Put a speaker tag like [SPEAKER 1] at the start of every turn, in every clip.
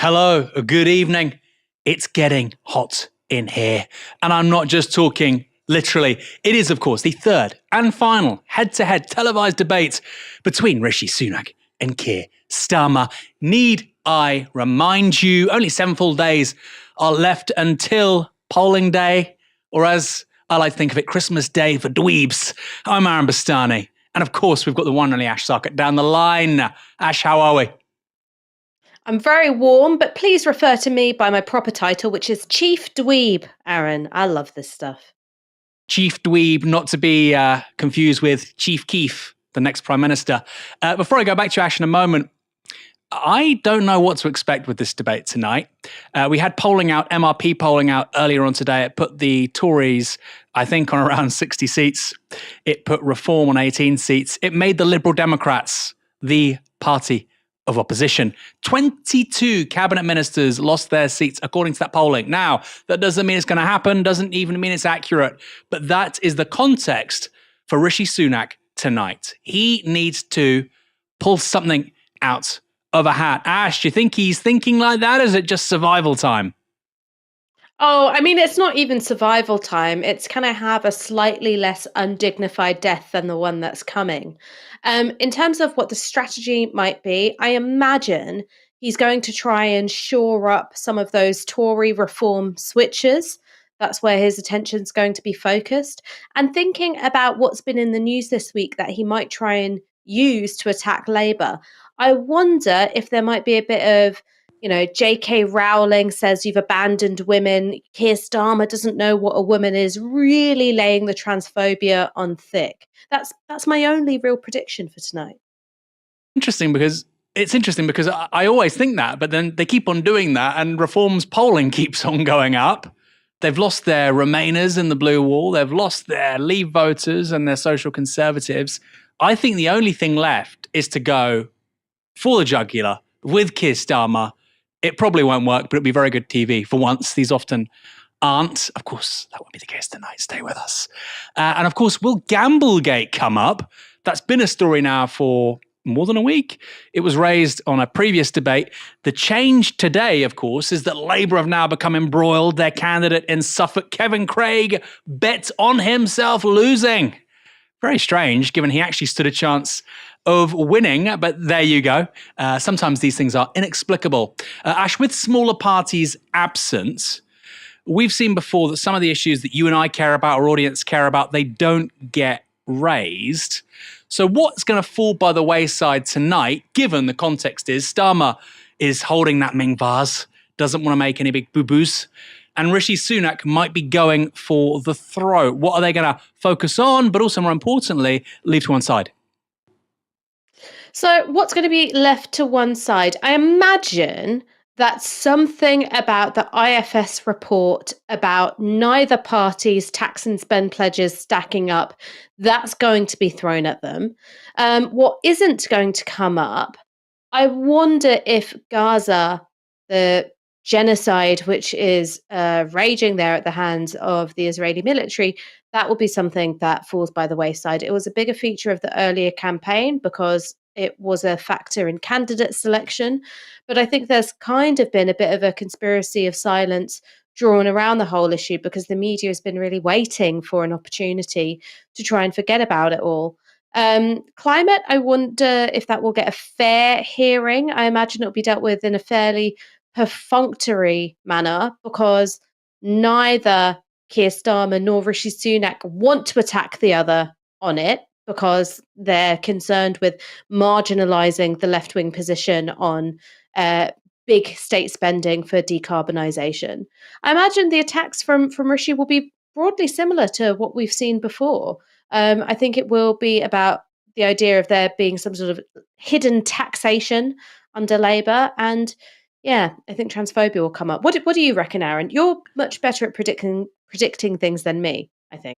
[SPEAKER 1] Hello, good evening. It's getting hot in here. And I'm not just talking literally. It is, of course, the third and final head-to-head televised debate between Rishi Sunak and Keir Starmer. Need I remind you, only 7 full days are left until polling day, or as I like to think of it, Christmas Day for dweebs. I'm Aaron Bastani. And of course, we've got the one and only Ash Sarkar down the line. Ash, how are we?
[SPEAKER 2] I'm very warm, but please refer to me by my proper title, which is Chief Dweeb, Aaron. I love this stuff.
[SPEAKER 1] Chief Dweeb, not to be confused with Chief Keef, the next Prime Minister. Before I go back to Ash in a moment, I don't know what to expect with this debate tonight. We had polling out, MRP polling out earlier on today. It put the Tories, I think, on around 60 seats. It put Reform on 18 seats. It made the Liberal Democrats the party of opposition. 22 cabinet ministers lost their seats according to that polling. Now, that doesn't mean it's going to happen, doesn't even mean it's accurate, but that is the context for Rishi Sunak tonight. He needs to pull something out of a hat. Ash, do you think he's thinking like that, or is it just survival time?
[SPEAKER 2] Oh, I mean, it's not even survival time. It's can I have a slightly less undignified death than the one that's coming? In terms of what the strategy might be, I imagine he's going to try and shore up some of those Tory reform switches. That's where his attention's going to be focused. And thinking about what's been in the news this week that he might try and use to attack Labour, I wonder if there might be a bit of J.K. Rowling says you've abandoned women. Keir Starmer doesn't know what a woman is, really laying the transphobia on thick. That's my only real prediction for tonight.
[SPEAKER 1] It's interesting because I always think that, but then they keep on doing that and Reform's polling keeps on going up. They've lost their Remainers in the blue wall. They've lost their Leave voters and their social conservatives. I think the only thing left is to go for the jugular with Keir Starmer. It probably won't work, but it'll be very good TV for once. These often aren't. Of course, that won't be the case tonight. Stay with us. And of course, will Gamblegate come up? That's been a story now for more than a week. It was raised on a previous debate. The change today, of course, is that Labour have now become embroiled. Their candidate in Suffolk, Kevin Craig, bet on himself losing. Very strange, given he actually stood a chance of winning, but there you go. Sometimes these things are inexplicable. Ash, with smaller parties absent, we've seen before that some of the issues that you and I care about, our audience care about, they don't get raised. So what's going to fall by the wayside tonight, given the context is Starmer is holding that Ming vase, doesn't want to make any big boo-boos, and Rishi Sunak might be going for the throat. What are they going to focus on, but also more importantly, leave to one side?
[SPEAKER 2] So what's going to be left to one side? I imagine that something about the IFS report about neither party's tax and spend pledges stacking up, that's going to be thrown at them. What isn't going to come up, I wonder if Gaza, the genocide which is raging there at the hands of the Israeli military, that will be something that falls by the wayside. It was a bigger feature of the earlier campaign because it was a factor in candidate selection. But I think there's kind of been a bit of a conspiracy of silence drawn around the whole issue because the media has been really waiting for an opportunity to try and forget about it all. Climate, I wonder if that will get a fair hearing. I imagine it'll be dealt with in a fairly perfunctory manner because neither Keir Starmer nor Rishi Sunak want to attack the other on it, because they're concerned with marginalising the left-wing position on big state spending for decarbonisation. I imagine the attacks from Rishi will be broadly similar to what we've seen before. I think it will be about the idea of there being some sort of hidden taxation under Labour, and yeah, I think transphobia will come up. What do you reckon, Aaron? You're much better at predicting things than me, I think.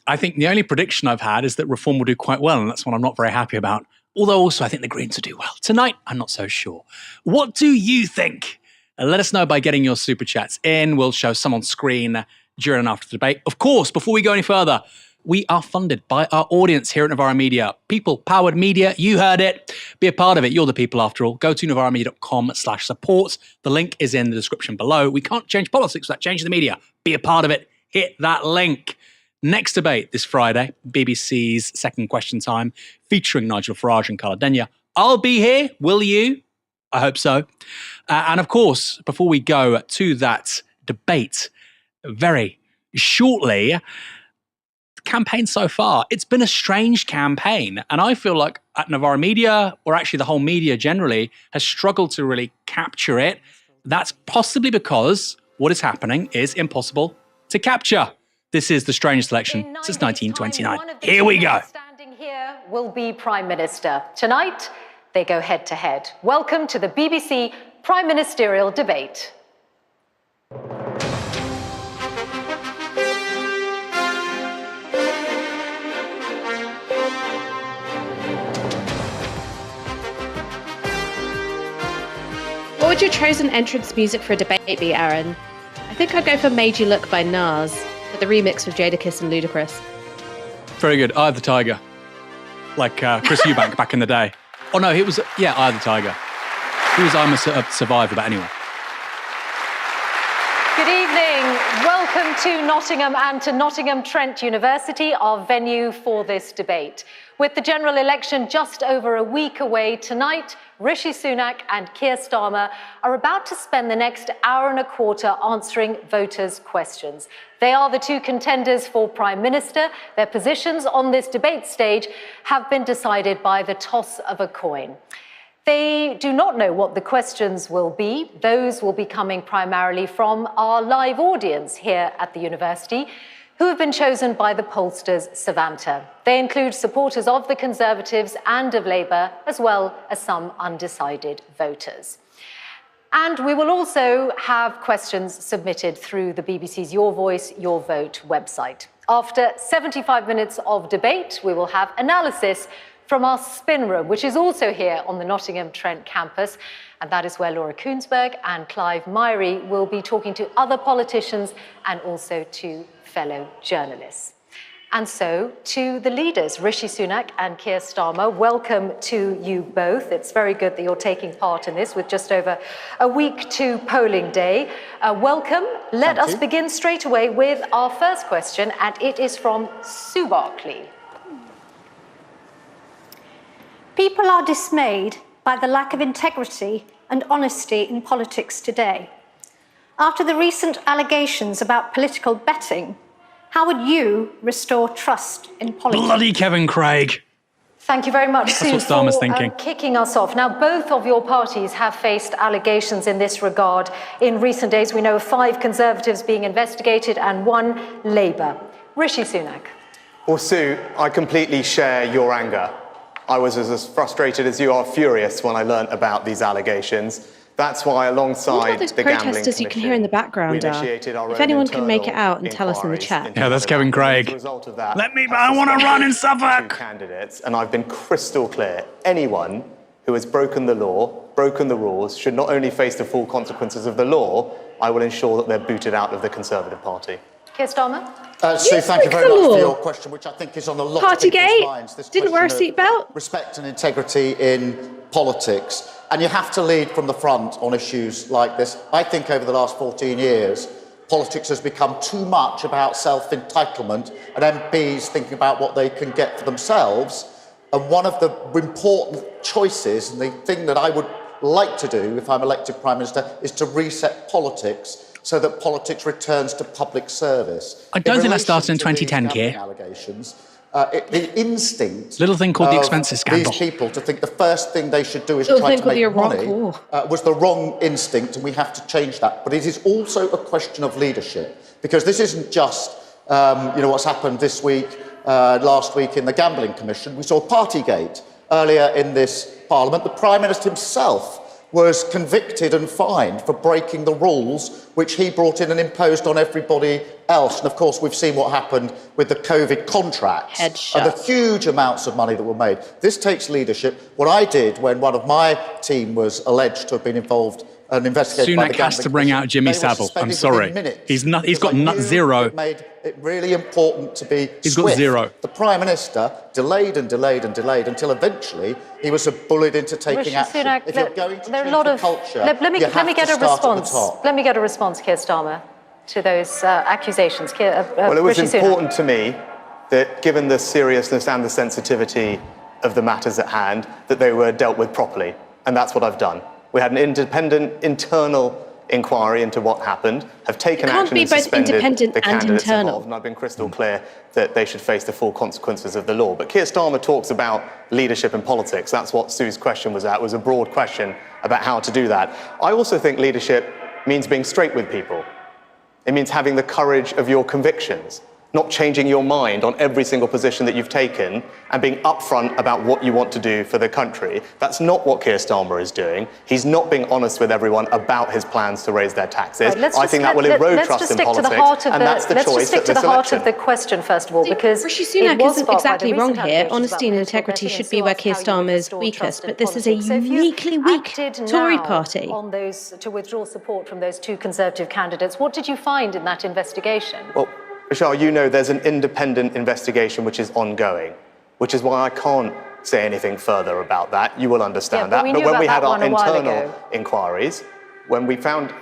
[SPEAKER 1] I think the only prediction I've had is that Reform will do quite well, and that's what I'm not very happy about. Although also I think the Greens will do well. Tonight, I'm not so sure. What do you think? Let us know by getting your super chats in. We'll show some on screen during and after the debate. Of course, before we go any further, we are funded by our audience here at Novara Media. People-powered media, you heard it. Be a part of it. You're the people after all. Go to novaramedia.com/support. The link is in the description below. We can't change politics without changing the media. Be a part of it. Hit that link. Next debate this Friday, BBC's Second Question Time, featuring Nigel Farage and Carla Denyer. I'll be here. Will you? I hope so. And of course, before we go to that debate very shortly, campaign so far, it's been a strange campaign. And I feel like at Novara Media, or actually the whole media generally, has struggled to really capture it. That's possibly because what is happening is impossible to capture. This is the strangest election since 1929. Here we go.
[SPEAKER 3] Standing here will be Prime Minister. Tonight, they go head to head. Welcome to the BBC Prime Ministerial Debate.
[SPEAKER 2] What would your chosen entrance music for a debate be, Aaron? I think I'd go for Made You Look by Nas, with the remix with Jadakiss and Ludacris.
[SPEAKER 1] Very good. Eye of the Tiger. Like Chris Eubank back in the day. Oh no, it was, Eye of the Tiger. He was I'm a Survivor, but anyway.
[SPEAKER 3] Good evening. Welcome to Nottingham and to Nottingham Trent University, our venue for this debate. With the general election just over a week away, tonight, Rishi Sunak and Keir Starmer are about to spend the next hour and a quarter answering voters' questions. They are the two contenders for Prime Minister. Their positions on this debate stage have been decided by the toss of a coin. They do not know what the questions will be. Those will be coming primarily from our live audience here at the university, who have been chosen by the pollsters Savanta. They include supporters of the Conservatives and of Labour, as well as some undecided voters. And we will also have questions submitted through the BBC's Your Voice, Your Vote website. After 75 minutes of debate, we will have analysis from our spin room, which is also here on the Nottingham Trent campus. And that is where Laura Koonsberg and Clive Myrie will be talking to other politicians and also to fellow journalists. And so, to the leaders, Rishi Sunak and Keir Starmer, welcome to you both. It's very good that you're taking part in this with just over a week to polling day. Welcome. Let us begin straight away with our first question, and it is from Sue Barkley.
[SPEAKER 4] People are dismayed by the lack of integrity and honesty in politics today. After the recent allegations about political betting, how would you restore trust in politics?
[SPEAKER 1] Bloody Kevin Craig.
[SPEAKER 3] Thank you very much, Sue,
[SPEAKER 1] for
[SPEAKER 3] kicking us off. Now, both of your parties have faced allegations in this regard in recent days. We know of 5 Conservatives being investigated and 1 Labour. Rishi Sunak.
[SPEAKER 5] Well, Sue, I completely share your anger. I was as frustrated as you are furious when I learnt about these allegations. That's why, alongside
[SPEAKER 2] those
[SPEAKER 5] the Gambling
[SPEAKER 2] protesters you can hear in the background
[SPEAKER 5] we
[SPEAKER 2] are.
[SPEAKER 5] initiated our
[SPEAKER 2] If
[SPEAKER 5] own
[SPEAKER 2] anyone can make it
[SPEAKER 5] internal
[SPEAKER 2] out and tell us in the chat.
[SPEAKER 5] inquiries
[SPEAKER 1] Yeah, that's
[SPEAKER 5] into
[SPEAKER 1] Kevin
[SPEAKER 5] that.
[SPEAKER 1] Craig.
[SPEAKER 5] As a result of that,
[SPEAKER 1] Let me, I want to run in Suffolk.
[SPEAKER 5] 2 candidates, and I've been crystal clear. Anyone who has broken the law, broken the rules, should not only face the full consequences of the law, I will ensure that they're booted out of the Conservative Party.
[SPEAKER 3] Keir Starmer.
[SPEAKER 6] Sue, thank you very much for your question, which I think is on a lot of people's minds. This
[SPEAKER 2] Didn't wear a
[SPEAKER 6] question of
[SPEAKER 2] seatbelt.
[SPEAKER 6] Respect and integrity in politics. And you have to lead from the front on issues like this. I think over the last 14 years, politics has become too much about self-entitlement and MPs thinking about what they can get for themselves. And one of the important choices, and the thing that I would like to do if I'm elected Prime Minister, is to reset politics so that politics returns to public service.
[SPEAKER 1] I don't think that started in 2010, Keir.
[SPEAKER 6] Allegations, the instinct
[SPEAKER 1] Little thing called the expenses scandal.
[SPEAKER 6] These people to think the first thing they should do is try to make money was the wrong instinct, and we have to change that. But it is also a question of leadership, because this isn't just what's happened this week, last week in the Gambling Commission. We saw Partygate earlier in this Parliament. The Prime Minister himself was convicted and fined for breaking the rules which he brought in and imposed on everybody else. And of course, we've seen what happened with the COVID contracts and the huge amounts of money that were made. This takes leadership. What I did when one of my team was alleged to have been involved and investigated by the
[SPEAKER 1] Sunak has to bring out Jimmy Savile. I'm sorry. He's got nut zero.
[SPEAKER 6] It made it really important to be
[SPEAKER 1] He's
[SPEAKER 6] swift.
[SPEAKER 1] got zero.
[SPEAKER 6] The Prime Minister delayed and delayed and delayed until eventually he was bullied into taking
[SPEAKER 3] Rishi
[SPEAKER 6] action.
[SPEAKER 3] Sunak,
[SPEAKER 6] If you're going to
[SPEAKER 3] there are a
[SPEAKER 6] change
[SPEAKER 3] lot
[SPEAKER 6] the
[SPEAKER 3] of
[SPEAKER 6] culture,
[SPEAKER 3] let me
[SPEAKER 6] you have
[SPEAKER 3] get
[SPEAKER 6] to
[SPEAKER 3] a
[SPEAKER 6] start at the
[SPEAKER 3] response.
[SPEAKER 6] top.
[SPEAKER 3] Let me get a response, Keir Starmer, to those accusations.
[SPEAKER 5] Well, it was
[SPEAKER 3] Rishi Sunak.
[SPEAKER 5] important to me that, given the seriousness and the sensitivity of the matters at hand, that they were dealt with properly, and that's what I've done. We had an independent internal inquiry into what happened, have taken action and suspended the candidates involved, and I've been crystal clear that they should face the full consequences of the law. But Keir Starmer talks about leadership in politics. That's what Sue's question was at, was a broad question about how to do that. I also think leadership means being straight with people. It means having the courage of your convictions, not changing your mind on every single position that you've taken, and being upfront about what you want to do for the country. That's not what Keir Starmer is doing. He's not being honest with everyone about his plans to raise their taxes.
[SPEAKER 3] Right,
[SPEAKER 5] I think that will erode trust in politics, and that's the choice at this election.
[SPEAKER 3] Let's just stick to the heart of the question, first of all, because
[SPEAKER 2] Rishi Sunak isn't exactly wrong here. Honesty and integrity should be where Keir Starmer is weakest, but this is a uniquely weak Tory party.
[SPEAKER 3] On those, to withdraw support from those two Conservative candidates, what did you find in that investigation?
[SPEAKER 5] Well, Michelle, you know there's an independent investigation which is ongoing, which is why I can't say anything further about that. You will understand that. But when we had our internal inquiries, when we found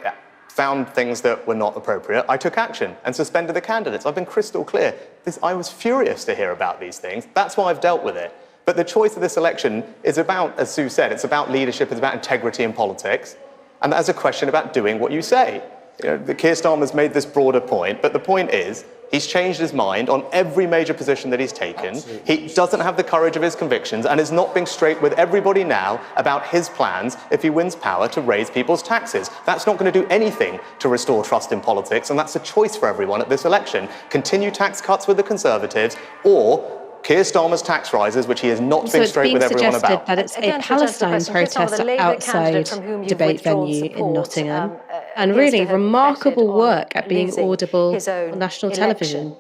[SPEAKER 5] things that were not appropriate, I took action and suspended the candidates. I've been crystal clear. I was furious to hear about these things. That's why I've dealt with it. But the choice of this election is about, as Sue said, it's about leadership, it's about integrity in politics, and that is a question about doing what you say. You know, Keir Starmer's made this broader point, but the point is he's changed his mind on every major position that he's taken.
[SPEAKER 6] Absolutely.
[SPEAKER 5] He doesn't have the courage of his convictions and is not being straight with everybody now about his plans, if he wins power, to raise people's taxes. That's not going to do anything to restore trust in politics, and that's a choice for everyone at this election. Continue tax cuts with the Conservatives, or Keir Starmer's tax rises, which he is not being straight with everyone about.
[SPEAKER 2] That it's a Palestine protest outside debate venue in Nottingham, and really remarkable work at being audible on national television.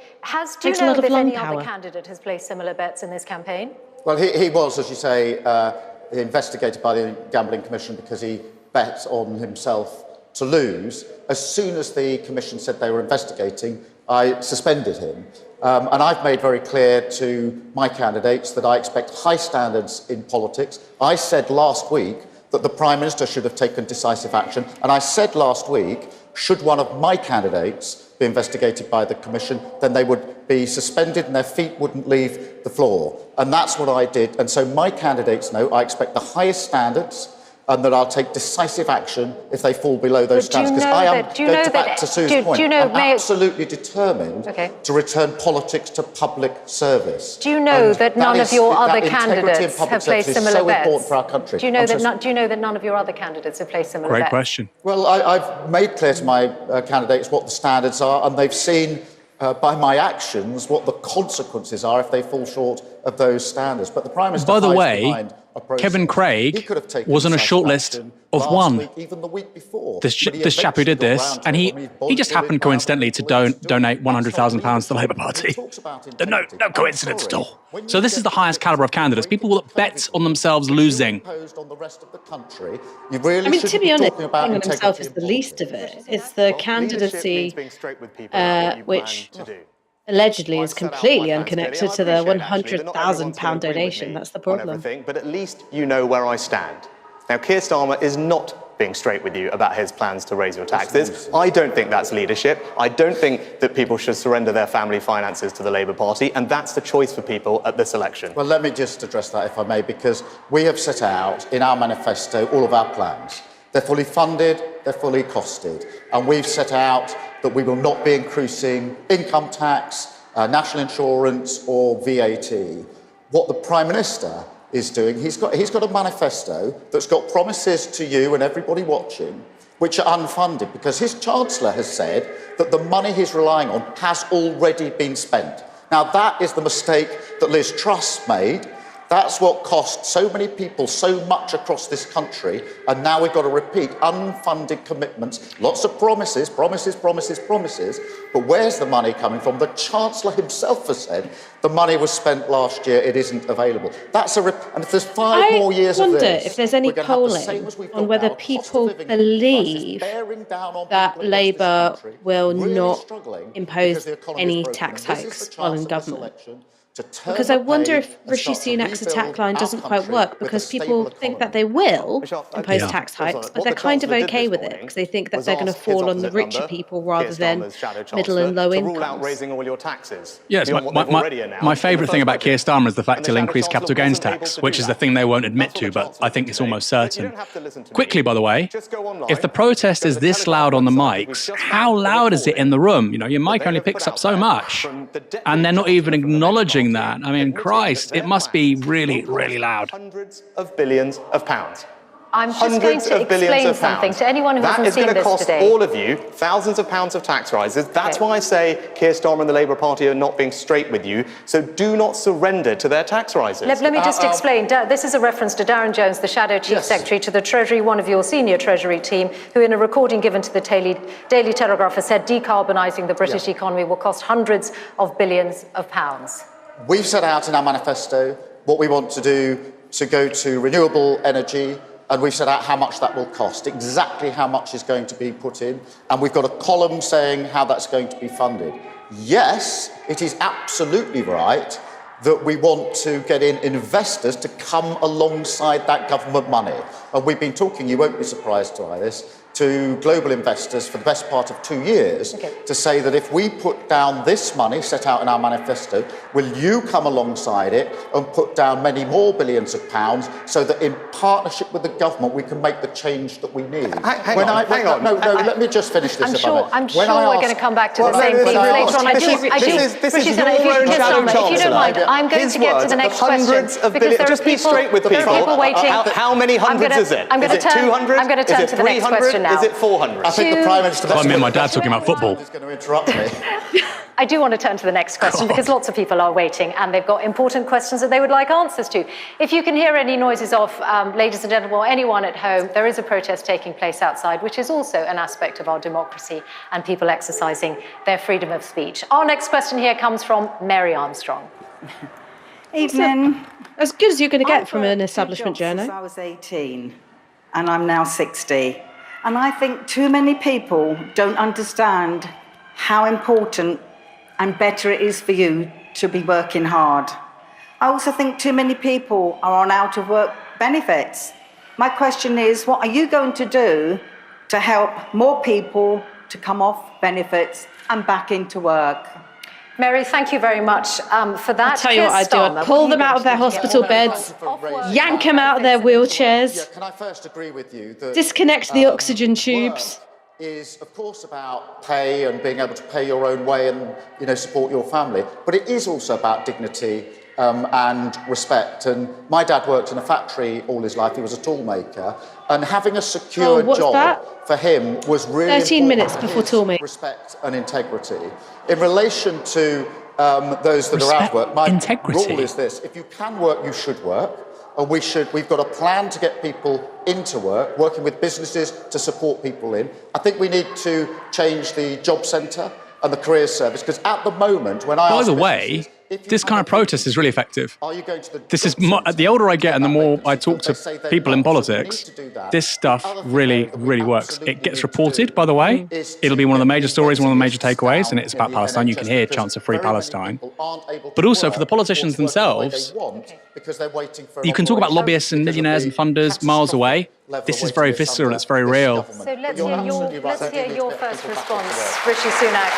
[SPEAKER 3] Do you know if any other candidate has placed similar bets in this campaign?
[SPEAKER 6] Well, he was, as you say, investigated by the Gambling Commission because he bet on himself to lose. As soon as the Commission said they were investigating, I suspended him. And I've made very clear to my candidates that I expect high standards in politics. I said last week that the Prime Minister should have taken decisive action. And I said last week, should one of my candidates be investigated by the Commission, then they would be suspended and their feet wouldn't leave the floor. And that's what I did. And so my candidates know I expect the highest standards, and that I'll take decisive action if they fall below those standards. Because I am, back to Sue's point, I'm absolutely determined to return politics to public service.
[SPEAKER 3] Do you know that none of your other candidates have placed similar bets?
[SPEAKER 6] So important for our country.
[SPEAKER 3] Do you know that none of your other candidates have placed similar bets?
[SPEAKER 1] Great question.
[SPEAKER 6] Well, I've made clear to my candidates what the standards are, and they've seen by my actions what the consequences are if they fall short of those standards. But the Prime Minister,
[SPEAKER 1] by the way, Kevin Craig was on a shortlist of one.
[SPEAKER 6] Even the week before.
[SPEAKER 1] This chap who did this, and he just happened coincidentally to donate £100,000 to the Labour Party. No coincidence at all. So this is the highest calibre of candidates. People that bet on themselves losing.
[SPEAKER 6] On the rest of the country.
[SPEAKER 2] I mean, to be honest, betting on himself is the least of it. It's the candidacy which allegedly is completely unconnected to the £100,000 donation. That's the problem.
[SPEAKER 5] But at least you know where I stand. Now, Keir Starmer is not being straight with you about his plans to raise your taxes. I don't think that's leadership. I don't think that people should surrender their family finances to the Labour Party, and that's the choice for people at this election.
[SPEAKER 6] Well, let me just address that, if I may, because we have set out in our manifesto all of our plans. They're fully funded, they're fully costed, and we've set out that we will not be increasing income tax, national insurance or VAT. What the Prime Minister is doing, he's got a manifesto that's got promises to you and everybody watching which are unfunded, because his Chancellor has said that the money he's relying on has already been spent. Now, that is the mistake that Liz Truss made. That's what cost so many people so much across this country, and now we've got to repeat unfunded commitments, lots of promises, but where's the money coming from? The Chancellor himself has said the money was spent last year, it isn't available. And if there's 5 more years of this...
[SPEAKER 2] I wonder if there's any polling on whether people believe that Labour will not impose any tax hikes while in government. Because I wonder if Rishi Sunak's attack line doesn't quite work, because people think that they will impose tax hikes, but they're kind of okay with it because they think that they're going to fall on the richer people rather than middle and low incomes.
[SPEAKER 5] Raising all your taxes.
[SPEAKER 1] Yes, my favourite thing about Keir Starmer is the fact he'll increase capital gains tax, which is the thing they won't admit to, but I think it's almost certain. Quickly, by the way, if the protest is this loud on the mics, how loud is it in the room? You know, your mic only picks up so much, and they're not even acknowledging that. I mean, Christ, it must be really, really loud.
[SPEAKER 5] Hundreds of billions of pounds.
[SPEAKER 3] I'm just going to explain something to anyone who hasn't seen this today.
[SPEAKER 5] That is going to cost all of you thousands of pounds of tax rises. That's why I say Keir Starmer and the Labour Party are not being straight with you. So do not surrender to their tax rises.
[SPEAKER 3] Let me just explain. This is a reference to Darren Jones, the Shadow Chief Secretary to the Treasury, one of your senior Treasury team, who in a recording given to the Daily Telegraph has said decarbonising the British economy will cost hundreds of billions of pounds.
[SPEAKER 6] We've set out in our manifesto what we want to do to go to renewable energy, and we've set out how much that will cost, exactly how much is going to be put in, and we've got a column saying how that's going to be funded. Yes, it is absolutely right that we want to get in investors to come alongside that government money. And we've been talking, you won't be surprised by this, to global investors for the best part of 2 years to say that if we put down this money set out in our manifesto, will you come alongside it and put down many more billions of pounds so that in partnership with the government we can make the change that we need?
[SPEAKER 5] Hang on.
[SPEAKER 6] No, let me just finish this.
[SPEAKER 3] I'm sure we're going to come back to the same thing later on.
[SPEAKER 5] This is your own shadow chancellor.
[SPEAKER 3] If you don't mind, I'm going to get to the next question.
[SPEAKER 5] Just be straight with people.
[SPEAKER 3] There are people waiting.
[SPEAKER 5] How many hundreds is it? Is it 200?
[SPEAKER 3] I'm going to turn to the next question now.
[SPEAKER 5] Is it 400?
[SPEAKER 6] I think the Prime Minister...
[SPEAKER 1] I mean, my dad's talking about football.
[SPEAKER 6] ...is going to interrupt me.
[SPEAKER 3] I do want to turn to the next question because lots of people are waiting and they've got important questions that they would like answers to. If you can hear any noises off, ladies and gentlemen, or anyone at home, there is a protest taking place outside, which is also an aspect of our democracy and people exercising their freedom of speech. Our next question here comes from Mary Armstrong.
[SPEAKER 7] Evening.
[SPEAKER 2] As good as you're going to get from an establishment journal.
[SPEAKER 7] I was 18 and I'm now 60. And I think too many people don't understand how important and better it is for you to be working hard. I also think too many people are on out of work benefits. My question is, what are you going to do to help more people to come off benefits and back into work?
[SPEAKER 3] Mary, thank you very much for that.
[SPEAKER 2] I'll tell you what I'd do. I'd pull them out of their hospital beds, yank them out of their wheelchairs,
[SPEAKER 6] Can I first agree with you that
[SPEAKER 2] disconnect the oxygen tubes.
[SPEAKER 6] Is of course about pay and being able to pay your own way and support your family, but it is also about dignity and respect. And my dad worked in a factory all his life. He was a tool maker, and having a secure job for him was really
[SPEAKER 2] 13 minutes before tool making.
[SPEAKER 6] Respect and integrity. In relation to those that are out of work, my rule is this: if you can work, you should work. And we've got a plan to get people into work, working with businesses to support people in. I think we need to change the job centre and the careers service, because at the moment, when I
[SPEAKER 1] By the way, this kind of protest is really effective. This is the older I get and the more I talk to people in politics, this stuff really, really works. It gets reported, by the way. It'll be one of the major stories, one of the major takeaways, and it's about Palestine. You can hear chants of free Palestine. But also for the politicians themselves, you can talk about lobbyists and millionaires and funders miles away. This is very visceral, it's very real.
[SPEAKER 3] So let's hear your first response, Rishi Sunak,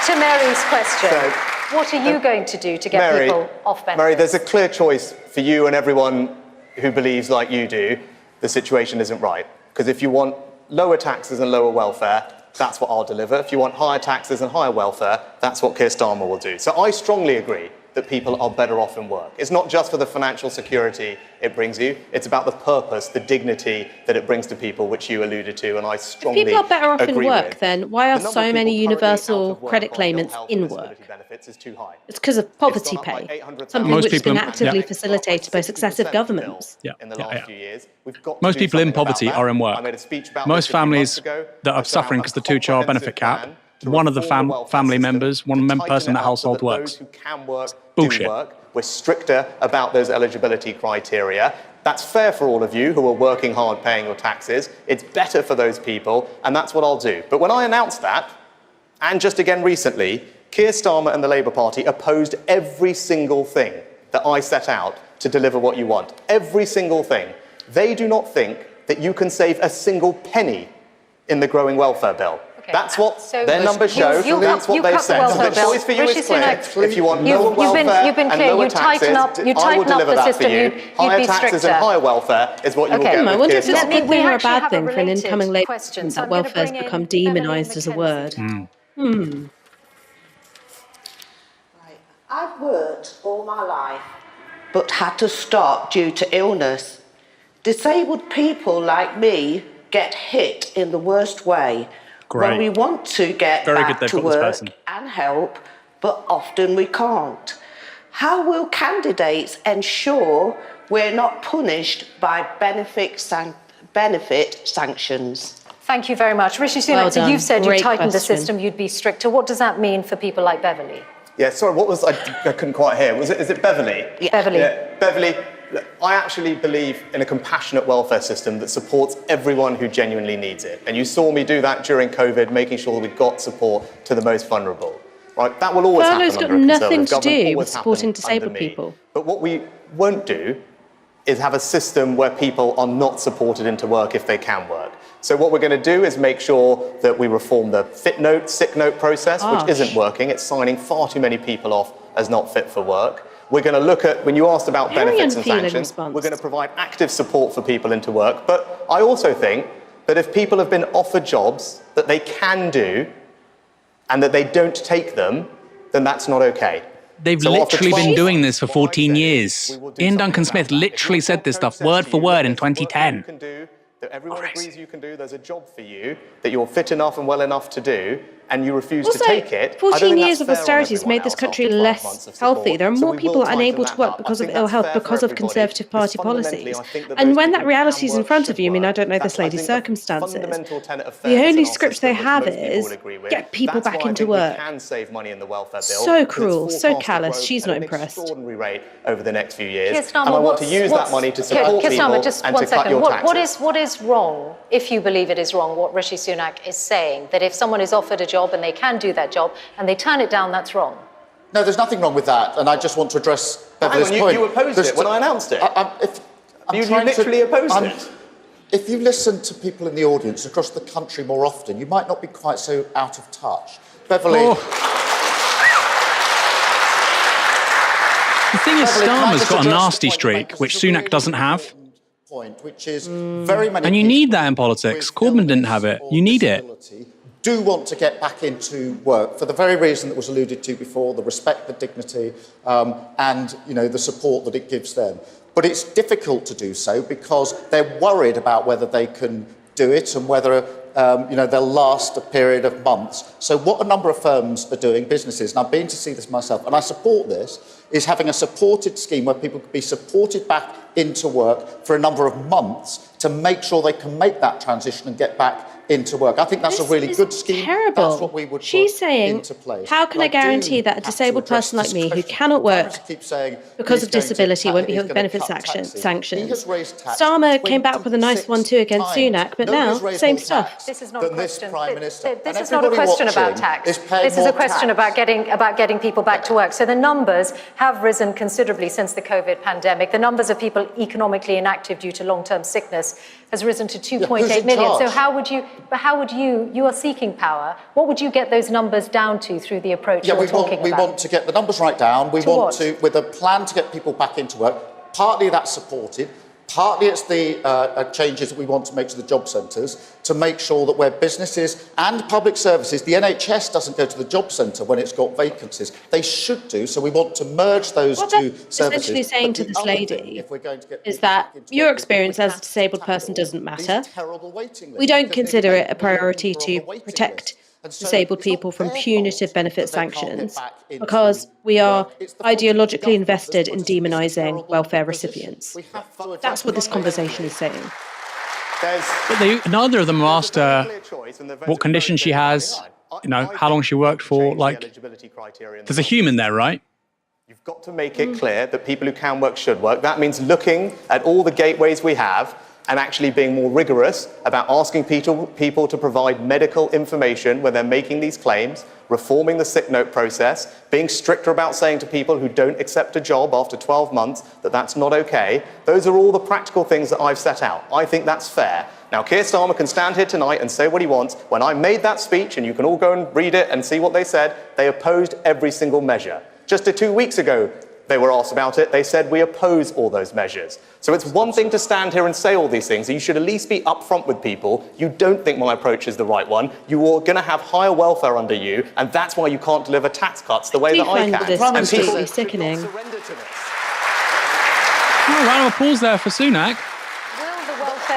[SPEAKER 3] to Mary's question. What are you going to do to get people off benefits?
[SPEAKER 5] Mary, there's a clear choice for you and everyone who believes like you do the situation isn't right. Because if you want lower taxes and lower welfare, that's what I'll deliver. If you want higher taxes and higher welfare, that's what Keir Starmer will do. So I strongly agree that people are better off in work. It's not just for the financial security it brings you, it's about the purpose, the dignity that it brings to people, which you alluded to, and I strongly agree with.
[SPEAKER 2] If people are better off in work, then why are so many universal credit claimants in work? It's because of poverty pay, something which has been actively facilitated by successive governments.
[SPEAKER 1] Most people in poverty are in work. Most families that are suffering because of the two-child benefit cap, one of the family members, one person in that household works. Bullshit.
[SPEAKER 5] We're stricter about those eligibility criteria. That's fair for all of you who are working hard paying your taxes. It's better for those people, and that's what I'll do. But when I announced that, and just again recently, Keir Starmer and the Labour Party opposed every single thing that I set out to deliver what you want. Every single thing. They do not think that you can save a single penny in the growing welfare bill. That's what their numbers show, that's what they've said. So the choice for you is clear. If you want lower welfare and lower taxes, I will deliver that for you. Higher taxes and higher welfare is what you will get
[SPEAKER 2] I
[SPEAKER 5] with
[SPEAKER 2] wonder
[SPEAKER 5] Keir
[SPEAKER 2] if it's a
[SPEAKER 5] Starmer.
[SPEAKER 2] good thing or a bad thing for an incoming Labour government that welfare has become demonised as a word.
[SPEAKER 8] I've worked all my life, but had to stop due to illness. Disabled people like me get hit in the worst way. When we want to get back to work and help, but often we can't. How will candidates ensure we're not punished by benefit sanctions?
[SPEAKER 3] Thank you very much. Rishi Sunak, so you've said you'd tighten the system, you'd be stricter. What does that mean for people like Beverly?
[SPEAKER 5] Yeah, sorry, what was, I couldn't quite hear. Is it Beverly?
[SPEAKER 3] Yeah. Beverly.
[SPEAKER 5] Yeah, Beverly, look, I actually believe in a compassionate welfare system that supports everyone who genuinely needs it. And you saw me do that during COVID, making sure we got support to the most vulnerable. Right? That will always happen under a Conservative government.
[SPEAKER 2] Furlough's got nothing to do with supporting disabled people.
[SPEAKER 5] But what we won't do is have a system where people are not supported into work if they can work. So what we're going to do is make sure that we reform the fit note, sick note process, which isn't working. It's signing far too many people off as not fit for work. We're going to look at, when you asked about benefits and sanctions, we're going to provide active support for people into work. But I also think that if people have been offered jobs that they can do and that they don't take them, then that's not okay.
[SPEAKER 1] They've literally been doing this for 14 years. Ian Duncan Smith literally said this stuff word for word in 2010.
[SPEAKER 5] That everyone agrees you can do, there's a job for you that you're fit enough and well enough to do, and you refuse to take it.
[SPEAKER 2] 14 years of austerity has made this country less healthy. There are more people unable to work because of ill health, because of Conservative Party policies. And when that reality is in front of you, I mean, I don't know this lady's circumstances, the only script they have is get people back into work. So cruel, so callous, she's not impressed.
[SPEAKER 5] Over the next few years, and I want to use that money to support people and to cut your taxes.
[SPEAKER 3] What is wrong, if you believe it is wrong, what Rishi Sunak is saying, that if someone is offered a job and they can do that job and they turn it down, that's wrong?
[SPEAKER 6] No, there's nothing wrong with that, and I just want to address Beverly's point.
[SPEAKER 5] You opposed it when I announced it. You literally opposed it.
[SPEAKER 6] If you listen to people in the audience across the country more often, you might not be quite so out of touch. Beverly...
[SPEAKER 1] The thing is, Starmer's got a nasty streak, which Sunak doesn't have.
[SPEAKER 6] Which is very many
[SPEAKER 1] and you need that in politics. Corbyn didn't have it. You need it.
[SPEAKER 6] Do want to get back into work for the very reason that was alluded to before, the respect, the dignity, and the support that it gives them. But it's difficult to do so because they're worried about whether they can do it and whether they'll last a period of months. So what a number of firms are doing, businesses, and I've been to see this myself, and I support this, is having a supported scheme where people can be supported back into work for a number of months to make sure they can make that transition and get back into work. I think that's a really good scheme.
[SPEAKER 2] Terrible.
[SPEAKER 6] That's what we would
[SPEAKER 2] She's
[SPEAKER 6] put
[SPEAKER 2] saying,
[SPEAKER 6] into place.
[SPEAKER 2] how can I guarantee that a disabled person like me who cannot work because of disability won't be held with benefit sanctions? Starmer came back with a nice one too against Sunak, but now, same stuff.
[SPEAKER 3] This is not a question. This is not a question about tax. This is a question about getting people back to work. So the numbers have risen considerably since the COVID pandemic. The numbers of people economically inactive due to long-term sickness has risen to 2.8 million. So how would you are seeking power, what would you get those numbers down to through the approach you're talking about?
[SPEAKER 6] We want to get the numbers right down. We want to, with a plan to get people back into work, partly that's supported, Partly it's the changes that we want to make to the job centres to make sure that where businesses and public services, the NHS doesn't go to the job centre when it's got vacancies. They should do, so we want to merge those two services.
[SPEAKER 2] Essentially saying to this lady is that your experience as a disabled person doesn't matter. We don't consider it a priority to protect disabled people from punitive benefit sanctions because we are ideologically invested in demonising welfare recipients. That's what this conversation is saying.
[SPEAKER 1] But neither of them asked her what condition she has, how long she worked for. Like, there's a human there, right?
[SPEAKER 5] You've got to make it clear that people who can work should work. That means looking at all the gateways we have and actually being more rigorous about asking people to provide medical information when they're making these claims, reforming the sick note process, being stricter about saying to people who don't accept a job after 12 months that that's not okay. Those are all the practical things that I've set out. I think that's fair. Now, Keir Starmer can stand here tonight and say what he wants. When I made that speech, and you can all go and read it and see what they said, they opposed every single measure. Just 2 weeks ago, they were asked about it. They said, we oppose all those measures. So it's one thing to stand here and say all these things. You should at least be upfront with people. You don't think my approach is the right one. You are going to have higher welfare under you, and that's why you can't deliver tax cuts the way that I can.
[SPEAKER 2] This
[SPEAKER 5] and people
[SPEAKER 2] sickening.
[SPEAKER 5] surrender to this.
[SPEAKER 1] Oh, round of applause there for Sunak.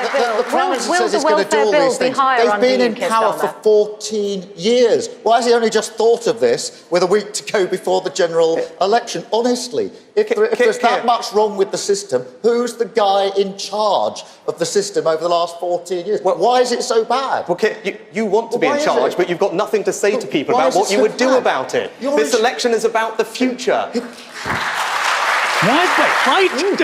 [SPEAKER 6] The Prime Minister says he's going to do all these things. They've been in power for 14 years. Why has he only just thought of this with a week to go before the general election? Honestly, if there's that much wrong with the system, who's the guy in charge of the system over the last 14 years? Why is it so bad?
[SPEAKER 5] Well, you want to be in charge, but you've got nothing to say to people about what you would do about it. This election is about the future.
[SPEAKER 1] Why do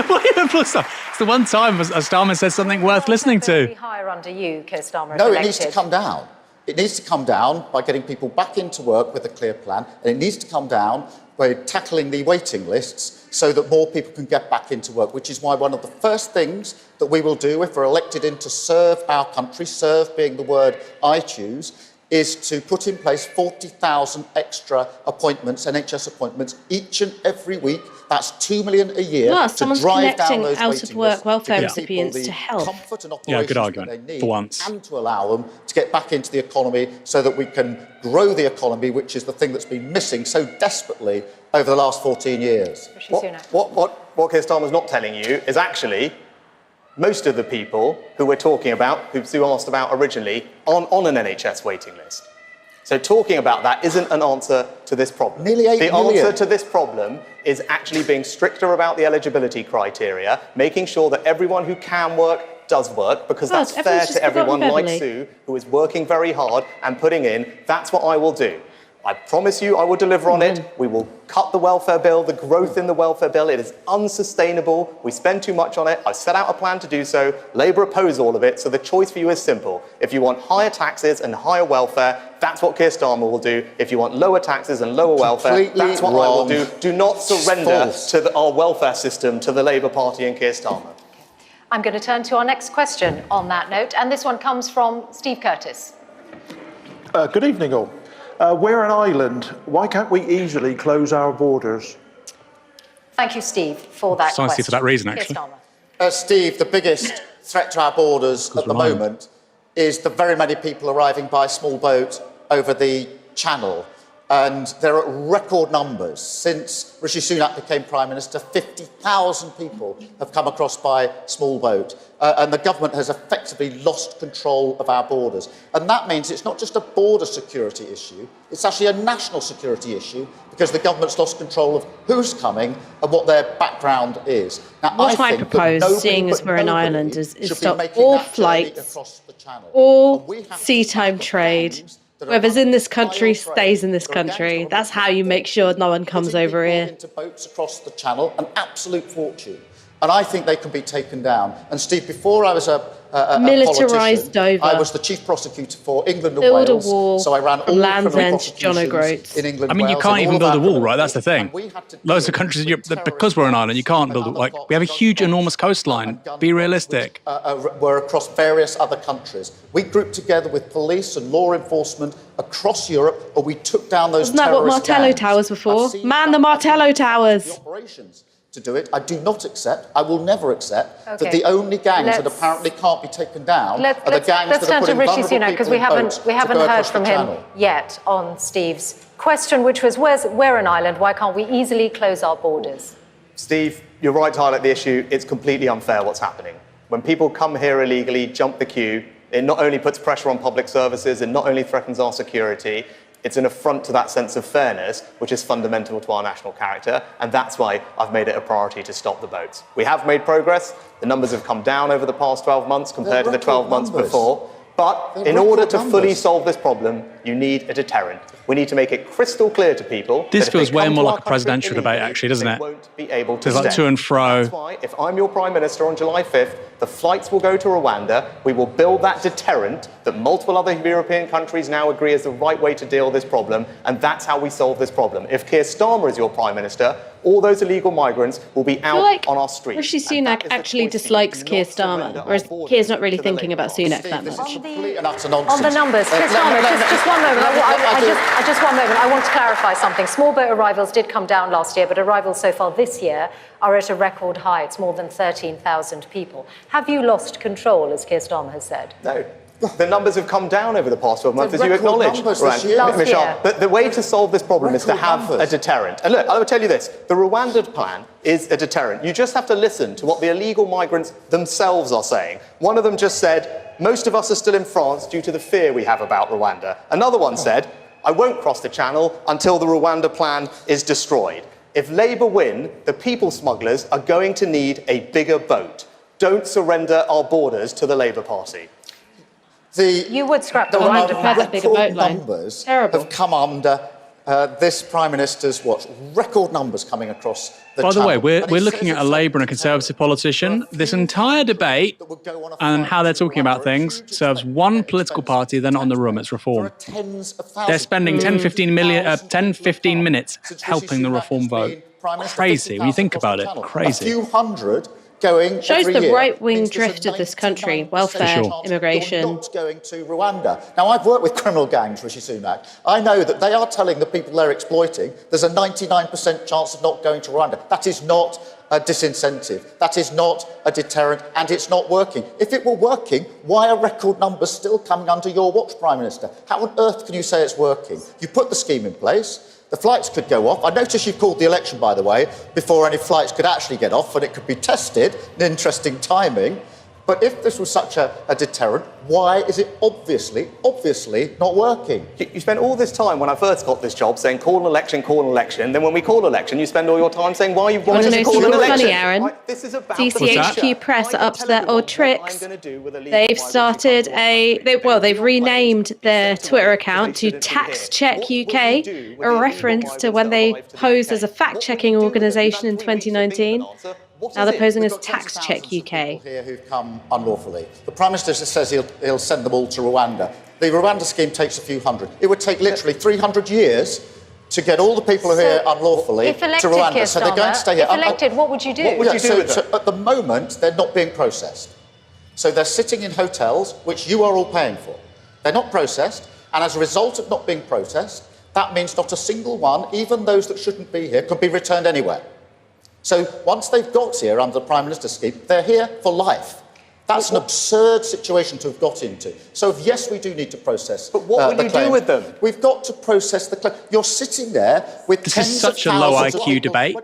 [SPEAKER 1] it's the one time Starmer says something worth listening to.
[SPEAKER 3] Be higher under you, Keir Starmer.
[SPEAKER 6] No, it needs to come down. It needs to come down by getting people back into work with a clear plan, and it needs to come down by tackling the waiting lists so that more people can get back into work, which is why one of the first things that we will do if we're elected in to serve our country, serve being the word I choose, is to put in place 40,000 extra appointments, NHS appointments, each and every week. That's 2 million a year to drive down those
[SPEAKER 2] out-of-work welfare recipients to help.
[SPEAKER 6] Comfort and
[SPEAKER 1] Good
[SPEAKER 6] operations
[SPEAKER 1] argument,
[SPEAKER 6] that they need,
[SPEAKER 1] for once.
[SPEAKER 6] and to allow them to get back into the economy so that we can grow the economy, which is the thing that's been missing so desperately over the last 14 years.
[SPEAKER 5] What Keir Starmer's not telling you is actually most of the people who we're talking about, who Sue asked about originally, aren't on an NHS waiting list. So talking about that isn't an answer to this problem.
[SPEAKER 6] Nearly 8 million.
[SPEAKER 5] The answer to this problem is actually being stricter about the eligibility criteria, making sure that everyone who can work does work, because that's fair to everyone like Sue, who is working very hard and putting in. That's what I will do. I promise you I will deliver on it. We will cut the welfare bill, the growth in the welfare bill. It is unsustainable. We spend too much on it. I've set out a plan to do so. Labour oppose all of it. So the choice for you is simple. If you want higher taxes and higher welfare, that's what Keir Starmer will do. If you want lower taxes and lower welfare, that's what I will do. Do not surrender to our welfare system to the Labour Party and Keir Starmer.
[SPEAKER 3] I'm going to turn to our next question on that note, and this one comes from Steve Curtis.
[SPEAKER 9] Good evening, all. We're an island. Why can't we easily close our borders?
[SPEAKER 3] Thank you, Steve, for that question.
[SPEAKER 1] Precisely for that reason, actually.
[SPEAKER 6] Steve, the biggest threat to our borders at the moment is the very many people arriving by small boat over the Channel. And there are record numbers. Since Rishi Sunak became Prime Minister, 50,000 people have come across by small boat. And the government has effectively lost control of our borders. And that means it's not just a border security issue, it's actually a national security issue, because the government's lost control of who's coming and what their background is. Now,
[SPEAKER 2] what I propose, seeing as we're an island, is stop all flights, all sea time trade. Whoever's in this country stays in this country. That's how you make sure no one comes over here.
[SPEAKER 6] Into boats across the Channel, an absolute fortune. And I think they can be taken down. And Steve, before I was a
[SPEAKER 2] militarised
[SPEAKER 6] politician,
[SPEAKER 2] Dover.
[SPEAKER 6] I was the chief prosecutor for England and
[SPEAKER 2] Build
[SPEAKER 6] Wales.
[SPEAKER 2] a wall
[SPEAKER 6] so I ran all
[SPEAKER 2] from Land's
[SPEAKER 6] criminal
[SPEAKER 2] End to John
[SPEAKER 6] prosecutions
[SPEAKER 2] O'Groats.
[SPEAKER 6] in England.
[SPEAKER 1] I mean, you
[SPEAKER 6] Wales,
[SPEAKER 1] can't
[SPEAKER 6] and
[SPEAKER 1] even
[SPEAKER 6] all
[SPEAKER 1] build a
[SPEAKER 6] of our
[SPEAKER 1] wall, right? That's the thing. Loads of countries, because we're an island, you can't build it. Like, we have a huge, enormous coastline. Be realistic.
[SPEAKER 6] Were across various other countries. We grouped together with police and law enforcement across Europe, and we took down those
[SPEAKER 2] Isn't that what
[SPEAKER 6] terrorist
[SPEAKER 2] Martello
[SPEAKER 6] gangs.
[SPEAKER 2] Towers were for?
[SPEAKER 6] I've seen
[SPEAKER 2] Man the Martello Towers.
[SPEAKER 6] the operations. to do it. I do not accept, I will never accept, that the only gangs that apparently can't be taken down are the gangs that are putting vulnerable people in boats to go across the channel.
[SPEAKER 3] We haven't heard from him yet on Steve's question, which was, we're an island, why can't we easily close our borders?
[SPEAKER 5] Steve, you're right to highlight the issue. It's completely unfair what's happening. When people come here illegally, jump the queue, it not only puts pressure on public services, it not only threatens our security, it's an affront to that sense of fairness, which is fundamental to our national character, and that's why I've made it a priority to stop the boats. We have made progress. The numbers have come down over the past 12 months compared to the 12 months before. But in order to fully solve this problem, you need a deterrent. We need to make it crystal clear to people.
[SPEAKER 1] This feels way more like a presidential debate, actually, doesn't it?
[SPEAKER 5] Won't be able to
[SPEAKER 1] There's like to and fro.
[SPEAKER 5] That's why, if I'm your Prime Minister on July 5th, the flights will go to Rwanda. We will build that deterrent that multiple other European countries now agree is the right way to deal with this problem, and that's how we solve this problem. If Keir Starmer is your Prime Minister, all those illegal migrants will be out on our streets.
[SPEAKER 2] Rishi Sunak actually dislikes Keir Starmer, whereas Keir's not really thinking about Sunak that much.
[SPEAKER 3] On the numbers, Keir Starmer, just one moment. Just one moment. I want to clarify something. Small boat arrivals did come down last year, but arrivals so far this year are at a record high. It's more than 13,000 people. Have you lost control, as Keir Starmer has said?
[SPEAKER 5] No. The numbers have come down over the past 12 months, as you acknowledge. Michelle, but the way to solve this problem is to have a deterrent. And look, I will tell you this. The Rwanda plan is a deterrent. You just have to listen to what the illegal migrants themselves are saying. One of them just said, most of us are still in France due to the fear we have about Rwanda. Another one said, I won't cross the channel until the Rwanda plan is destroyed. If Labour win, the people smugglers are going to need a bigger boat. Don't surrender our borders to the Labour Party.
[SPEAKER 3] You would scrap the Rwanda plan.
[SPEAKER 2] Bigger boat line.
[SPEAKER 6] Numbers
[SPEAKER 2] Terrible.
[SPEAKER 6] have come under this Prime Minister's watch. Record numbers coming across the
[SPEAKER 1] By the way,
[SPEAKER 6] channel.
[SPEAKER 1] we're looking at a Labour and a Conservative politician. This entire debate and how they're talking about things serves one political party, they're not in the room, it's reform. They're spending 10-15 minutes helping the reform vote. Crazy, when you think about it, crazy.
[SPEAKER 6] A few hundred going
[SPEAKER 2] Shows
[SPEAKER 6] every
[SPEAKER 2] the
[SPEAKER 6] year
[SPEAKER 2] right-wing
[SPEAKER 6] into
[SPEAKER 2] drift of this country.
[SPEAKER 6] 99%
[SPEAKER 2] Welfare,
[SPEAKER 6] chance
[SPEAKER 2] immigration.
[SPEAKER 6] You're not going to Rwanda. Now, I've worked with criminal gangs, Rishi Sunak. I know that they are telling the people they're exploiting there's a 99% chance of not going to Rwanda. That is not a disincentive. That is not a deterrent, and it's not working. If it were working, why are record numbers still coming under your watch, Prime Minister? How on earth can you say it's working? You put the scheme in place. The flights could go off. I noticed you called the election, by the way, before any flights could actually get off, and it could be tested. An interesting timing. But if this was such a deterrent, why is it obviously not working?
[SPEAKER 5] You spent all this time when I first got this job saying call an election, call an election. Then when we call election, you spend all your time saying why you want to call an election.
[SPEAKER 2] Funny, Aaron.
[SPEAKER 5] This is about
[SPEAKER 2] DCHQ Press are up to their old tricks. They've started they've renamed their Twitter account to Tax Check UK, a reference to when they posed as a fact-checking organisation in 2019. Now they're posing as Tax Check UK.
[SPEAKER 6] Here who've come unlawfully. The Prime Minister says he'll send them all to Rwanda. The Rwanda scheme takes a few hundred. It would take literally 300 years to get all the people who are here unlawfully to Rwanda. So they're going to stay here.
[SPEAKER 3] If elected, what would you do?
[SPEAKER 5] What would you do with them?
[SPEAKER 6] So at the moment, they're not being processed. So they're sitting in hotels, which you are all paying for. They're not processed, and as a result of not being processed, that means not a single one, even those that shouldn't be here, could be returned anywhere. So once they've got here under the Prime Minister's scheme, they're here for life. That's an absurd situation to have got into. So yes, we do need to process.
[SPEAKER 5] But what will you do with them?
[SPEAKER 6] We've got to process the claim. You're sitting there with
[SPEAKER 1] This is such a low IQ debate.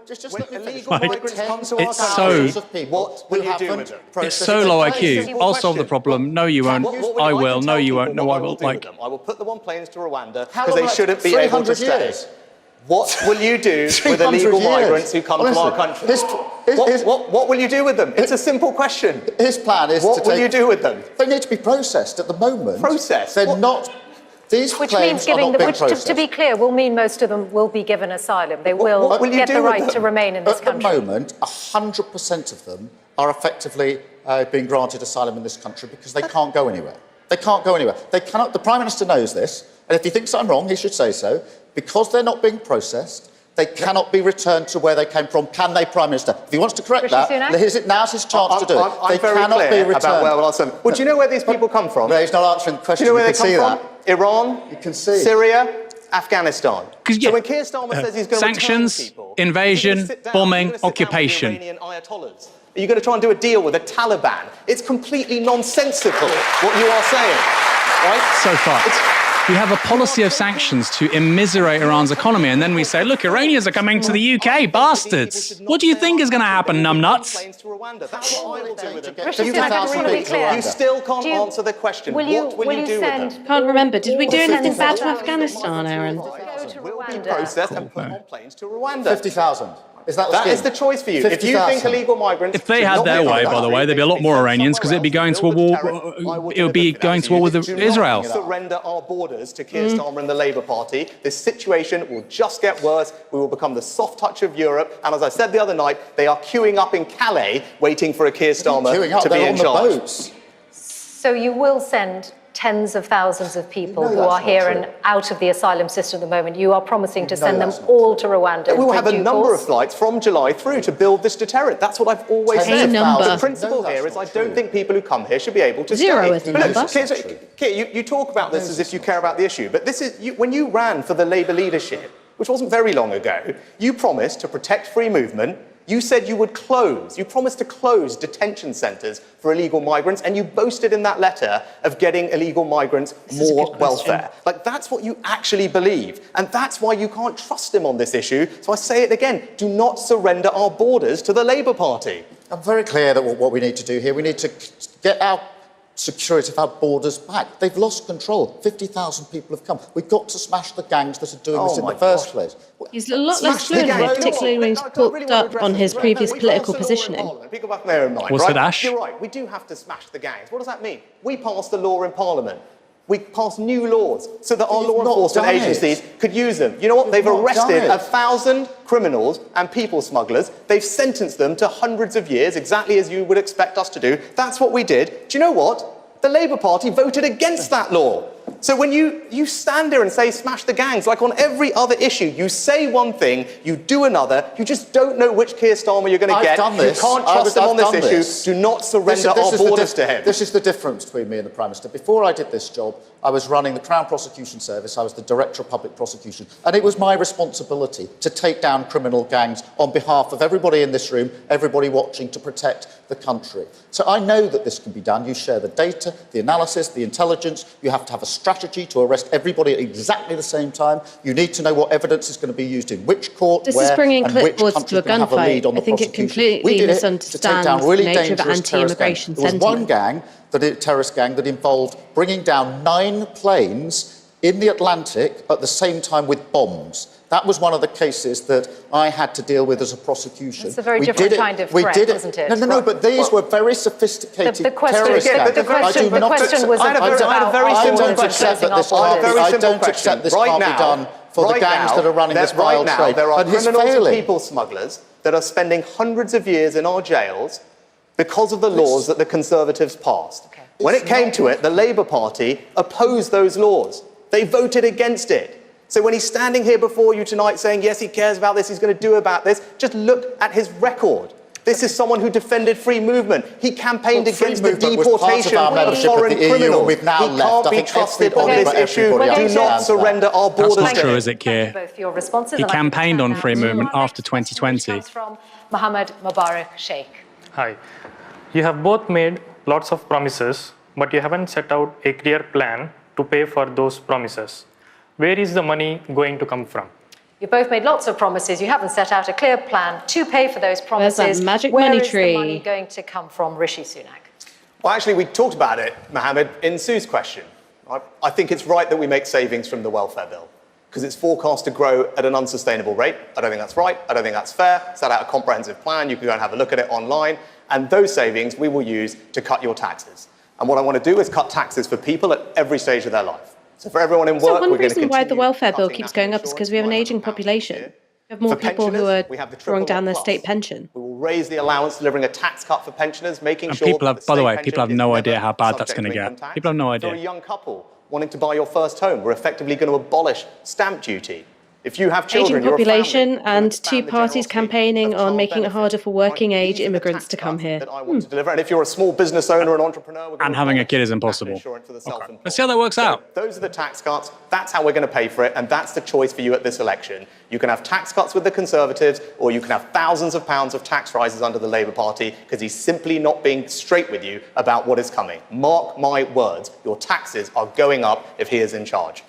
[SPEAKER 1] It's so low IQ. I'll solve the problem. No, you won't. I will. No, you won't. No, I will.
[SPEAKER 5] I will put them on planes to Rwanda because they shouldn't be able to stay. What will you do with illegal migrants who come to our country? What will you do with them? It's a simple question.
[SPEAKER 6] His plan is
[SPEAKER 5] what will you do with them?
[SPEAKER 6] They need to be processed at the moment.
[SPEAKER 5] Processed?
[SPEAKER 6] They're not. These
[SPEAKER 3] which
[SPEAKER 6] claims
[SPEAKER 3] means giving
[SPEAKER 6] are not
[SPEAKER 3] them,
[SPEAKER 6] being processed.
[SPEAKER 3] to be clear, will mean most of them will be given asylum. They will get the right to remain in this country.
[SPEAKER 6] At the moment, 100% of them are effectively being granted asylum in this country because they can't go anywhere. They can't go anywhere. They cannot. The Prime Minister knows this, and if he thinks I'm wrong, he should say so. Because they're not being processed, they cannot be returned to where they came from. Can they, Prime Minister? If he wants to correct that, now's his chance to do it. They cannot be returned.
[SPEAKER 5] Well, do you know where these people come from?
[SPEAKER 6] No, he's not answering the question.
[SPEAKER 5] Do you know where they come from? Iran,
[SPEAKER 6] you can see.
[SPEAKER 5] Syria, Afghanistan. So when Keir Starmer says he's going to
[SPEAKER 1] sanctions,
[SPEAKER 5] people,
[SPEAKER 1] invasion, bombing, occupation.
[SPEAKER 5] Iranian ayatollahs. Are you going to try and do a deal with the Taliban? It's completely nonsensical what you are saying, right?
[SPEAKER 1] So far. We have a policy of sanctions to immiserate Iran's economy, and then we say, look, Iranians are coming to the UK, bastards. What do you think is going to happen, numbnuts?
[SPEAKER 5] That's what I will do with them.
[SPEAKER 3] Clear.
[SPEAKER 5] You still can't answer the question. What will you do with them?
[SPEAKER 2] Can't remember. Did we do anything bad to Afghanistan, Aaron?
[SPEAKER 5] Will be processed and put on planes to Rwanda.
[SPEAKER 6] 50,000. Is that the
[SPEAKER 5] That
[SPEAKER 6] scheme?
[SPEAKER 5] is the choice for you. If you think illegal migrants...
[SPEAKER 1] If they had their way, by the way, there'd be a lot more Iranians because it'd be going to a war. It would be going to war with Israel.
[SPEAKER 5] Do not surrender our borders to Keir Starmer and the Labour Party. This situation will just get worse. We will become the soft touch of Europe. And as I said the other night, they are queuing up in Calais, waiting for a Keir Starmer to be in charge.
[SPEAKER 6] Boats.
[SPEAKER 3] So you will send tens of thousands of people who are here and out of the asylum system at the moment. You are promising to send them all to Rwanda.
[SPEAKER 5] We will have a number of flights from July through to build this deterrent. That's what I've always said. The principle here is I don't think people who come here should be able to
[SPEAKER 2] Zero
[SPEAKER 5] stay.
[SPEAKER 2] is the number.
[SPEAKER 5] Keir, you talk about this as if you care about the issue, but this is when you ran for the Labour leadership, which wasn't very long ago, you promised to protect free movement. You said you would close, you promised to close detention centres for illegal migrants, and you boasted in that letter of getting illegal migrants more welfare. Like, that's what you actually believe, and that's why you can't trust him on this issue. So I say it again, do not surrender our borders to the Labour Party.
[SPEAKER 6] I'm very clear that what we need to do here, we need to get our security of our borders back. They've lost control. 50,000 people have come. We've got to smash the gangs that are doing this in the first place.
[SPEAKER 2] He's a lot less fluent here, particularly when he's talked up on his previous political positioning.
[SPEAKER 1] What's it, Ash?
[SPEAKER 5] You're right, we do have to smash the gangs. What does that mean? We passed a law in Parliament. We passed new laws so that our law enforcement agencies could use them. You know what? They've arrested 1,000 criminals and people smugglers. They've sentenced them to hundreds of years, exactly as you would expect us to do. That's what we did. Do you know what? The Labour Party voted against that law. So when you stand there and say smash the gangs, like on every other issue, you say one thing, you do another, you just don't know which Keir Starmer you're going to get. You can't trust him on this issue. Do not surrender our borders to him.
[SPEAKER 6] This is the difference between me and the Prime Minister. Before I did this job, I was running the Crown Prosecution Service. I was the Director of Public Prosecution. And it was my responsibility to take down criminal gangs on behalf of everybody in this room, everybody watching, to protect the country. So I know that this can be done. You share the data, the analysis, the intelligence. You have to have a strategy to arrest everybody at exactly the same time. You need to know what evidence is going to be used in which court,
[SPEAKER 2] this
[SPEAKER 6] where,
[SPEAKER 2] is bringing
[SPEAKER 6] and which
[SPEAKER 2] clipboards
[SPEAKER 6] country
[SPEAKER 2] to a
[SPEAKER 6] can have a lead
[SPEAKER 2] gunfight.
[SPEAKER 6] on the
[SPEAKER 2] I think it
[SPEAKER 6] prosecution.
[SPEAKER 2] completely misunderstands the nature of anti-immigration
[SPEAKER 6] There was one
[SPEAKER 2] sentiment.
[SPEAKER 6] terrorist gang that involved bringing down 9 planes in the Atlantic at the same time with bombs. That was one of the cases that I had to deal with as a prosecution.
[SPEAKER 3] It's a very different kind of threat, isn't it?
[SPEAKER 6] No, but these were very sophisticated terrorist gangs.
[SPEAKER 3] The question was
[SPEAKER 5] I had a very simple question.
[SPEAKER 6] I don't accept this can't be done for the gangs that are running this vile trade.
[SPEAKER 5] There are criminals and people smugglers that are spending hundreds of years in our jails because of the laws that the Conservatives passed. When it came to it, the Labour Party opposed those laws. They voted against it. So when he's standing here before you tonight saying, yes, he cares about this, he's going to do about this, just look at his record. This is someone who defended free movement. He campaigned against the deportation of foreign criminals. He can't be trusted on this issue. Do not surrender our borders.
[SPEAKER 1] That's not true, is it, Keir?
[SPEAKER 3] Both your responses.
[SPEAKER 1] He campaigned on free movement after 2020.
[SPEAKER 3] Comes from Mohammed Mubarak Sheikh.
[SPEAKER 10] Hi. You have both made lots of promises, but you haven't set out a clear plan to pay for those promises. Where is the money going to come from?
[SPEAKER 3] You both made lots of promises. You haven't set out a clear plan to pay for those promises.
[SPEAKER 2] Where's that magic
[SPEAKER 3] Where
[SPEAKER 2] money
[SPEAKER 3] is
[SPEAKER 2] tree?
[SPEAKER 3] the money going to come from, Rishi Sunak?
[SPEAKER 5] Well, actually, we talked about it, Mohammed, in Sue's question. I think it's right that we make savings from the welfare bill because it's forecast to grow at an unsustainable rate. I don't think that's right. I don't think that's fair. Set out a comprehensive plan. You can go and have a look at it online. And those savings we will use to cut your taxes. And what I want to do is cut taxes for people at every stage of their life. So for everyone in work,
[SPEAKER 2] So one
[SPEAKER 5] we're going to
[SPEAKER 2] reason why the
[SPEAKER 5] continue
[SPEAKER 2] welfare bill
[SPEAKER 5] cutting
[SPEAKER 2] keeps going up is because we have an aging population. We have more people who are drawing down their state pension.
[SPEAKER 5] We will raise the allowance, delivering a tax cut for pensioners, making
[SPEAKER 1] And
[SPEAKER 5] sure
[SPEAKER 1] people have,
[SPEAKER 5] that the
[SPEAKER 1] by the
[SPEAKER 5] state
[SPEAKER 1] way,
[SPEAKER 5] pension
[SPEAKER 1] people have
[SPEAKER 5] is
[SPEAKER 1] no
[SPEAKER 5] never
[SPEAKER 1] idea how bad that's
[SPEAKER 5] subject
[SPEAKER 1] going to
[SPEAKER 5] income
[SPEAKER 1] get.
[SPEAKER 5] tax.
[SPEAKER 1] People have no
[SPEAKER 5] For a
[SPEAKER 1] idea.
[SPEAKER 5] young couple wanting to buy your first home, we're effectively going to abolish stamp duty. If you have children,
[SPEAKER 2] aging population, and two parties campaigning on making it harder for working-age immigrants to come here.
[SPEAKER 5] That I want to deliver. And if you're a small business owner, an entrepreneur,
[SPEAKER 1] And having a kid is impossible. Okay. Let's see how that works out.
[SPEAKER 5] Those are the tax cuts. That's how we're going to pay for it, and that's the choice for you at this election. You can have tax cuts with the Conservatives, or you can have thousands of pounds of tax rises under the Labour Party, because he's simply not being straight with you about what is coming. Mark my words, your taxes are going up if he is in charge.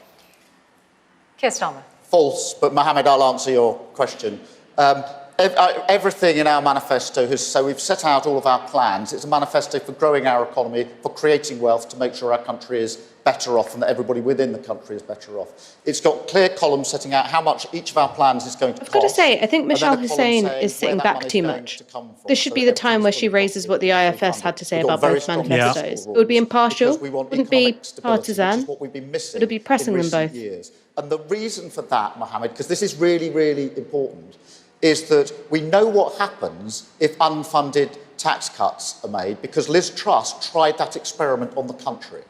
[SPEAKER 3] Keir Starmer.
[SPEAKER 6] False, but Mohammed, I'll answer your question. Everything in our manifesto so we've set out all of our plans. It's a manifesto for growing our economy, for creating wealth, to make sure our country is better off and that everybody within the country is better off. It's got clear columns setting out how much each of our plans is going to cost.
[SPEAKER 2] I've got to say, I think Michelle Hussein is sitting back too much. This should be the time where she raises what the IFS had to say about both manifestos. It would be impartial, it wouldn't be partisan, it would be pressing them both.
[SPEAKER 6] And the reason for that, Mohammed, because this is really, really important, is that we know what happens if unfunded tax cuts are made, because Liz Truss tried that experiment on the country.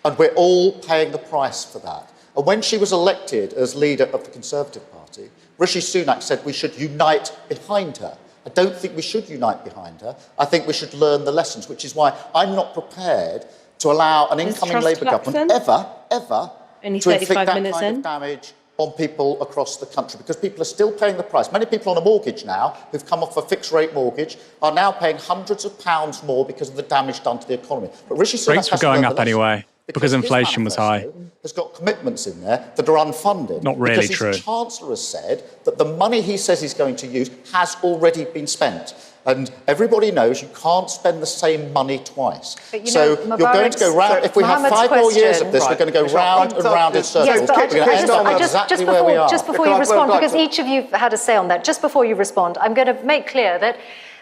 [SPEAKER 6] And we're all paying the price for that. And when she was elected as leader of the Conservative Party, Rishi Sunak said we should unite behind her. I don't think we should unite behind her. I think we should learn the lessons, which is why I'm not prepared to allow an incoming Labour government ever to inflict that kind of damage on people across the country, because people are still paying the price. Many people on a mortgage now, who've come off a fixed-rate mortgage, are now paying hundreds of pounds more because of the damage done to the economy. But Rishi Sunak
[SPEAKER 1] rates were going up anyway because inflation was high.
[SPEAKER 6] Has got commitments in there that are unfunded.
[SPEAKER 1] Not really
[SPEAKER 6] because
[SPEAKER 1] true.
[SPEAKER 6] His Chancellor has said that the money he says he's going to use has already been spent. And everybody knows you can't spend the same money twice. So you're going to go round, if we have 5 more years of this, we're going to go round and round in circles.
[SPEAKER 3] Yes, but just before you respond, because each of you had a say on that, just before you respond, I'm going to make clear that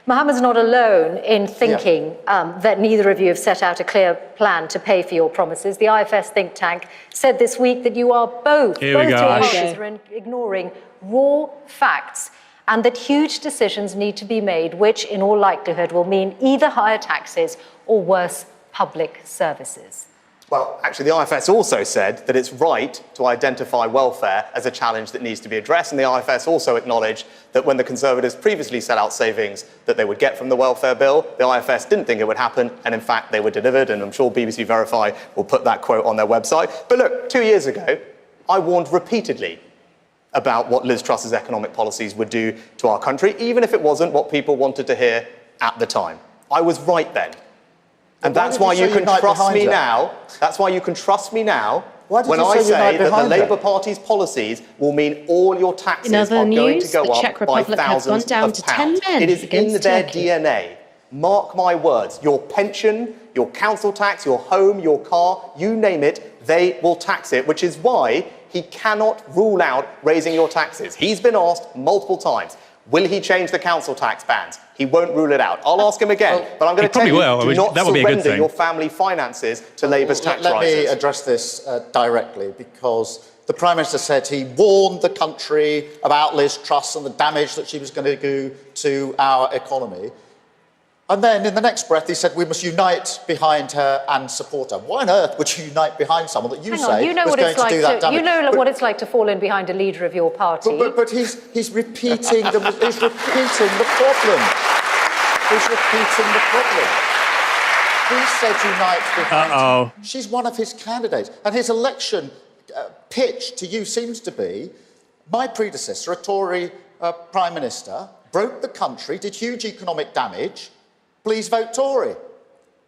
[SPEAKER 3] Mohammed's not alone in thinking that neither of you have set out a clear plan to pay for your promises. The IFS think tank said this week that you are both ignoring raw facts, and that huge decisions need to be made, which in all likelihood will mean either higher taxes or worse public services.
[SPEAKER 5] Well, actually, the IFS also said that it's right to identify welfare as a challenge that needs to be addressed. And the IFS also acknowledged that when the Conservatives previously set out savings that they would get from the welfare bill, the IFS didn't think it would happen. And in fact, they were delivered. And I'm sure BBC Verify will put that quote on their website. But look, 2 years ago, I warned repeatedly about what Liz Truss's economic policies would do to our country, even if it wasn't what people wanted to hear at the time. I was right then. And that's why you can trust me now. That's why you can trust me now when I say that the Labour Party's policies will mean all your taxes are going to go up by thousands of pounds. It is in their DNA. Mark my words. Your pension, your council tax, your home, your car, you name it, they will tax it, which is why he cannot rule out raising your taxes. He's been asked multiple times. Will he change the council tax bans? He won't rule it out. I'll ask him again, but I'm going to tell you, do not surrender your family finances to Labour's tax rises.
[SPEAKER 6] Let me address this directly, because the Prime Minister said he warned the country about Liz Truss and the damage that she was going to do to our economy. And then in the next breath, he said we must unite behind her and support her. Why on earth would you unite behind someone that you say was going to do that damage?
[SPEAKER 3] You know what it's like to fall in behind a leader of your party.
[SPEAKER 6] But he's repeating the problem. He's repeating the problem. He said unite behind her. She's one of his candidates. And his election pitch to you seems to be, my predecessor, a Tory Prime Minister, broke the country, did huge economic damage, please vote Tory.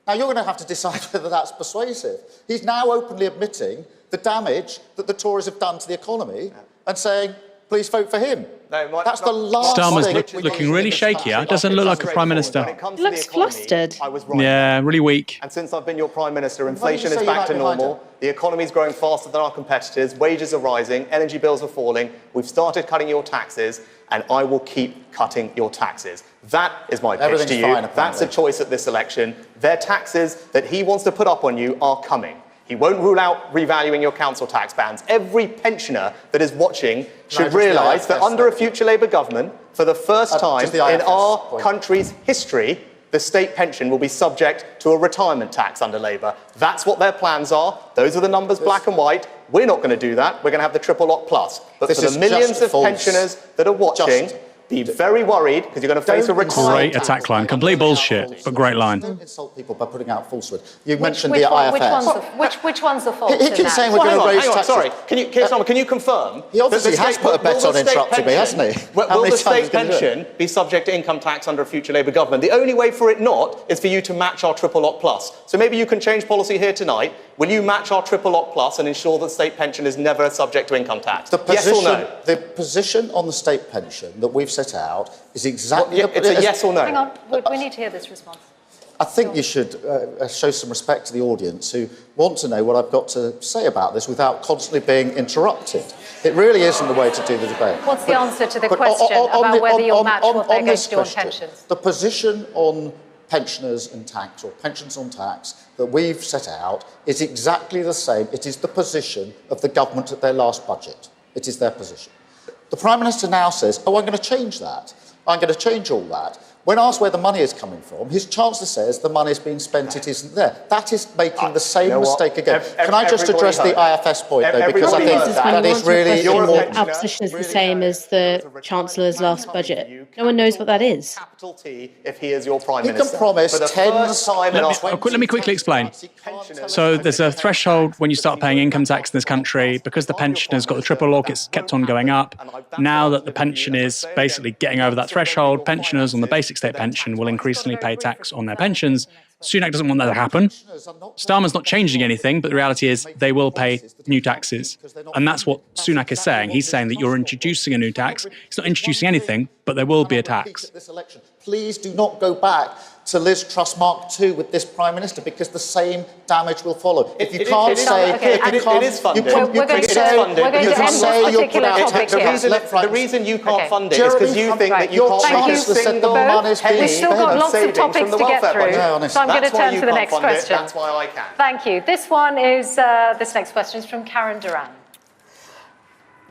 [SPEAKER 6] Now, you're going to have to decide whether that's persuasive. He's now openly admitting the damage that the Tories have done to the economy and saying, please vote for him. No, that's the last
[SPEAKER 1] Starmer's looking really shaky. Doesn't look like a Prime Minister.
[SPEAKER 2] He looks flustered.
[SPEAKER 5] I was right.
[SPEAKER 1] Yeah, really weak.
[SPEAKER 5] And since I've been your Prime Minister, inflation is back to normal. The economy's growing faster than our competitors. Wages are rising. Energy bills are falling. We've started cutting your taxes, and I will keep cutting your taxes. That is my pitch to you. That's a choice at this election. Their taxes that he wants to put up on you are coming. He won't rule out revaluing your council tax bans. Every pensioner that is watching should realise that under a future Labour government, for the first time in our country's history, the state pension will be subject to a retirement tax under Labour. That's what their plans are. Those are the numbers, black and white. We're not going to do that. We're going to have the triple lock plus. But
[SPEAKER 6] This
[SPEAKER 5] for
[SPEAKER 6] is
[SPEAKER 5] the millions
[SPEAKER 6] just
[SPEAKER 5] of
[SPEAKER 6] false.
[SPEAKER 5] pensioners that are watching, be very worried because you're going to face a
[SPEAKER 1] Great attack line. Complete bullshit, but great line.
[SPEAKER 6] Don't insult people by putting out falsehood. You mentioned
[SPEAKER 3] which
[SPEAKER 6] the
[SPEAKER 3] one-
[SPEAKER 6] IFS.
[SPEAKER 3] which one's the fault?
[SPEAKER 6] He
[SPEAKER 3] in
[SPEAKER 6] keeps
[SPEAKER 3] that?
[SPEAKER 6] saying we're
[SPEAKER 5] Well,
[SPEAKER 6] going to
[SPEAKER 5] hang
[SPEAKER 6] raise
[SPEAKER 5] on,
[SPEAKER 6] taxes.
[SPEAKER 5] sorry. Keir Starmer, can you confirm?
[SPEAKER 6] He obviously
[SPEAKER 5] that the
[SPEAKER 6] has put a bet
[SPEAKER 5] will
[SPEAKER 6] on
[SPEAKER 5] the state
[SPEAKER 6] intractability, hasn't he?
[SPEAKER 5] Will,
[SPEAKER 6] How
[SPEAKER 5] will
[SPEAKER 6] many
[SPEAKER 5] the
[SPEAKER 6] times
[SPEAKER 5] state
[SPEAKER 6] is he gonna do it?
[SPEAKER 5] pension be subject to income tax under a future Labour government? The only way for it not is for you to match our triple lock plus. So maybe you can change policy here tonight. Will you match our triple lock plus and ensure that state pension is never subject to income tax? Yes or no?
[SPEAKER 6] The position on the state pension that we've set out is exactly...
[SPEAKER 5] It's a yes or no.
[SPEAKER 3] Hang on, we need to hear this response.
[SPEAKER 6] I think you should show some respect to the audience who want to know what I've got to say about this without constantly being interrupted. It really isn't the way to do the debate.
[SPEAKER 3] What's the answer to the question about whether you'll match what they're going to do on pensions?
[SPEAKER 6] The position on pensioners and tax, or pensions on tax, that we've set out is exactly the same. It is the position of the government at their last budget. It is their position. The Prime Minister now says, oh, I'm going to change that. I'm going to change all that. When asked where the money is coming from, his Chancellor says the money is being spent, it isn't there. That is making the same mistake again. Can I just address the IFS point, though, because I think that is really important.
[SPEAKER 2] Our position is the same as the Chancellor's last budget. No one knows what that is.
[SPEAKER 5] Capital T if he is your Prime
[SPEAKER 6] He
[SPEAKER 5] Minister.
[SPEAKER 6] can promise
[SPEAKER 5] For the first time in our
[SPEAKER 1] Let me quickly explain. So there's a threshold when you start paying income tax in this country. Because the pension has got the triple lock, it's kept on going up. Now that the pension is basically getting over that threshold, pensioners on the basic state pension will increasingly pay tax on their pensions. Sunak doesn't want that to happen. Starmer's not changing anything, but the reality is they will pay new taxes. And that's what Sunak is saying. He's saying that you're introducing a new tax. He's not introducing anything, but there will be a tax.
[SPEAKER 6] Please do not go back to Liz Truss Mark II with this Prime Minister, because the same damage will follow. If you can't say...
[SPEAKER 5] It is funded.
[SPEAKER 3] We're going to end this particular topic here.
[SPEAKER 5] The reason you can't fund it is because you think that you can't make a single penny
[SPEAKER 3] We've still got lots of topics to get through, so I'm going to turn to the next question.
[SPEAKER 5] That's why I can.
[SPEAKER 3] Thank you. This next question is from Karen Duran.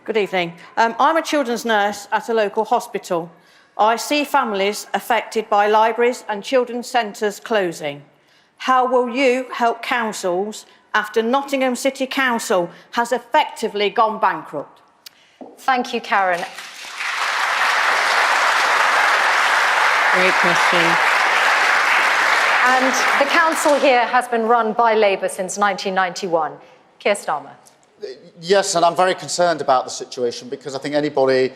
[SPEAKER 11] Good evening. I'm a children's nurse at a local hospital. I see families affected by libraries and children's centres closing. How will you help councils after Nottingham City Council has effectively gone bankrupt?
[SPEAKER 3] Thank you, Karen.
[SPEAKER 2] Great question.
[SPEAKER 3] And the council here has been run by Labour since 1991. Keir Starmer.
[SPEAKER 6] Yes, and I'm very concerned about the situation, because I think anybody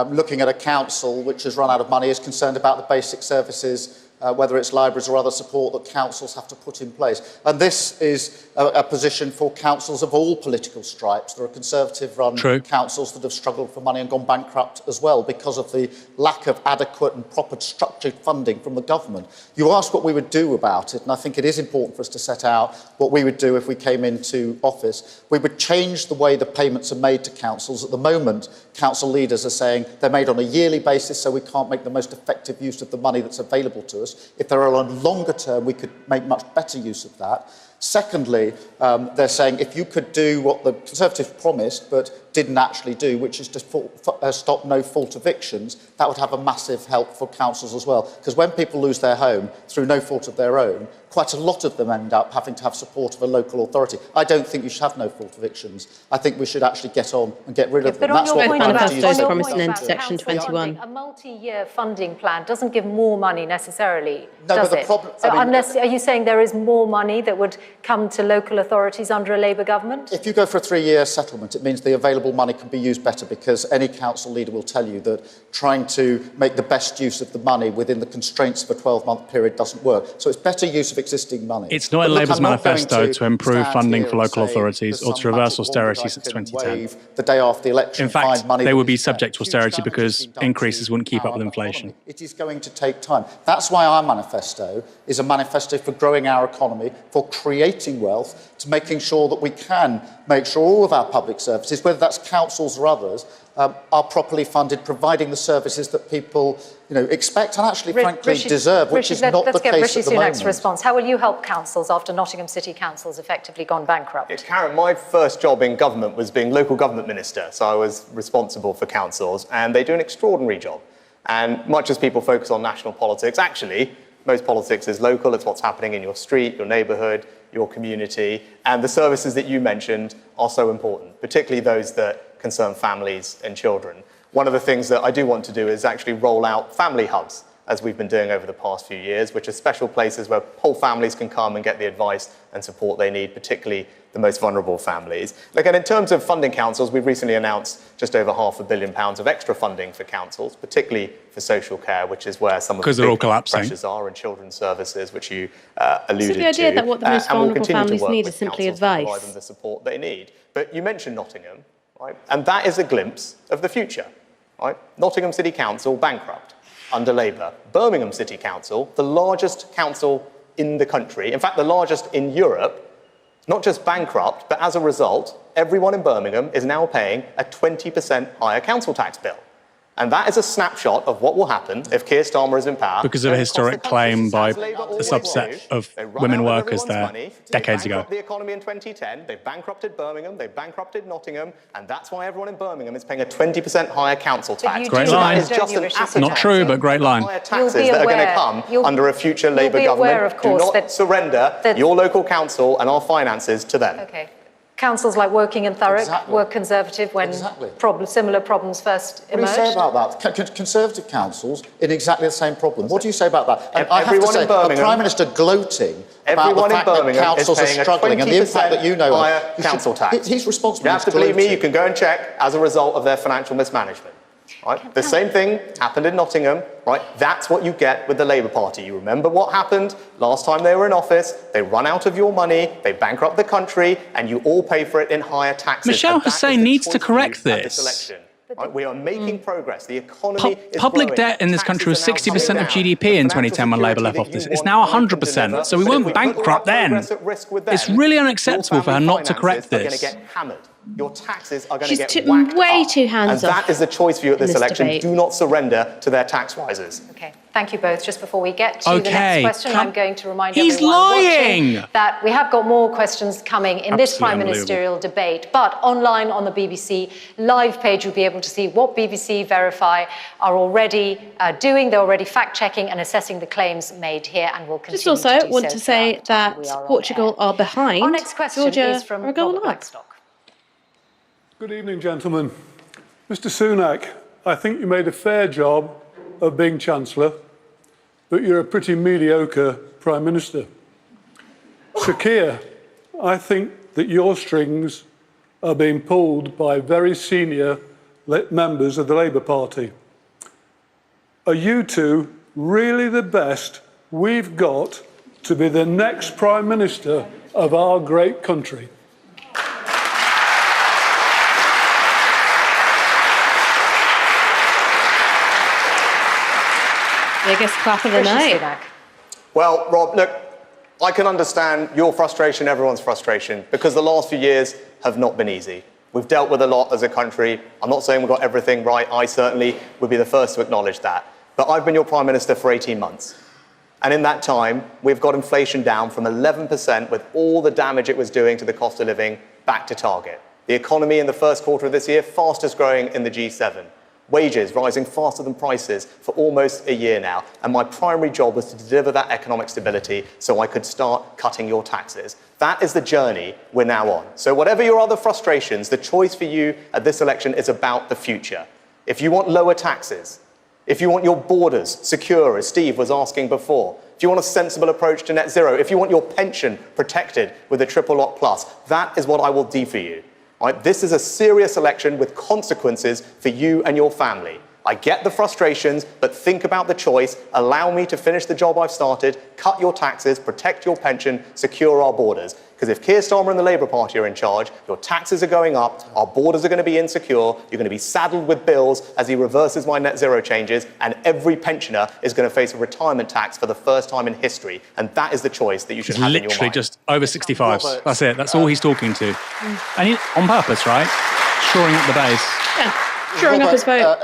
[SPEAKER 6] looking at a council which has run out of money is concerned about the basic services, whether it's libraries or other support that councils have to put in place. And this is a position for councils of all political stripes. There are Conservative-run councils that have struggled for money and gone bankrupt as well because of the lack of adequate and proper structured funding from the government. You asked what we would do about it, and I think it is important for us to set out what we would do if we came into office. We would change the way the payments are made to councils. At the moment, council leaders are saying they're made on a yearly basis, so we can't make the most effective use of the money that's available to us. If they're on a longer term, we could make much better use of that. Secondly, they're saying if you could do what the Conservatives promised but didn't actually do, which is to stop no-fault evictions, that would have a massive help for councils as well. Because when people lose their home through no fault of their own, quite a lot of them end up having to have support of a local authority. I don't think you should have no-fault evictions. I think we should actually get on and get rid of them.
[SPEAKER 2] That's what manifesto's
[SPEAKER 3] promised
[SPEAKER 2] in Section 21.
[SPEAKER 3] A multi-year funding plan doesn't give more money necessarily,
[SPEAKER 6] no,
[SPEAKER 3] does
[SPEAKER 6] but the
[SPEAKER 3] it?
[SPEAKER 6] problem,
[SPEAKER 3] So are you saying there is more money that would come to local authorities under a Labour government?
[SPEAKER 6] If you go for a 3-year settlement, it means the available money can be used better, because any council leader will tell you that trying to make the best use of the money within the constraints of a 12-month period doesn't work. So it's better use of existing money.
[SPEAKER 1] It's not in Labour's manifesto to improve funding for local authorities or to reverse austerity since 2010.
[SPEAKER 6] The day after the election,
[SPEAKER 1] in fact, they would be subject to austerity because increases wouldn't keep up with inflation.
[SPEAKER 6] It is going to take time. That's why our manifesto is a manifesto for growing our economy, for creating wealth, to making sure that we can make sure all of our public services, whether that's councils or others, are properly funded, providing the services that people expect and actually, frankly, deserve, which is not the case at the moment.
[SPEAKER 3] Let's get Rishi Sunak's response. How will you help councils after Nottingham City Council has effectively gone bankrupt?
[SPEAKER 5] Karen, my first job in government was being local government minister, so I was responsible for councils, and they do an extraordinary job. And much as people focus on national politics, actually, Most politics is local. It's what's happening in your street, your neighbourhood, your community. And the services that you mentioned are so important, particularly those that concern families and children. One of the things that I do want to do is actually roll out family hubs, as we've been doing over the past few years, which are special places where whole families can come and get the advice and support they need, particularly the most vulnerable families. Look, and in terms of funding councils, we've recently announced just over £500 million of extra funding for councils, particularly for social care, which is where some of the big pressures are in children's services, which you alluded to.
[SPEAKER 2] So the idea that what the most
[SPEAKER 5] And we'll
[SPEAKER 2] vulnerable
[SPEAKER 5] continue to
[SPEAKER 2] families
[SPEAKER 5] work
[SPEAKER 2] need
[SPEAKER 5] with
[SPEAKER 2] is simply
[SPEAKER 5] councils to
[SPEAKER 2] advice.
[SPEAKER 5] provide them the support they need. But you mentioned Nottingham, right? And that is a glimpse of the future, right? Nottingham City Council bankrupt under Labour. Birmingham City Council, the largest council in the country, in fact, the largest in Europe, not just bankrupt, but as a result, everyone in Birmingham is now paying a 20% higher council tax bill. And that is a snapshot of what will happen if Keir Starmer is in power.
[SPEAKER 1] Because of a historic claim by a subset of women workers there decades ago.
[SPEAKER 5] They bankrupted the economy in 2010, they bankrupted Birmingham, they bankrupted Nottingham, and that's why everyone in Birmingham is paying a 20% higher council tax.
[SPEAKER 1] Great line. Not true, but great line.
[SPEAKER 5] Higher taxes that are going to come under a future Labour government. Do not surrender your local council and our finances to them.
[SPEAKER 3] Okay. Councils like Woking and Thurrock were Conservative when similar problems first emerged.
[SPEAKER 6] What do you say about that? Conservative councils in exactly the same problem. What do you say about that? And I have to
[SPEAKER 5] Everyone
[SPEAKER 6] say,
[SPEAKER 5] in Birmingham,
[SPEAKER 6] the Prime Minister gloating about the fact that councils are struggling and the impact that you know
[SPEAKER 5] higher
[SPEAKER 6] of.
[SPEAKER 5] Council tax.
[SPEAKER 6] He's responsible.
[SPEAKER 5] You have to believe me, you can go and check as a result of their financial mismanagement. Right? The same thing happened in Nottingham, right? That's what you get with the Labour Party. You remember what happened last time they were in office. They run out of your money, they bankrupt the country, and you all pay for it in higher taxes.
[SPEAKER 1] Michelle Hussein needs to correct this.
[SPEAKER 5] Right? We are making progress. The economy is
[SPEAKER 1] Public
[SPEAKER 5] growing.
[SPEAKER 1] debt in this country was 60% of GDP in 2010 when Labour left office. It's now 100%, so we weren't bankrupt then. It's really unacceptable for her not to correct this.
[SPEAKER 5] Your taxes are going to get
[SPEAKER 2] She's
[SPEAKER 5] whacked
[SPEAKER 2] way
[SPEAKER 5] up.
[SPEAKER 2] too hands
[SPEAKER 5] and
[SPEAKER 2] off.
[SPEAKER 5] that is the choice for you at this election.
[SPEAKER 2] debate.
[SPEAKER 5] Do not surrender to their tax rises.
[SPEAKER 3] Okay, thank you both. Just before we get to the next question, I'm going to remind
[SPEAKER 1] He's
[SPEAKER 3] everyone
[SPEAKER 1] lying!
[SPEAKER 3] watching that we have got more questions coming in this
[SPEAKER 1] Absolutely
[SPEAKER 3] Prime Ministerial debate. But online on the BBC live page, you'll be able to see what BBC Verify are already doing. They're already fact-checking and assessing the claims made here, and will continue
[SPEAKER 2] Just also
[SPEAKER 3] to do
[SPEAKER 2] want
[SPEAKER 3] so
[SPEAKER 2] to say that Portugal are behind.
[SPEAKER 3] Our next question
[SPEAKER 2] Georgia
[SPEAKER 3] is from
[SPEAKER 2] are going
[SPEAKER 3] Robert
[SPEAKER 2] up.
[SPEAKER 3] Blackstock.
[SPEAKER 12] Good evening, gentlemen. Mr. Sunak, I think you made a fair job of being Chancellor, but you're a pretty mediocre Prime Minister. Sir Keir, I think that your strings are being pulled by very senior members of the Labour Party. Are you two really the best we've got to be the next Prime Minister of our great country?
[SPEAKER 2] Biggest clap of the night.
[SPEAKER 5] Well, Rob, look, I can understand your frustration, everyone's frustration, because the last few years have not been easy. We've dealt with a lot as a country. I'm not saying we've got everything right. I certainly would be the first to acknowledge that. But I've been your Prime Minister for 18 months. And in that time, we've got inflation down from 11% with all the damage it was doing to the cost of living back to target. The economy in the first quarter of this year, fastest growing in the G7. Wages rising faster than prices for almost a year now. And my primary job was to deliver that economic stability so I could start cutting your taxes. That is the journey we're now on. So whatever your other frustrations, the choice for you at this election is about the future. If you want lower taxes, if you want your borders secure, as Steve was asking before, if you want a sensible approach to net zero, if you want your pension protected with a triple lock plus, that is what I will do for you. Right? This is a serious election with consequences for you and your family. I get the frustrations, but think about the choice. Allow me to finish the job I've started, cut your taxes, protect your pension, secure our borders. Because if Keir Starmer and the Labour Party are in charge, your taxes are going up, our borders are going to be insecure, you're going to be saddled with bills as he reverses my net zero changes, and every pensioner is going to face a retirement tax for the first time in history. And that is the choice that you should have in your mind.
[SPEAKER 1] Literally just over 65s. That's it. That's all he's talking to. And on purpose, right? Shoring up the base.
[SPEAKER 2] Yeah. Shoring up his vote.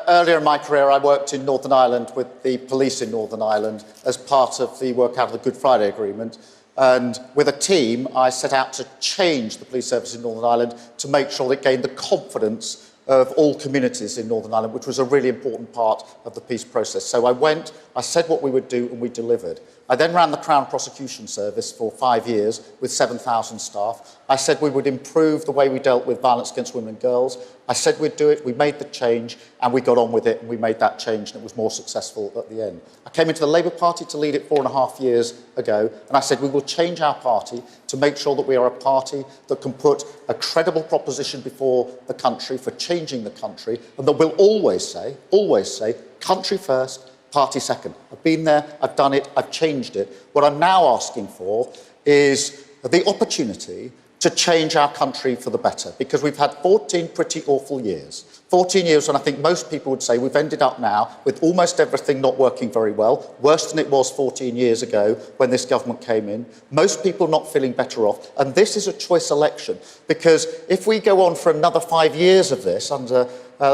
[SPEAKER 6] Earlier in my career, I worked in Northern Ireland with the police in Northern Ireland as part of the work out of the Good Friday Agreement. And with a team, I set out to change the police service in Northern Ireland to make sure that it gained the confidence of all communities in Northern Ireland, which was a really important part of the peace process. So I went, I said what we would do, and we delivered. I then ran the Crown Prosecution Service for 5 years with 7,000 staff. I said we would improve the way we dealt with violence against women and girls. I said we'd do it, we made the change, and we got on with it, and we made that change, and it was more successful at the end. I came into the Labour Party to lead it 4.5 years ago, and I said we will change our party to make sure that we are a party that can put a credible proposition before the country for changing the country, and that will always say, country first, party second. I've been there, I've done it, I've changed it. What I'm now asking for is the opportunity to change our country for the better, because we've had 14 pretty awful years. 14 years when I think most people would say we've ended up now with almost everything not working very well, worse than it was 14 years ago when this government came in. Most people not feeling better off. And this is a choice election, because if we go on for another 5 years of this under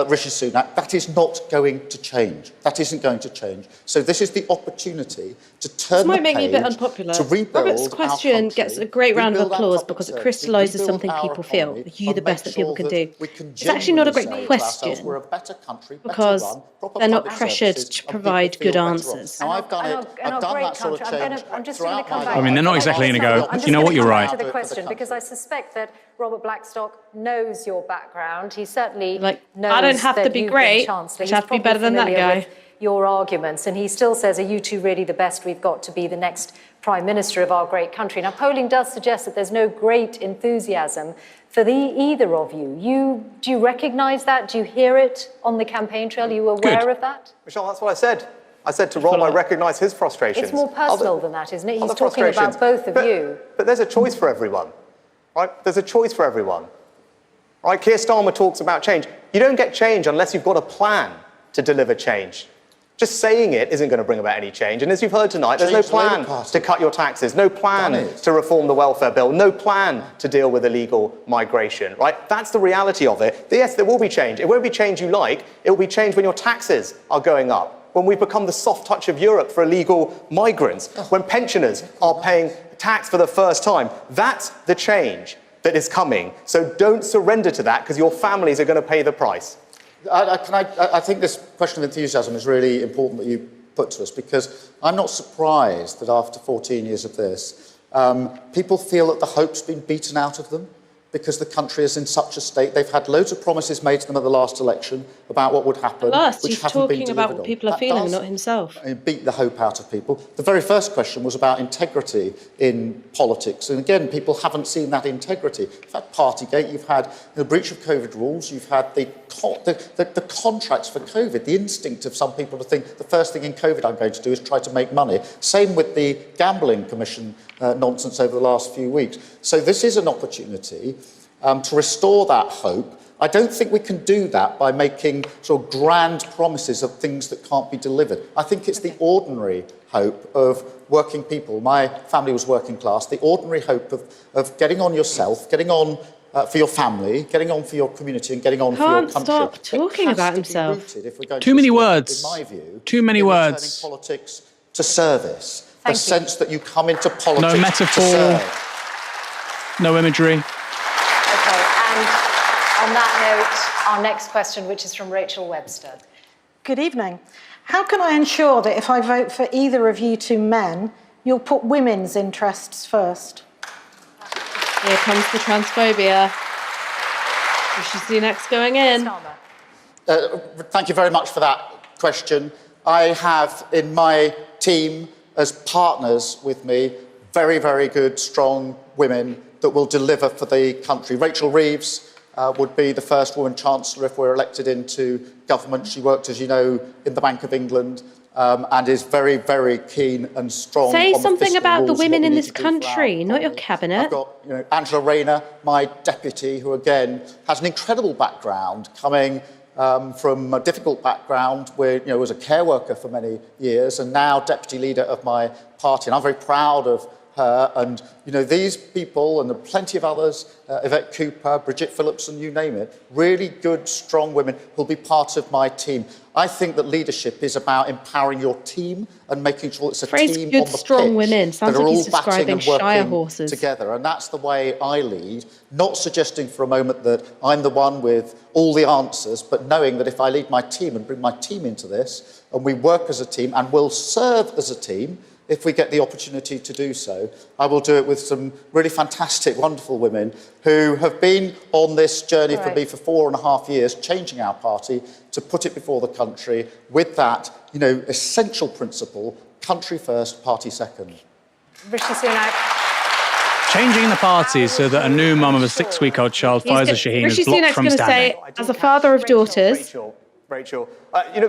[SPEAKER 6] Rishi Sunak, that is not going to change. That isn't going to change. So this is the opportunity to turn the page,
[SPEAKER 2] make me a bit unpopular.
[SPEAKER 6] to rebuild
[SPEAKER 2] Robert's question
[SPEAKER 6] our country,
[SPEAKER 2] gets a great round of
[SPEAKER 6] rebuild our
[SPEAKER 2] applause
[SPEAKER 6] public
[SPEAKER 2] because it
[SPEAKER 6] services,
[SPEAKER 2] crystallises
[SPEAKER 6] rebuild
[SPEAKER 2] something
[SPEAKER 6] our
[SPEAKER 2] people feel.
[SPEAKER 6] economy,
[SPEAKER 2] Are you the
[SPEAKER 6] and
[SPEAKER 2] best
[SPEAKER 6] make
[SPEAKER 2] that people
[SPEAKER 6] sure
[SPEAKER 2] can do?
[SPEAKER 6] we can
[SPEAKER 2] It's actually not a great
[SPEAKER 6] genuinely say to ourselves,
[SPEAKER 2] question
[SPEAKER 6] we're a better country, better
[SPEAKER 2] because
[SPEAKER 6] run, proper
[SPEAKER 2] they're not
[SPEAKER 6] public
[SPEAKER 2] pressured
[SPEAKER 6] services,
[SPEAKER 2] to
[SPEAKER 6] and people
[SPEAKER 2] provide
[SPEAKER 6] feel
[SPEAKER 2] good
[SPEAKER 6] better off.
[SPEAKER 2] answers.
[SPEAKER 6] Now, I've done it. I've done that sort of change
[SPEAKER 3] I'm just going to
[SPEAKER 6] throughout
[SPEAKER 3] come
[SPEAKER 6] my
[SPEAKER 3] back.
[SPEAKER 6] life.
[SPEAKER 1] I mean, they're not exactly going to go,
[SPEAKER 3] I'm just
[SPEAKER 1] you know
[SPEAKER 3] gonna
[SPEAKER 1] what, you're
[SPEAKER 3] come
[SPEAKER 1] right.
[SPEAKER 3] back to the question, because I suspect that Robert Blackstock knows your background. He certainly
[SPEAKER 2] Like,
[SPEAKER 3] knows
[SPEAKER 2] I don't have to
[SPEAKER 3] that
[SPEAKER 2] be
[SPEAKER 3] you've
[SPEAKER 2] great,
[SPEAKER 3] been Chancellor.
[SPEAKER 2] I just have to be better than that
[SPEAKER 3] He's probably
[SPEAKER 2] guy.
[SPEAKER 3] familiar with your arguments, and he still says, are you two really the best we've got to be the next Prime Minister of our great country? Now, polling does suggest that there's no great enthusiasm for either of you. Do you recognise that? Do you hear it on the campaign trail? Are you aware of that?
[SPEAKER 5] Michelle, that's what I said. I said to Rob, I recognise his frustrations.
[SPEAKER 3] It's more personal than that, isn't it? He's
[SPEAKER 5] Other
[SPEAKER 3] talking about
[SPEAKER 5] frustrations.
[SPEAKER 3] both of you.
[SPEAKER 5] But there's a choice for everyone, right? There's a choice for everyone, right? Keir Starmer talks about change. You don't get change unless you've got a plan to deliver change. Just saying it isn't going to bring about any change. And as you've heard tonight, there's no plan to cut your taxes, no plan to reform the welfare bill, no plan to deal with illegal migration, right? That's the reality of it. Yes, there will be change. It won't be change you like. It will be change when your taxes are going up, when we've become the soft touch of Europe for illegal migrants, when pensioners are paying tax for the first time. That's the change that is coming. So don't surrender to that, because your families are going to pay the price.
[SPEAKER 6] I think this question of enthusiasm is really important that you put to us, because I'm not surprised that after 14 years of this, people feel that the hope's been beaten out of them, because the country is in such a state. They've had loads of promises made to them at the last election about what would happen, which
[SPEAKER 2] he's
[SPEAKER 6] haven't been
[SPEAKER 2] talking
[SPEAKER 6] delivered
[SPEAKER 2] about what
[SPEAKER 6] on.
[SPEAKER 2] people are
[SPEAKER 6] That
[SPEAKER 2] feeling,
[SPEAKER 6] does
[SPEAKER 2] not himself.
[SPEAKER 6] beat the hope out of people. The very first question was about integrity in politics, and again, people haven't seen that integrity. You've had Partygate, you've had the breach of COVID rules, you've had the contracts for COVID, the instinct of some people to think the first thing in COVID I'm going to do is try to make money. Same with the Gambling Commission nonsense over the last few weeks. So this is an opportunity to restore that hope. I don't think we can do that by making sort of grand promises of things that can't be delivered. I think it's the ordinary hope of working people. My family was working class. The ordinary hope of getting on yourself, getting on for your family, getting on for your community, and getting on for your country.
[SPEAKER 2] Can't stop talking about himself.
[SPEAKER 1] Too many words.
[SPEAKER 6] In my view,
[SPEAKER 1] Too many words.
[SPEAKER 6] Turning politics to service.
[SPEAKER 3] Thank
[SPEAKER 6] the
[SPEAKER 3] you.
[SPEAKER 6] sense that you come into politics
[SPEAKER 1] No metaphor.
[SPEAKER 6] to serve.
[SPEAKER 1] No imagery.
[SPEAKER 3] Okay, and on that note, our next question, which is from Rachel Webster.
[SPEAKER 13] Good evening. How can I ensure that if I vote for either of you two men, you'll put women's interests first?
[SPEAKER 2] Here comes the transphobia. Rishi Sunak's going in.
[SPEAKER 6] Thank you very much for that question. I have in my team as partners with me very, very good, strong women that will deliver for the country. Rachel Reeves would be the first woman Chancellor if we're elected into government. She worked, as you know, in the Bank of England and is very, very keen and strong.
[SPEAKER 2] Say
[SPEAKER 6] on
[SPEAKER 2] something
[SPEAKER 6] the
[SPEAKER 2] about the
[SPEAKER 6] rules,
[SPEAKER 2] women
[SPEAKER 6] what we
[SPEAKER 2] in
[SPEAKER 6] need
[SPEAKER 2] this
[SPEAKER 6] to do for our
[SPEAKER 2] country, not your
[SPEAKER 6] economy.
[SPEAKER 2] cabinet.
[SPEAKER 6] I've got Angela Rayner, my deputy, who again has an incredible background, coming from a difficult background, where was a care worker for many years, and now deputy leader of my party. And I'm very proud of her, and these people, and there are plenty of others, Yvette Cooper, Bridget Phillipson, you name it, really good, strong women who'll be part of my team. I think that leadership is about empowering your team and making sure it's a team
[SPEAKER 2] good,
[SPEAKER 6] on the
[SPEAKER 2] strong
[SPEAKER 6] pitch
[SPEAKER 2] women. Sounds
[SPEAKER 6] that are
[SPEAKER 2] like
[SPEAKER 6] all
[SPEAKER 2] he's
[SPEAKER 6] batting
[SPEAKER 2] describing
[SPEAKER 6] and
[SPEAKER 2] Shire
[SPEAKER 6] working
[SPEAKER 2] horses
[SPEAKER 6] together. And that's the way I lead, not suggesting for a moment that I'm the one with all the answers, but knowing that if I lead my team and bring my team into this, and we work as a team and will serve as a team, if we get the opportunity to do so, I will do it with some really fantastic, wonderful women who have been on this journey for me for 4.5 years, changing our party to put it before the country with that, essential principle, country first, party second.
[SPEAKER 3] Rishi Sunak.
[SPEAKER 1] Changing the party so that a new mum of a 6-week-old child, Faiza Shaheen,
[SPEAKER 2] Rishi
[SPEAKER 1] is blocked
[SPEAKER 2] Sunak's
[SPEAKER 1] from
[SPEAKER 2] going to
[SPEAKER 1] standing.
[SPEAKER 2] say, as a father of daughters...
[SPEAKER 5] Rachel,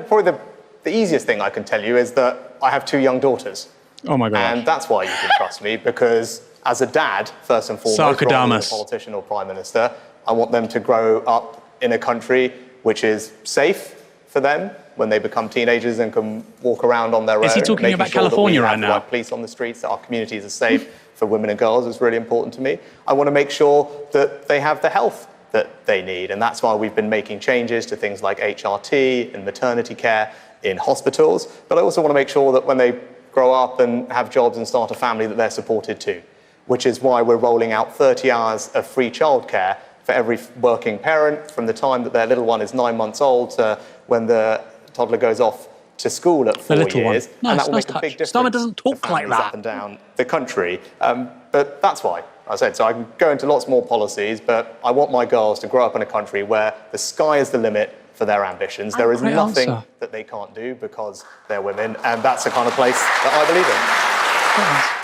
[SPEAKER 5] probably the easiest thing I can tell you is that I have 2 young daughters.
[SPEAKER 1] Oh my God.
[SPEAKER 5] And that's why you can trust me, because as a dad, first and foremost, rather than a politician or prime minister, I want them to grow up in a country which is safe for them when they become teenagers and can walk around on their own.
[SPEAKER 1] Is he talking about California right now?
[SPEAKER 5] That we have police on the streets, that our communities are safe for women and girls is really important to me. I want to make sure that they have the health that they need, and that's why we've been making changes to things like HRT and maternity care in hospitals. But I also want to make sure that when they grow up and have jobs and start a family that they're supported too, which is why we're rolling out 30 hours of free childcare for every working parent from the time that their little one is 9 months old to when the toddler goes off to school at 4 years.
[SPEAKER 1] Nice,
[SPEAKER 5] and that will
[SPEAKER 1] nice
[SPEAKER 5] make a
[SPEAKER 1] touch.
[SPEAKER 5] big difference.
[SPEAKER 1] Starmer doesn't talk like that.
[SPEAKER 5] Up and down the country. But that's why I said, so I can go into lots more policies, but I want my girls to grow up in a country where the sky is the limit for their ambitions. There is nothing that they can't do because they're women, and that's the kind of place that I believe in.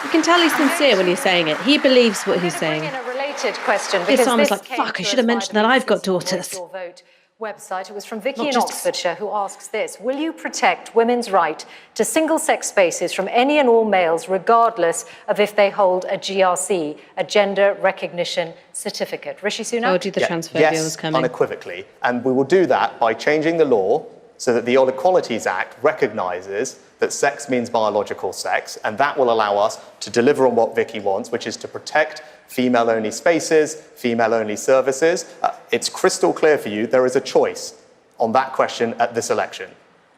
[SPEAKER 2] You can tell he's sincere when he's saying it. He believes what he's saying.
[SPEAKER 3] In a related question,
[SPEAKER 2] Keir
[SPEAKER 3] because
[SPEAKER 2] Starmer's
[SPEAKER 3] this
[SPEAKER 2] like,
[SPEAKER 3] came
[SPEAKER 2] fuck, I
[SPEAKER 3] to
[SPEAKER 2] should have
[SPEAKER 3] us
[SPEAKER 2] mentioned
[SPEAKER 3] via
[SPEAKER 2] that
[SPEAKER 3] the
[SPEAKER 2] I've got
[SPEAKER 3] BBC Voice
[SPEAKER 2] daughters.
[SPEAKER 3] Your Vote website. It was from Vicky
[SPEAKER 2] Not
[SPEAKER 3] in
[SPEAKER 2] just-
[SPEAKER 3] Oxfordshire, who asks this: will you protect women's right to single-sex spaces from any and all males, regardless of if they hold a GRC, a gender recognition certificate? Rishi Sunak?
[SPEAKER 2] Told you the transphobia was
[SPEAKER 5] Yes,
[SPEAKER 2] coming.
[SPEAKER 5] unequivocally. And we will do that by changing the law so that the Equal Equalities Act recognises that sex means biological sex, and that will allow us to deliver on what Vicky wants, which is to protect female-only spaces, female-only services. It's crystal clear for you there is a choice on that question at this election,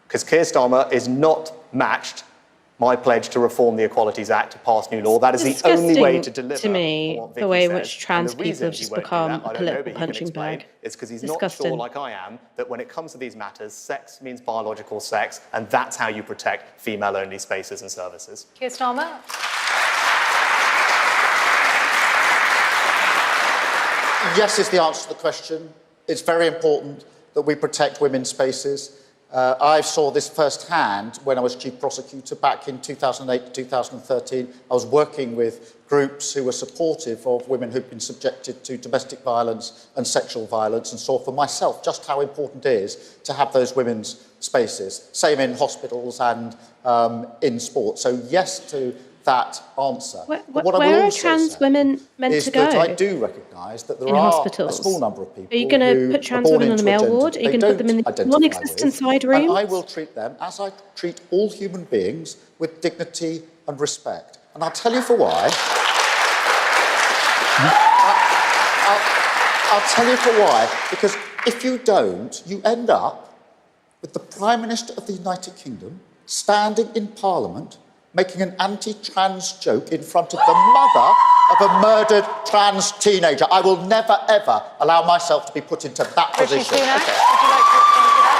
[SPEAKER 5] because Keir Starmer is not matched my pledge to reform the Equalities Act to pass new law. That is the only way to deliver.
[SPEAKER 2] To me,
[SPEAKER 5] on what
[SPEAKER 2] the way in
[SPEAKER 5] Vicky
[SPEAKER 2] which
[SPEAKER 5] says.
[SPEAKER 2] trans
[SPEAKER 5] And the
[SPEAKER 2] people
[SPEAKER 5] reason
[SPEAKER 2] have
[SPEAKER 5] he
[SPEAKER 2] just
[SPEAKER 5] won't do
[SPEAKER 2] become
[SPEAKER 5] that,
[SPEAKER 2] a
[SPEAKER 5] I don't know,
[SPEAKER 2] political
[SPEAKER 5] but he can
[SPEAKER 2] punching
[SPEAKER 5] explain,
[SPEAKER 2] bag.
[SPEAKER 5] It's because he's
[SPEAKER 2] Disgusting.
[SPEAKER 5] not sure, like I am, that when it comes to these matters, sex means biological sex, and that's how you protect female-only spaces and services.
[SPEAKER 3] Keir Starmer?
[SPEAKER 6] Yes is the answer to the question. It's very important that we protect women's spaces. I saw this firsthand when I was Chief Prosecutor back in 2008 to 2013. I was working with groups who were supportive of women who'd been subjected to domestic violence and sexual violence, and saw for myself just how important it is to have those women's spaces. Same in hospitals and in sport. So yes to that answer. But what I will
[SPEAKER 2] Where are
[SPEAKER 6] also
[SPEAKER 2] trans
[SPEAKER 6] say
[SPEAKER 2] women meant
[SPEAKER 6] is
[SPEAKER 2] to go?
[SPEAKER 6] that I do recognise that there
[SPEAKER 2] In
[SPEAKER 6] are
[SPEAKER 2] hospitals?
[SPEAKER 6] a small number of people.
[SPEAKER 2] Are you going to
[SPEAKER 6] who
[SPEAKER 2] put
[SPEAKER 6] are
[SPEAKER 2] trans
[SPEAKER 6] born
[SPEAKER 2] women on a
[SPEAKER 6] into
[SPEAKER 2] male
[SPEAKER 6] gender
[SPEAKER 2] ward? Are you
[SPEAKER 6] they
[SPEAKER 2] going to put them in
[SPEAKER 6] don't
[SPEAKER 2] the
[SPEAKER 6] identify
[SPEAKER 2] non-existent
[SPEAKER 6] with.
[SPEAKER 2] side
[SPEAKER 6] And
[SPEAKER 2] rooms?
[SPEAKER 6] I will treat them as I treat all human beings, with dignity and respect. And I'll tell you for why. I'll tell you for why. Because if you don't, you end up with the Prime Minister of the United Kingdom standing in Parliament making an anti-trans joke in front of the mother of a murdered trans teenager. I will never, ever allow myself to be put into that
[SPEAKER 3] Rishi
[SPEAKER 6] position.
[SPEAKER 3] Sunak, would you like to respond to that?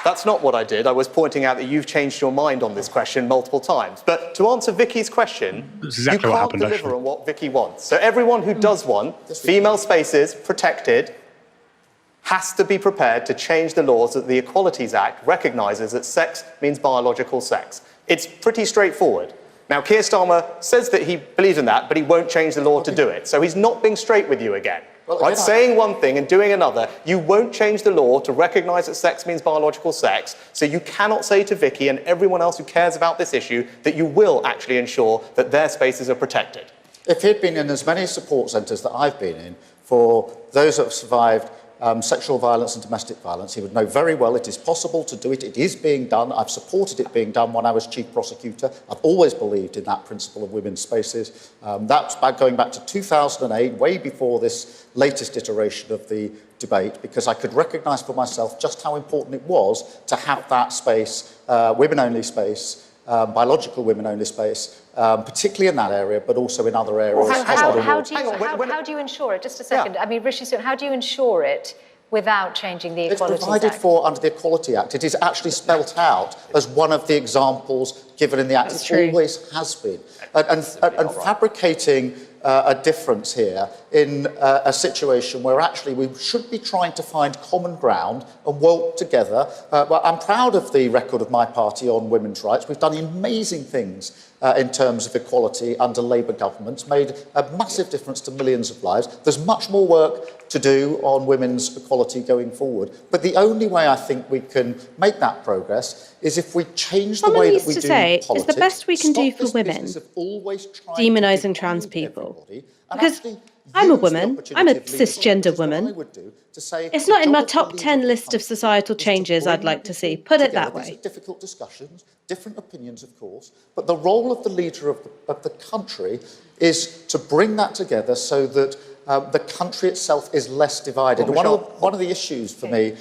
[SPEAKER 5] That's not what I did. I was pointing out that you've changed your mind on this question multiple times. But to answer Vicky's question,
[SPEAKER 1] That's exactly
[SPEAKER 5] you
[SPEAKER 1] what
[SPEAKER 5] can't
[SPEAKER 1] happened,
[SPEAKER 5] deliver
[SPEAKER 1] actually.
[SPEAKER 5] on what Vicky wants. So everyone who does want female spaces protected has to be prepared to change the laws that the Equalities Act recognises that sex means biological sex. It's pretty straightforward. Now, Keir Starmer says that he believes in that, but he won't change the law to do it. So he's not being straight with you again.
[SPEAKER 6] Well,
[SPEAKER 5] right?
[SPEAKER 6] again,
[SPEAKER 5] Saying one thing and doing another. You won't change the law to recognise that sex means biological sex. So you cannot say to Vicky and everyone else who cares about this issue that you will actually ensure that their spaces are protected.
[SPEAKER 6] If he'd been in as many support centres that I've been in for those that have survived sexual violence and domestic violence. He would know very well it is possible to do it. It is being done. I've supported it being done when I was Chief Prosecutor. I've always believed in that principle of women's spaces. That's going back to 2008, way before this latest iteration of the debate, because I could recognise for myself just how important it was to have that space, women-only space, biological women-only space, particularly in that area, but also in other areas.
[SPEAKER 3] How do you ensure it? Just a second.
[SPEAKER 6] Yeah.
[SPEAKER 3] I mean, Rishi, how do you ensure it without changing the Equality Act?
[SPEAKER 6] It's provided for under the Equality Act. It is actually spelt out as one of the examples given in the Act. It always has been. And fabricating a difference here in a situation where actually we should be trying to find common ground and work together. Well, I'm proud of the record of my party on women's rights. We've done amazing things in terms of equality under Labour governments, made a massive difference to millions of lives. There's much more work to do on women's equality going forward. But the only way I think we can make that progress is if we change the way that we do politics.
[SPEAKER 2] Is the best we can do for women demonising trans people? Because I'm a woman, I'm a cisgender woman. It's not in my top 10 list of societal changes I'd like to see. Put it that way.
[SPEAKER 6] Difficult discussions, different opinions, of course, but the role of the leader of the country is to bring that together so that the country itself is less divided. One of the issues for me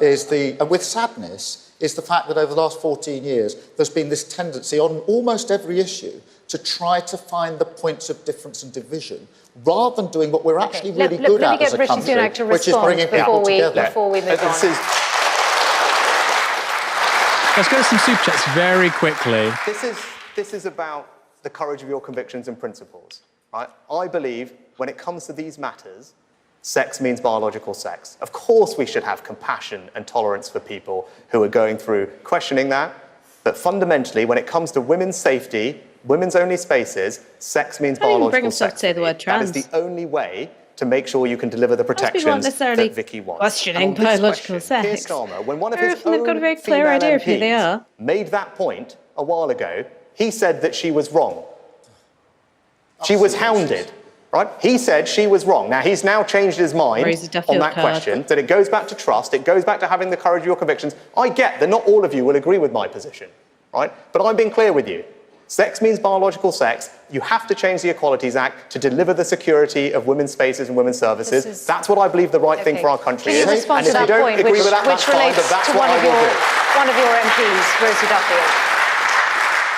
[SPEAKER 6] is with sadness, is the fact that over the last 14 years, there's been this tendency on almost every issue to try to find the points of difference and division, rather than doing what we're actually really good at as a country, which is bringing people together.
[SPEAKER 3] Before we move on.
[SPEAKER 1] Let's go to some super chats very quickly.
[SPEAKER 5] This is about the courage of your convictions and principles, right? I believe when it comes to these matters, sex means biological sex. Of course we should have compassion and tolerance for people who are going through questioning that, but fundamentally, when it comes to women's safety, women's only spaces, sex means biological sex.
[SPEAKER 2] Say the word trans.
[SPEAKER 5] That is the only way to make sure you can deliver the protections that Vicky wants.
[SPEAKER 2] Questioning biological sex.
[SPEAKER 5] Keir Starmer, when one of his
[SPEAKER 2] They've got a very clear idea of who they are.
[SPEAKER 5] Made that point a while ago, he said that she was wrong. She was hounded, right? He said she was wrong. Now, he's now changed his mind on that question, that it goes back to trust, it goes back to having the courage of your convictions. I get that not all of you will agree with my position, right? But I'm being clear with you. Sex means biological sex. You have to change the Equalities Act to deliver the security of women's spaces and women's services. That's what I believe the right thing for our country is.
[SPEAKER 3] Can you respond to that point, which relates to one of your MPs, Rosie Duffield?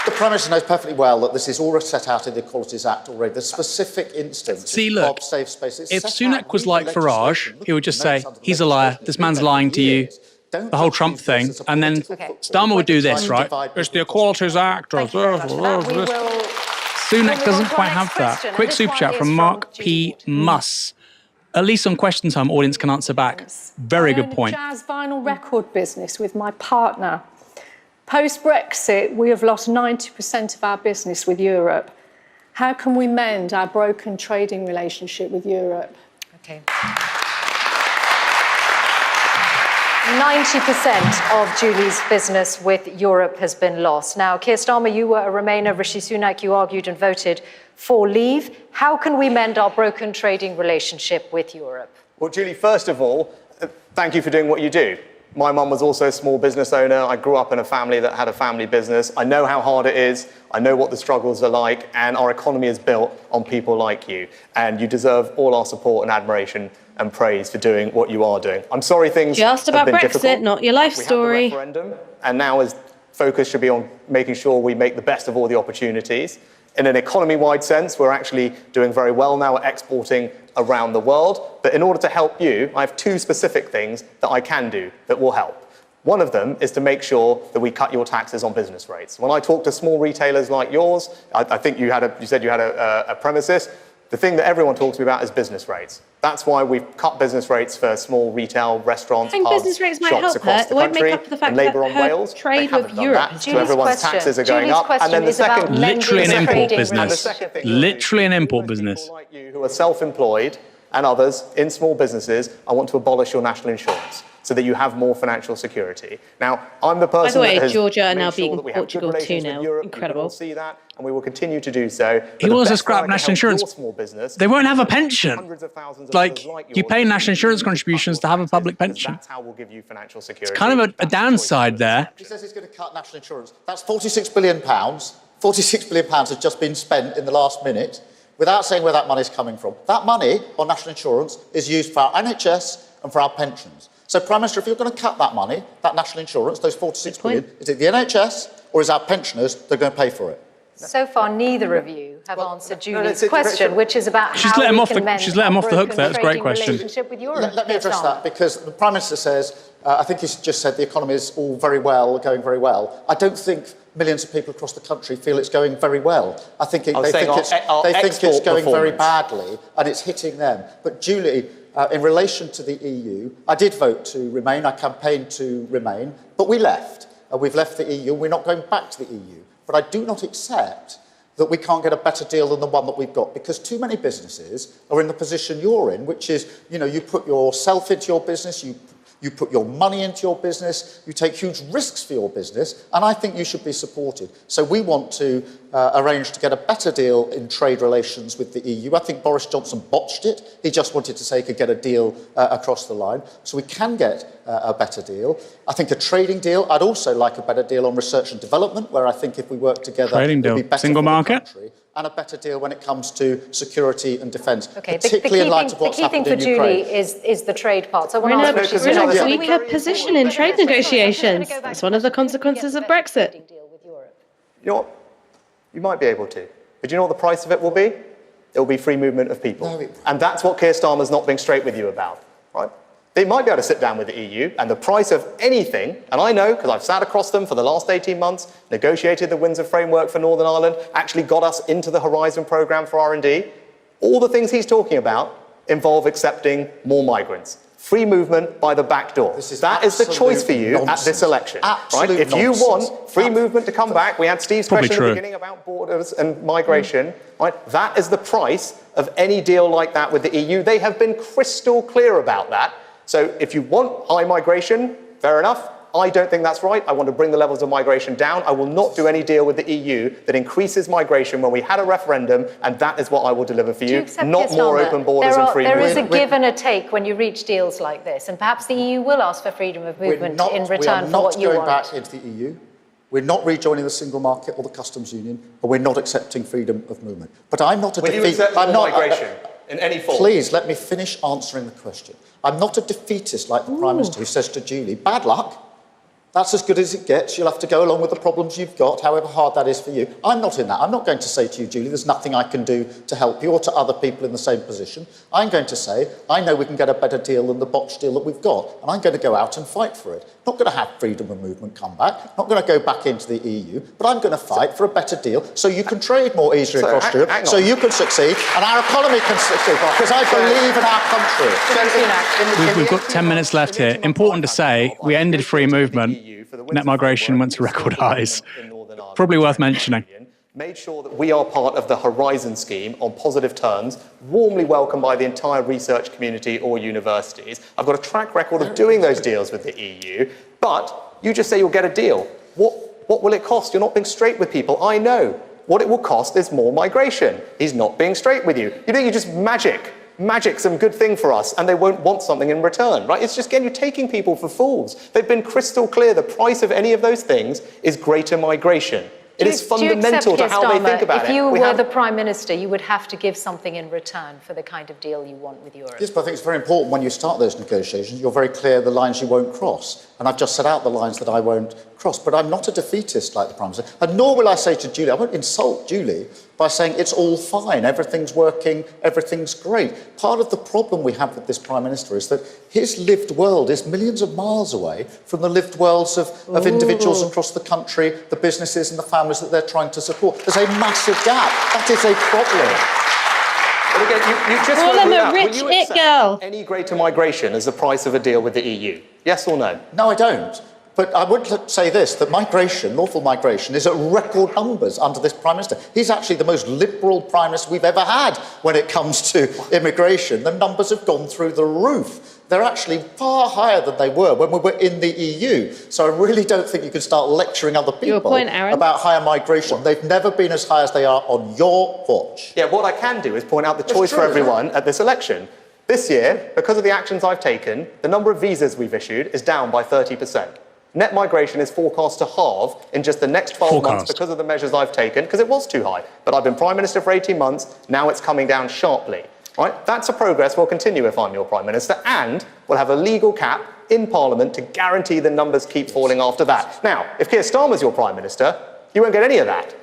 [SPEAKER 6] The Prime Minister knows perfectly well that this is all set out in the Equalities Act already. The specific instance of safe spaces.
[SPEAKER 1] If Sunak was like Farage, he would just say, he's a liar, this man's lying to you, the whole Trump thing, and then Starmer would do this, right? It's the Equalities Act. Sunak doesn't quite have that. Quick super chat from Mark P. Muss. At least on question time, audience can answer back. Very good point.
[SPEAKER 14] Jazz vinyl record business with my partner. Post-Brexit, we have lost 90% of our business with Europe. How can we mend our broken trading relationship with Europe?
[SPEAKER 3] Okay. 90% of Julie's business with Europe has been lost. Now, Keir Starmer, you were a Remainer. Rishi Sunak, you argued and voted for leave. How can we mend our broken trading relationship with Europe?
[SPEAKER 5] Well, Julie, first of all, thank you for doing what you do. My mum was also a small business owner. I grew up in a family that had a family business. I know how hard it is. I know what the struggles are like. And our economy is built on people like you. And you deserve all our support and admiration and praise for doing what you are doing. I'm sorry things
[SPEAKER 2] just about
[SPEAKER 5] have been
[SPEAKER 2] Brexit,
[SPEAKER 5] difficult.
[SPEAKER 2] not your life story.
[SPEAKER 5] We had the referendum, and now his focus should be on making sure we make the best of all the opportunities. In an economy-wide sense, we're actually doing very well now at exporting around the world. But in order to help you, I have two specific things that I can do that will help. One of them is to make sure that we cut your taxes on business rates. When I talk to small retailers like yours, I think you said you had a premises. The thing that everyone talks to me about is business rates. That's why we've cut business rates for small retail, restaurants, pubs,
[SPEAKER 2] business rates might
[SPEAKER 5] shops
[SPEAKER 2] help
[SPEAKER 5] across
[SPEAKER 2] her.
[SPEAKER 5] the
[SPEAKER 2] It won't
[SPEAKER 5] country.
[SPEAKER 2] make up for the fact
[SPEAKER 5] and Labour
[SPEAKER 2] that
[SPEAKER 5] on
[SPEAKER 2] her
[SPEAKER 5] Wales,
[SPEAKER 2] trade
[SPEAKER 5] they
[SPEAKER 2] with
[SPEAKER 5] haven't done
[SPEAKER 2] Europe
[SPEAKER 5] that,
[SPEAKER 2] is
[SPEAKER 5] so everyone's taxes are going up. And then the second,
[SPEAKER 1] literally an import business. Literally an import business.
[SPEAKER 5] Like you who are self-employed and others in small businesses, I want to abolish your national insurance. so that you have more financial security. Now, I'm the person
[SPEAKER 2] By the way,
[SPEAKER 5] that has
[SPEAKER 2] Georgia are
[SPEAKER 5] made
[SPEAKER 2] now
[SPEAKER 5] sure
[SPEAKER 2] beating
[SPEAKER 5] that we have
[SPEAKER 2] Portugal
[SPEAKER 5] good relations
[SPEAKER 2] 2-0.
[SPEAKER 5] with Europe.
[SPEAKER 2] Incredible.
[SPEAKER 5] You can all see that, and we will continue to do so.
[SPEAKER 1] He wants to scrap national insurance. They won't have a pension. Like, you pay national insurance contributions to have a public pension.
[SPEAKER 5] That's how we'll give you financial security.
[SPEAKER 1] It's kind of a downside there.
[SPEAKER 6] He says he's going to cut national insurance. That's £46 billion. £46 billion has just been spent in the last minute without saying where that money is coming from. That money on national insurance is used for our NHS and for our pensions. So, Prime Minister, if you're going to cut that money, that national insurance, those £46 billion, is it the NHS or is our pensioners that are going to pay for it?
[SPEAKER 3] So far, neither of you have answered Julie's question, which is about
[SPEAKER 1] she's
[SPEAKER 3] how
[SPEAKER 1] let him
[SPEAKER 3] we
[SPEAKER 1] off
[SPEAKER 3] can
[SPEAKER 1] the
[SPEAKER 3] mend
[SPEAKER 1] she's let him off the hook
[SPEAKER 3] broken
[SPEAKER 1] there. It's a great
[SPEAKER 3] trading
[SPEAKER 1] question.
[SPEAKER 3] relationship with Europe.
[SPEAKER 6] Let me address that, because the Prime Minister says, I think he's just said the economy is all very well, going very well. I don't think millions of people across the country feel it's going very well. I think they think it's going very badly, and it's hitting them. But Julie, in relation to the EU, I did vote to remain. I campaigned to remain, but we left. We've left the EU. We're not going back to the EU. But I do not accept that we can't get a better deal than the one that we've got, because too many businesses are in the position you're in, which is, you know, you put yourself into your business, you put your money into your business, you take huge risks for your business, and I think you should be supported. So we want to arrange to get a better deal in trade relations with the EU. I think Boris Johnson botched it. He just wanted to say he could get a deal across the line. So we can get a better deal. I think a trading deal. I'd also like a better deal on research and development, where I think if we work together,
[SPEAKER 1] trading deal.
[SPEAKER 6] It'll be better
[SPEAKER 1] Single
[SPEAKER 6] for the
[SPEAKER 1] market.
[SPEAKER 6] country. And a better deal when it comes to security and defence,
[SPEAKER 3] Okay,
[SPEAKER 6] particularly in light of what's
[SPEAKER 3] the key thing
[SPEAKER 6] happened
[SPEAKER 3] for
[SPEAKER 6] in Ukraine.
[SPEAKER 3] Julie is the trade part. So
[SPEAKER 2] We're in a weaker position in trade negotiations. That's one of the consequences of Brexit.
[SPEAKER 5] You know what? You might be able to. But do you know what the price of it will be? It will be free movement of people. And that's what Keir Starmer's not being straight with you about, right? They might be able to sit down with the EU, and the price of anything, and I know because I've sat across them for the last 18 months, negotiated the Windsor framework for Northern Ireland, actually got us into the Horizon programme for R&D. All the things he's talking about involve accepting more migrants. Free movement by the back door. That is the choice for you at this election. Right? If you want free movement to come back, we had Steve's question at the beginning about borders and migration. Right? That is the price of any deal like that with the EU. They have been crystal clear about that. So if you want high migration, fair enough. I don't think that's right. I want to bring the levels of migration down. I will not do any deal with the EU that increases migration when we had a referendum, and that is what I will deliver for you, not more open borders and free movement.
[SPEAKER 3] There is a give and a take when you reach deals like this, and perhaps the EU will ask for freedom of movement in return for what you want.
[SPEAKER 6] We're not going back into the EU. We're not rejoining the single market or the customs union, and we're not accepting freedom of movement. But I'm not a
[SPEAKER 5] defeatist. I'm not migration in any form.
[SPEAKER 6] Please let me finish answering the question. I'm not a defeatist like the Prime Minister who says to Julie, bad luck. That's as good as it gets. You'll have to go along with the problems you've got, however hard that is for you. I'm not in that. I'm not going to say to you, Julie, there's nothing I can do to help you or to other people in the same position. I'm going to say, I know we can get a better deal than the botched deal that we've got, and I'm going to go out and fight for it. Not going to have freedom of movement come back, not going to go back into the EU, but I'm going to fight for a better deal so you can trade more easily across Europe, so you can succeed and our economy can succeed, because I believe in our country.
[SPEAKER 1] We've got 10 minutes left here. Important to say, we ended free movement. Net migration went to record highs. Probably worth mentioning.
[SPEAKER 5] Made sure that we are part of the Horizon scheme on positive terms, warmly welcomed by the entire research community or universities. I've got a track record of doing those deals with the EU, but you just say you'll get a deal. What will it cost? You're not being straight with people. I know. What it will cost is more migration. He's not being straight with you. You think you just magic some good thing for us and they won't want something in return, right? It's just, again, you're taking people for fools. They've been crystal clear. The price of any of those things is greater migration. It is fundamental to how they think about it.
[SPEAKER 3] If you were the Prime Minister, you would have to give something in return for the kind of deal you want with Europe.
[SPEAKER 6] Yes, but I think it's very important when you start those negotiations, you're very clear the lines you won't cross. And I've just set out the lines that I won't cross. But I'm not a defeatist like the Prime Minister. And nor will I say to Julie, I won't insult Julie by saying it's all fine, everything's working, everything's great. Part of the problem we have with this Prime Minister is that his lived world is millions of miles away from the lived worlds of individuals across the country, the businesses and the families that they're trying to support. There's a massive gap. That is a problem.
[SPEAKER 5] But again, you just
[SPEAKER 2] call him a rich it girl.
[SPEAKER 5] Any greater migration as the price of a deal with the EU? Yes or no?
[SPEAKER 6] No, I don't. But I would say this, that migration, lawful migration, is at record numbers under this Prime Minister. He's actually the most liberal Prime Minister we've ever had when it comes to immigration. The numbers have gone through the roof. they're actually far higher than they were when we were in the EU. So I really don't think you can start lecturing other people about higher migration. They've never been as high as they are on your watch.
[SPEAKER 5] Yeah, what I can do is point out the choice for everyone at this election. This year, because of the actions I've taken, the number of visas we've issued is down by 30%. Net migration is forecast to halve in just the next 12 months because of the measures I've taken, because it was too high. But I've been Prime Minister for 18 months, now it's coming down sharply. Right? That's a progress we'll continue if I'm your Prime Minister, and we'll have a legal cap in Parliament to guarantee the numbers keep falling after that. Now, if Keir Starmer's your Prime Minister, you won't get any of that,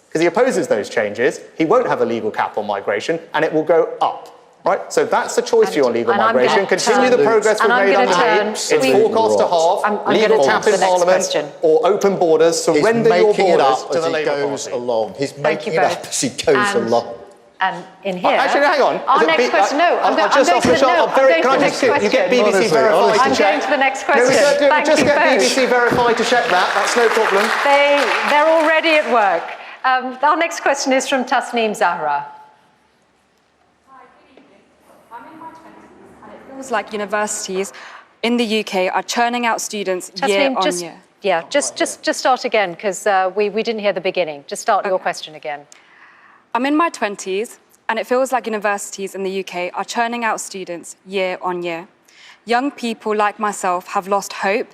[SPEAKER 5] because he opposes those changes. He won't have a legal cap on migration, and it will go up. Right? So that's the choice for your legal migration. Continue the progress we've made under me. It's forecast to halve, legal cap in Parliament, or open borders, surrender your borders to the Labour Party.
[SPEAKER 6] He's making it up as he goes along.
[SPEAKER 3] And in here,
[SPEAKER 5] actually, hang on.
[SPEAKER 3] Our next question. No, I'm going to the next question.
[SPEAKER 5] You get BBC verified to check.
[SPEAKER 3] I'm going to the next question.
[SPEAKER 5] Just get BBC verified to check that. That's no problem.
[SPEAKER 3] They're already at work. Our next question is from Tasneem Zahra.
[SPEAKER 15] Like universities in the UK are churning out students year on year.
[SPEAKER 3] Yeah, just start again, because we didn't hear the beginning. Just start your question again.
[SPEAKER 15] I'm in my 20s, and it feels like universities in the UK are churning out students year on year. Young people like myself have lost hope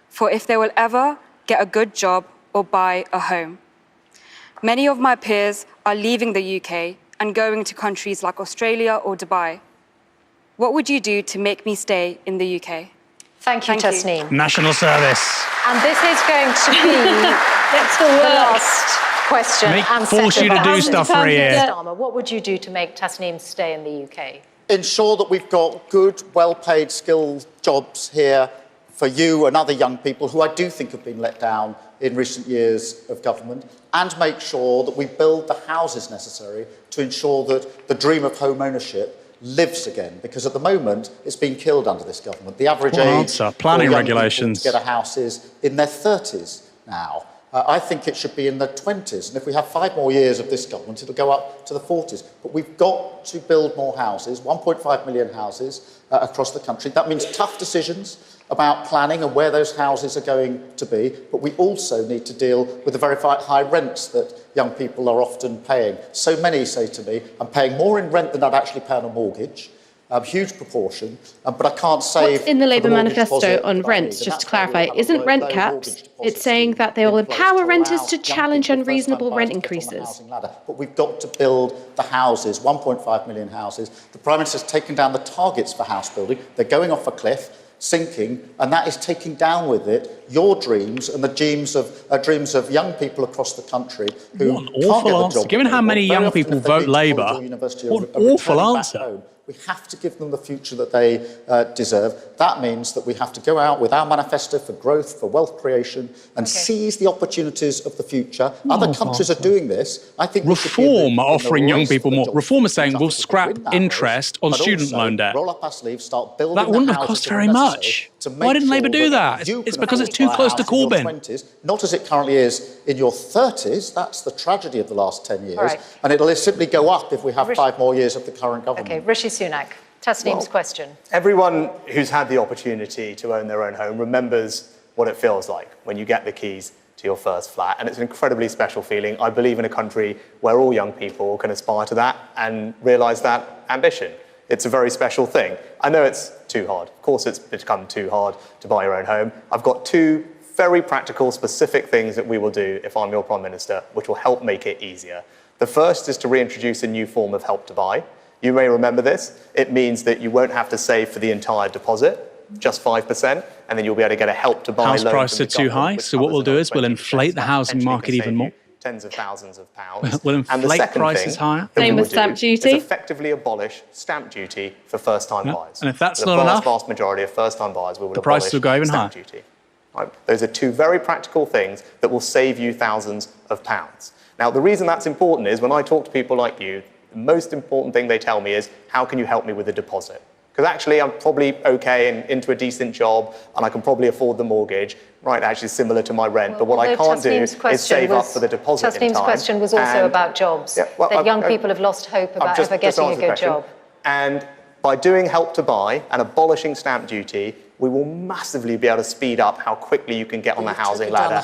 [SPEAKER 15] for if they will ever get a good job or buy a home. Many of my peers are leaving the UK and going to countries like Australia or Dubai. What would you do to make me stay in the UK?
[SPEAKER 3] Thank you, Tasneem.
[SPEAKER 1] National service.
[SPEAKER 3] And this is going to be the last question.
[SPEAKER 1] Force you to do stuff for a year.
[SPEAKER 3] What would you do to make Tasneem stay in the UK?
[SPEAKER 6] Ensure that we've got good, well-paid, skilled jobs here for you and other young people who I do think have been let down in recent years of government, and make sure that we build the houses necessary to ensure that the dream of home ownership lives again, because at the moment it's been killed under this government. The average age
[SPEAKER 1] planning
[SPEAKER 6] for young
[SPEAKER 1] regulations
[SPEAKER 6] people to get a house is in their 30s now. I think it should be in the 20s, and if we have 5 more years of this government, it'll go up to the 40s. But we've got to build more houses, 1.5 million houses across the country. That means tough decisions about planning and where those houses are going to be, but we also need to deal with the very high rents that young people are often paying. So many say to me, I'm paying more in rent than I'd actually pay on a mortgage, a huge proportion, but I can't save.
[SPEAKER 2] What's in the Labour manifesto on rents, just to clarify, isn't rent caps? It's saying that they will empower renters to challenge unreasonable rent increases.
[SPEAKER 6] But we've got to build the houses, 1.5 million houses. The Prime Minister's taken down the targets for house building. They're going off a cliff, sinking, and that is taking down with it your dreams and the dreams of young people across the country who
[SPEAKER 1] what an awful answer. Given how many young people vote Labour, what an awful answer.
[SPEAKER 6] We have to give them the future that they deserve. That means that we have to go out with our manifesto for growth, for wealth creation, and seize the opportunities of the future. Other countries are doing this. I think
[SPEAKER 1] Reform are offering young people more. Reform is saying we'll scrap interest on student loan debt.
[SPEAKER 6] Roll up our sleeves, start building
[SPEAKER 1] that wouldn't have cost very much. Why didn't Labour do that? It's because it's too close to Corbyn.
[SPEAKER 6] 20s, not as it currently is in your 30s. That's the tragedy of the last 10 years. And it'll simply go up if we have 5 more years of the current government.
[SPEAKER 3] Okay, Rishi Sunak, Tasneem's question.
[SPEAKER 5] Everyone who's had the opportunity to own their own home remembers what it feels like when you get the keys to your first flat. And it's an incredibly special feeling. I believe in a country where all young people can aspire to that and realise that ambition. It's a very special thing. I know it's too hard. Of course, it's become too hard to buy your own home. I've got 2 very practical, specific things that we will do if I'm your Prime Minister, which will help make it easier. The first is to reintroduce a new form of Help to Buy. You may remember this. It means that you won't have to save for the entire deposit, just 5%, and then you'll be able to get a Help to Buy loan.
[SPEAKER 1] House prices are too high, so what we'll do is we'll inflate the housing market even more.
[SPEAKER 5] Tens of thousands of pounds.
[SPEAKER 1] We'll inflate prices higher.
[SPEAKER 2] Same with stamp duty.
[SPEAKER 5] Is effectively abolish stamp duty for first-time buyers.
[SPEAKER 1] And if that's not enough,
[SPEAKER 5] the vast majority of first-time buyers will
[SPEAKER 1] the prices will go even higher.
[SPEAKER 5] Stamp duty. Right? Those are 2 very practical things that will save you thousands of pounds. Now, the reason that's important is when I talk to people like you, the most important thing they tell me is, how can you help me with the deposit? Because actually, I'm probably okay and into a decent job, and I can probably afford the mortgage. Right, actually similar to my rent, but what I can't do is save up for the deposit in time.
[SPEAKER 3] Tasneem's question was also about jobs, that young people have lost hope about ever getting a good job.
[SPEAKER 5] And By doing Help to Buy and abolishing stamp duty, we will massively be able to speed up how quickly you can get on the housing ladder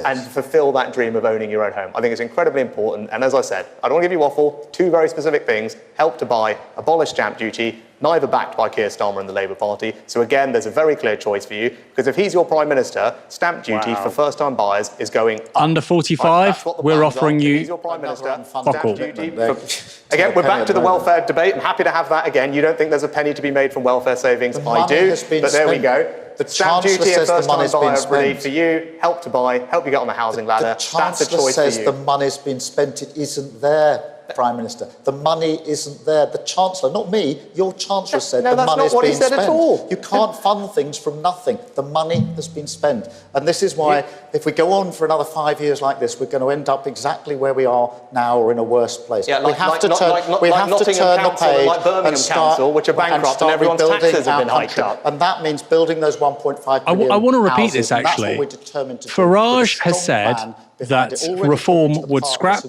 [SPEAKER 5] and fulfill that dream of owning your own home. I think it's incredibly important. And as I said, I don't want to give you waffle, 2 very specific things: Help to Buy, abolish stamp duty, neither backed by Keir Starmer and the Labour Party. So again, there's a very clear choice for you, because if he's your Prime Minister, stamp duty for first-time buyers is going up.
[SPEAKER 1] Under 45, we're offering you
[SPEAKER 5] He's your Prime Minister,
[SPEAKER 1] fuck all.
[SPEAKER 5] stamp duty. Again, we're back to the welfare debate. I'm happy to have that again. You don't think there's a penny to be made from welfare savings? I do, but there we go. The stamp duty and first-time buyer relief for you, Help to Buy, help you get on the housing ladder. That's a choice for you.
[SPEAKER 6] The Chancellor says the money's been spent. It isn't there, Prime Minister. The money isn't there. The Chancellor, not me, your Chancellor said the money's been spent. At all. You can't fund things from nothing. The money has been spent. And this is why, if we go on for another 5 years like this, we're going to end up exactly where we are now or in a worse place.
[SPEAKER 5] Yeah,
[SPEAKER 6] we have to turn the page
[SPEAKER 5] like Birmingham
[SPEAKER 6] and start,
[SPEAKER 5] Council, which are bankrupt and everyone's taxes have been hiked up.
[SPEAKER 6] And that means building those 1.5 million
[SPEAKER 1] I want to repeat
[SPEAKER 6] houses,
[SPEAKER 1] this, actually.
[SPEAKER 6] and that's what we're determined to do.
[SPEAKER 1] Farage has said that reform would scrap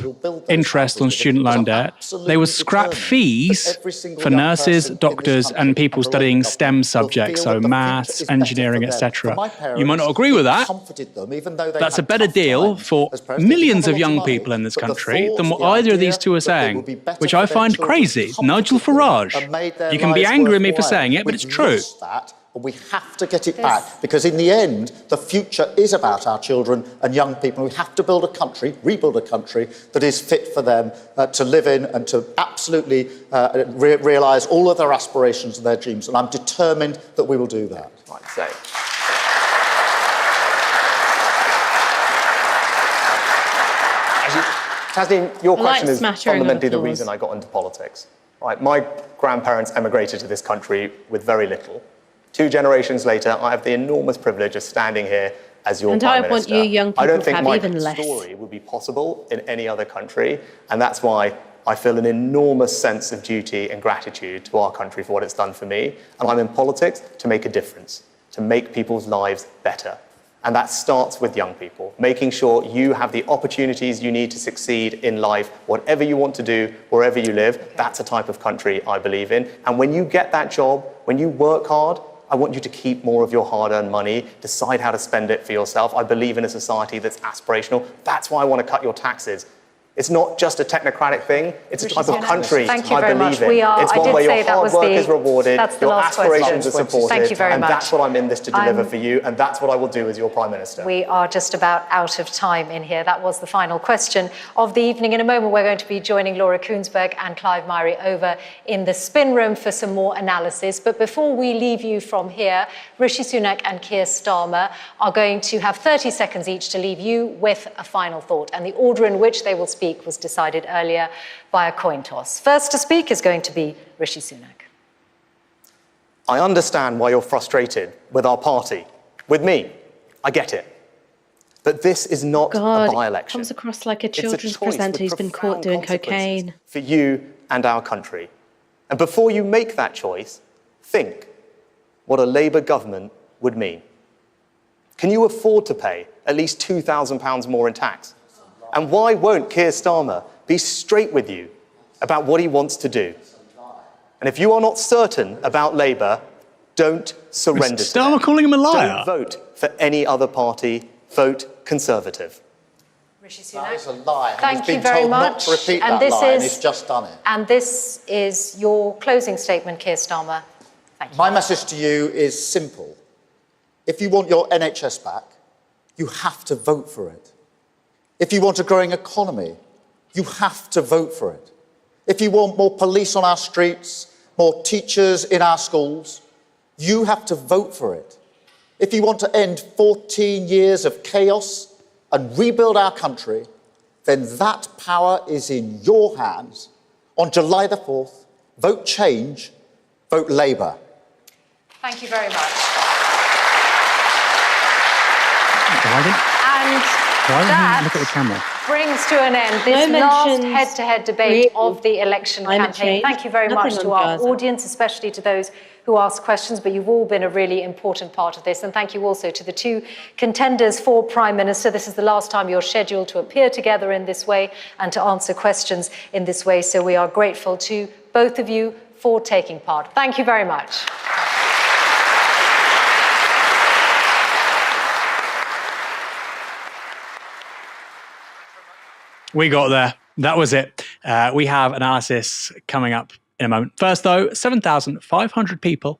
[SPEAKER 1] interest on student loan debt. They would scrap fees for nurses, doctors, and people studying STEM subjects, so maths, engineering, etc. You might not agree with that. That's a better deal for millions of young people in this country than what either of these two are saying, which I find crazy. Nigel Farage. You can be angry with me for saying it, but it's true.
[SPEAKER 6] And we have to get it back, because in the end, the future is about our children and young people. We have to build a country, rebuild a country that is fit for them to live in and to absolutely realise all of their aspirations and their dreams. And I'm determined that we will do that.
[SPEAKER 5] Tasneem, your question is fundamentally the reason I got into politics. Right? My grandparents emigrated to this country with very little. 2 generations later, I have the enormous privilege of standing here as your Prime Minister.
[SPEAKER 2] And I want you young people to have even less.
[SPEAKER 5] I don't think my story would be possible in any other country, and that's why I feel an enormous sense of duty and gratitude to our country for what it's done for me. And I'm in politics to make a difference, to make people's lives better. And that starts with young people, making sure you have the opportunities you need to succeed in life, whatever you want to do, wherever you live. That's a type of country I believe in. And when you get that job, when you work hard, I want you to keep more of your hard-earned money, decide how to spend it for yourself. I believe in a society that's aspirational. That's why I want to cut your taxes. It's not just a technocratic thing, it's a type of country I believe in. It's one where your hard work is rewarded, your aspirations are supported, and that's what I'm in this to deliver for you, and that's what I will do as your Prime Minister.
[SPEAKER 3] We are just about out of time in here. That was the final question of the evening. In a moment, we're going to be joining Laura Koonsberg and Clive Myrie over in the spin room for some more analysis. But before we leave you from here, Rishi Sunak and Keir Starmer are going to have 30 seconds each to leave you with a final thought. And the order in which they will speak was decided earlier by a coin toss. First to speak is going to be Rishi Sunak.
[SPEAKER 5] I understand why you're frustrated with our party, with me. I get it. But this is not a by-election.
[SPEAKER 2] Comes across like a children's presenter who's been caught doing cocaine.
[SPEAKER 5] For you and our country. And before you make that choice, think what a Labour government would mean. Can you afford to pay at least £2,000 more in tax? And why won't Keir Starmer be straight with you about what he wants to do? And if you are not certain about Labour, don't surrender to them.
[SPEAKER 1] Starmer calling him a liar?
[SPEAKER 5] Don't vote for any other party. Vote Conservative.
[SPEAKER 3] Rishi Sunak.
[SPEAKER 6] That is a lie.
[SPEAKER 3] Thank you
[SPEAKER 6] been
[SPEAKER 3] very
[SPEAKER 6] told
[SPEAKER 3] much.
[SPEAKER 6] not to repeat that lie, and he's just done it.
[SPEAKER 3] And this is your closing statement, Keir Starmer. Thank you.
[SPEAKER 6] My message to you is simple. If you want your NHS back, you have to vote for it. If you want a growing economy, you have to vote for it. If you want more police on our streets, more teachers in our schools, you have to vote for it. If you want to end 14 years of chaos and rebuild our country, then that power is in your hands. On July the 4th, vote change, vote Labour.
[SPEAKER 3] Thank you very much.
[SPEAKER 1] Why didn't you look at the camera?
[SPEAKER 3] Brings to an end this last head-to-head debate of the election campaign. Thank you very much to our audience, especially to those who asked questions, but you've all been a really important part of this. And thank you also to the 2 contenders for Prime Minister. This is the last time you're scheduled to appear together in this way and to answer questions in this way. So we are grateful to both of you for taking part. Thank you very much.
[SPEAKER 1] We got there. That was it. We have analysis coming up in a moment. First, though, 7,500 people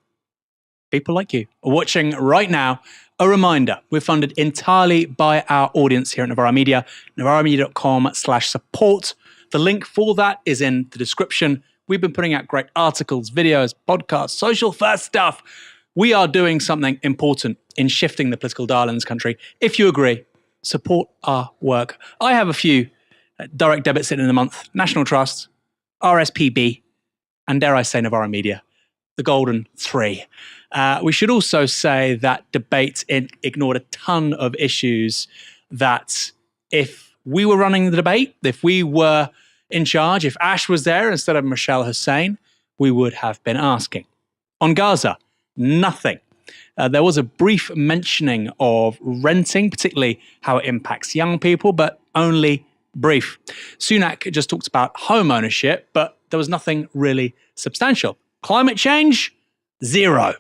[SPEAKER 1] like you, are watching right now. A reminder, we're funded entirely by our audience here at Novara Media, novaramedia.com/support. The link for that is in the description. We've been putting out great articles, videos, podcasts, social first stuff. We are doing something important in shifting the political dial in this country. If you agree, support our work. I have a few direct debits in the month: National Trust, RSPB, and dare I say Novara Media, the golden three. We should also say that debate ignored a ton of issues that if we were running the debate, if we were in charge, if Ash was there instead of Michelle Hussein, we would have been asking. On Gaza, nothing. There was a brief mentioning of renting, particularly how it impacts young people, but only brief. Sunak just talked about home ownership, but there was nothing really substantial. Climate change, zero.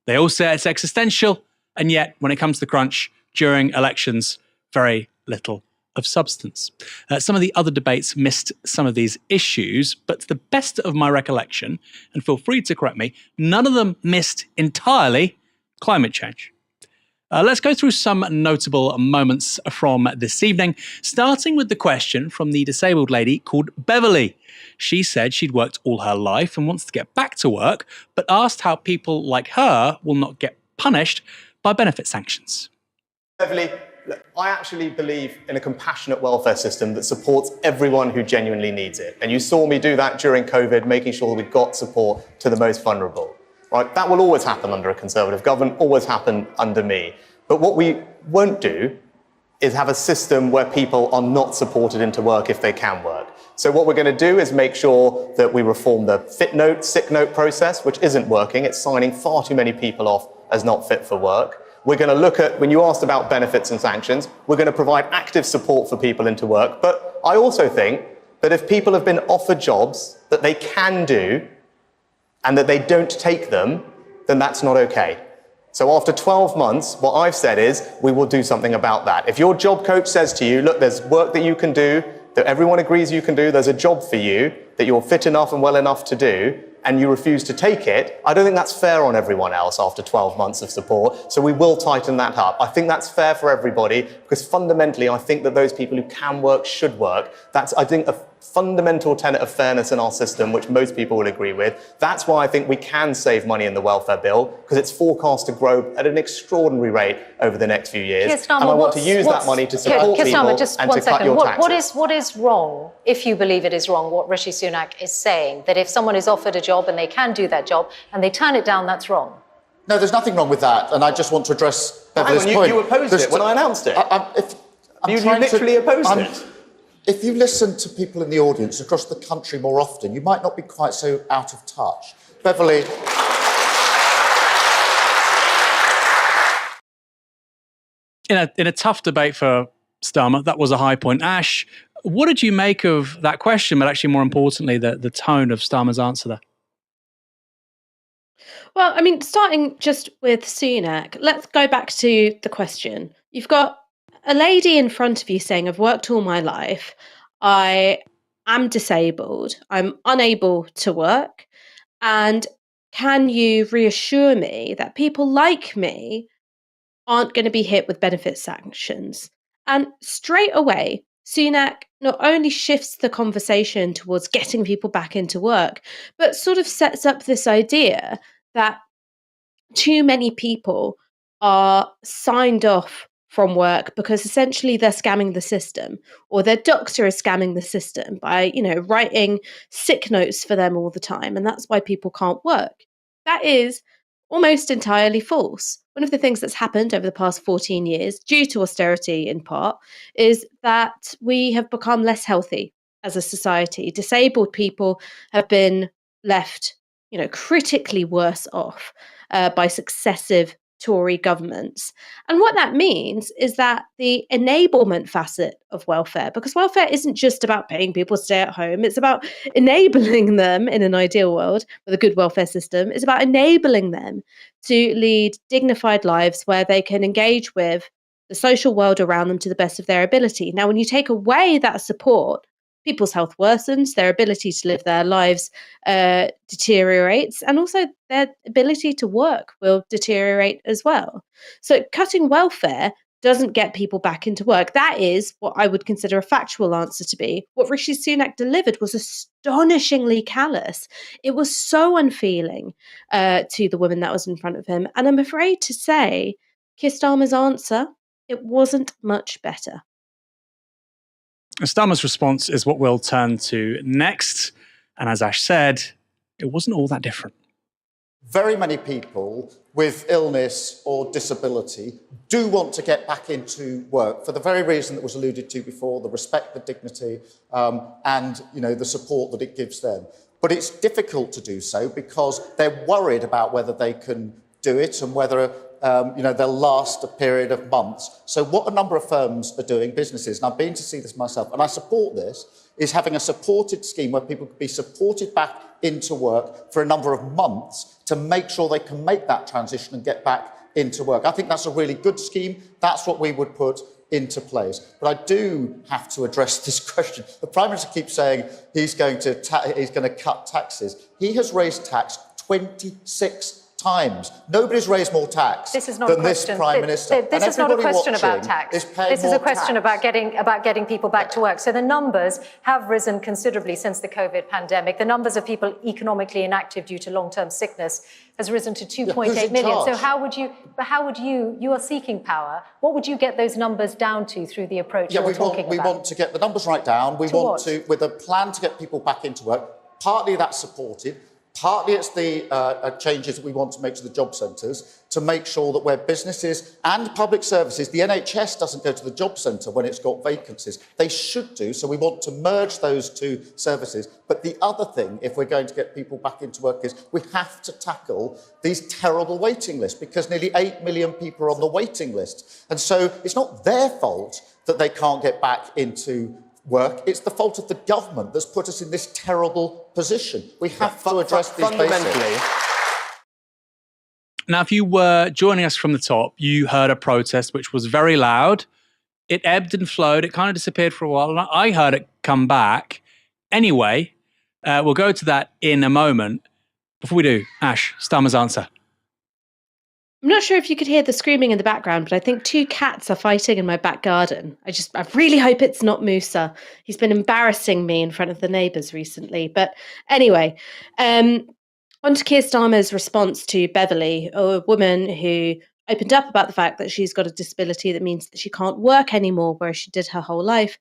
[SPEAKER 1] They all say it's existential, and yet when it comes to crunch during elections, very little of substance. Some of the other debates missed some of these issues, but to the best of my recollection, and feel free to correct me, none of them missed entirely climate change. Let's go through some notable moments from this evening, starting with the question from the disabled lady called Beverly. She said she'd worked all her life and wants to get back to work, but asked how people like her will not get punished by benefit sanctions.
[SPEAKER 5] Beverly, look, I actually believe in a compassionate welfare system that supports everyone who genuinely needs it. And you saw me do that during COVID, making sure that we got support to the most vulnerable. Right? That will always happen under a Conservative government, always happen under me. But what we won't do is have a system where people are not supported into work if they can work. So what we're going to do is make sure that we reform the fit note, sick note process, which isn't working. It's signing far too many people off as not fit for work. We're going to look at, when you asked about benefits and sanctions, we're going to provide active support for people into work. But I also think that if people have been offered jobs that they can do, and that they don't take them, then that's not okay. So after 12 months, what I've said is we will do something about that. If your job coach says to you, look, there's work that you can do, that everyone agrees you can do, there's a job for you that you're fit enough and well enough to do, and you refuse to take it, I don't think that's fair on everyone else after 12 months of support. So we will tighten that up. I think that's fair for everybody, because fundamentally, I think that those people who can work should work. That's, I think, a fundamental tenet of fairness in our system, which most people will agree with. That's why I think we can save money in the welfare bill, because it's forecast to grow at an extraordinary rate over the next few years.
[SPEAKER 3] Starmer,
[SPEAKER 5] and I want to use that money to support people
[SPEAKER 3] Starmer, just
[SPEAKER 5] and
[SPEAKER 3] one
[SPEAKER 5] to cut
[SPEAKER 3] second.
[SPEAKER 5] your taxes.
[SPEAKER 3] What is wrong, if you believe it is wrong, what Rishi Sunak is saying, that if someone is offered a job and they can do that job and they turn it down, that's wrong?
[SPEAKER 6] No, there's nothing wrong with that, and I just want to address Beverly's point.
[SPEAKER 5] You opposed it when I announced it. You literally opposed it.
[SPEAKER 6] If you listen to people in the audience across the country more often, you might not be quite so out of touch. Beverly.
[SPEAKER 1] In a tough debate for Starmer, that was a high point. Ash, what did you make of that question, but actually more importantly, the tone of Starmer's answer there?
[SPEAKER 2] Well, I mean, starting just with Sunak, let's go back to the question. You've got a lady in front of you saying, I've worked all my life, I am disabled, I'm unable to work, and can you reassure me that people like me aren't going to be hit with benefit sanctions? And straight away, Sunak not only shifts the conversation towards getting people back into work, but sort of sets up this idea that too many people are signed off from work because essentially they're scamming the system, or their doctor is scamming the system by, writing sick notes for them all the time, and that's why people can't work. That is almost entirely false. One of the things that's happened over the past 14 years, due to austerity in part, is that we have become less healthy as a society. Disabled people have been left, critically worse off by successive Tory governments. And what that means is that the enablement facet of welfare, because welfare isn't just about paying people to stay at home, it's about enabling them in an ideal world with a good welfare system, it's about enabling them to lead dignified lives where they can engage with the social world around them to the best of their ability. Now, when you take away that support, people's health worsens, their ability to live their lives deteriorates, and also their ability to work will deteriorate as well. So, cutting welfare doesn't get people back into work. That is what I would consider a factual answer to be. What Rishi Sunak delivered was astonishingly callous. It was so unfeeling to the woman that was in front of him. And I'm afraid to say, Keir Starmer's answer, it wasn't much better.
[SPEAKER 1] Starmer's response is what we'll turn to next. And as Ash said, it wasn't all that different.
[SPEAKER 6] Very many people with illness or disability do want to get back into work for the very reason that was alluded to before, the respect, the dignity, and the support that it gives them. But it's difficult to do so because they're worried about whether they can do it and whether they'll last a period of months. So what a number of firms are doing, businesses, and I've been to see this myself, and I support this, is having a supported scheme where people can be supported back into work for a number of months to make sure they can make that transition and get back into work. I think that's a really good scheme. That's what we would put into place. But I do have to address this question. The Prime Minister keeps saying he's going to cut taxes. He has raised tax 26 times. Nobody's raised more tax than this Prime Minister.
[SPEAKER 3] This is not a question about tax. This is a question about getting people back to work. So the numbers have risen considerably since the COVID pandemic. The numbers of people economically inactive due to long-term sickness has risen to 2.8 million. So how would you are seeking power. What would you get those numbers down to through the approach you're talking about?
[SPEAKER 6] We want to get the numbers right down. We want to, with a plan to get people back into work. Partly that's supported. Partly it's the changes that we want to make to the job centres to make sure that where businesses and public services, the NHS doesn't go to the job centre when it's got vacancies. They should do, so we want to merge those two services. But the other thing, if we're going to get people back into work, is we have to tackle these terrible waiting lists because nearly 8 million people are on the waiting list. And so it's not their fault that they can't get back into work. It's the fault of the government that's put us in this terrible position. We have to address these basics.
[SPEAKER 1] Now, if you were joining us from the top, you heard a protest which was very loud. It ebbed and flowed. It kind of disappeared for a while, and I heard it come back. Anyway, we'll go to that in a moment. Before we do, Ash, Starmer's answer.
[SPEAKER 2] I'm not sure if you could hear the screaming in the background, but I think 2 cats are fighting in my back garden. I really hope it's not Musa. He's been embarrassing me in front of the neighbours recently. But anyway, on to Keir Starmer's response to Beverly, a woman who opened up about the fact that she's got a disability that means that she can't work anymore, whereas she did her whole life.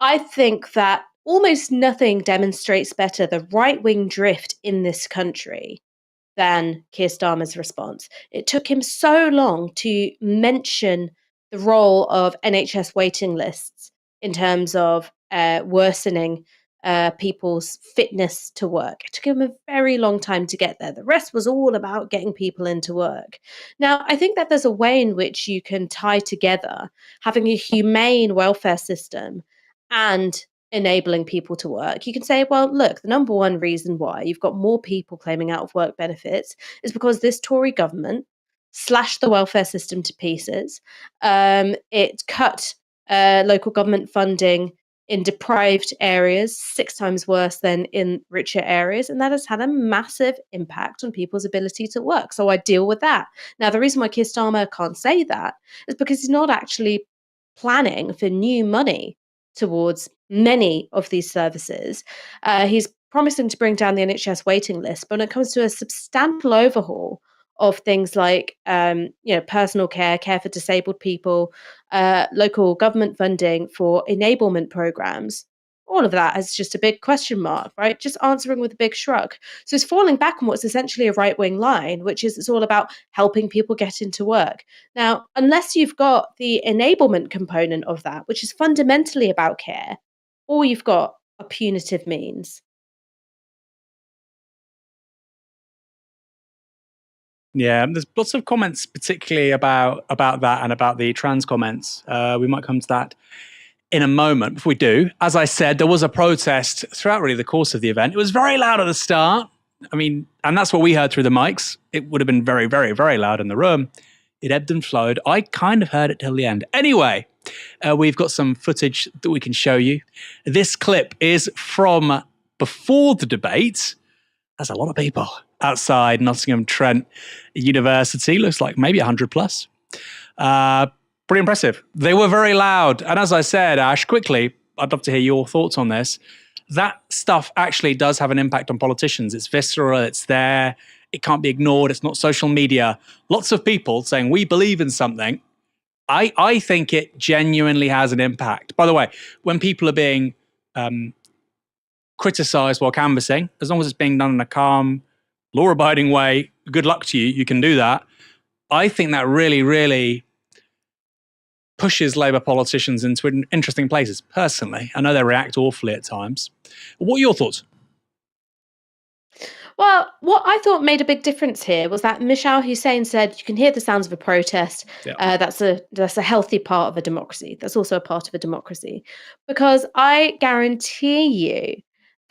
[SPEAKER 2] I think that almost nothing demonstrates better the right-wing drift in this country than Keir Starmer's response. It took him so long to mention the role of NHS waiting lists in terms of worsening people's fitness to work. It took him a very long time to get there. The rest was all about getting people into work. Now, I think that there's a way in which you can tie together having a humane welfare system and enabling people to work. You can say, well, look, the number one reason why you've got more people claiming out of work benefits is because this Tory government slashed the welfare system to pieces. It cut local government funding in deprived areas 6 times worse than in richer areas, and that has had a massive impact on people's ability to work. So I deal with that. Now, the reason why Keir Starmer can't say that is because he's not actually planning for new money towards many of these services. He's promising to bring down the NHS waiting list, but when it comes to a substantial overhaul of things like personal care, care for disabled people, local government funding for enablement programs, all of that is just a big question mark, right? Just answering with a big shrug. So it's falling back on what's essentially a right-wing line, which is it's all about helping people get into work. Now, unless you've got the enablement component of that, which is fundamentally about care, all you've got are punitive means.
[SPEAKER 1] Yeah, there's lots of comments, particularly about that and about the trans comments. We might come to that in a moment. Before we do, as I said, there was a protest throughout really the course of the event. It was very loud at the start. I mean, and that's what we heard through the mics. It would have been very, very, very loud in the room. It ebbed and flowed. I kind of heard it till the end. Anyway, we've got some footage that we can show you. This clip is from before the debate. There's a lot of people outside Nottingham Trent University. Looks like maybe 100 plus. Pretty impressive. They were very loud. And as I said, Ash, quickly, I'd love to hear your thoughts on this. That stuff actually does have an impact on politicians. It's visceral, it's there, it can't be ignored, it's not social media. Lots of people saying, we believe in something. I think it genuinely has an impact. By the way, when people are being criticised while canvassing, as long as it's being done in a calm, law-abiding way, good luck to you, you can do that. I think that really, really pushes Labour politicians into interesting places, personally. I know they react awfully at times. What are your thoughts?
[SPEAKER 2] Well, what I thought made a big difference here was that Michelle Hussein said you can hear the sounds of a protest. Yeah. That's a healthy part of a democracy. That's also a part of a democracy. Because I guarantee you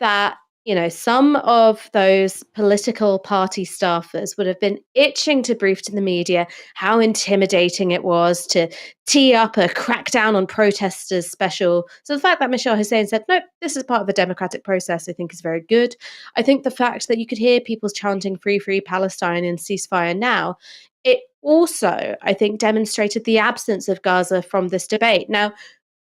[SPEAKER 2] that, you know, some of those political party staffers would have been itching to brief to the media how intimidating it was to tee up a crackdown on protesters special. So the fact that Michelle Hussein said, no, this is part of a democratic process, I think is very good. I think the fact that you could hear people chanting free, free Palestine and ceasefire now, it also, I think, demonstrated the absence of Gaza from this debate. Now,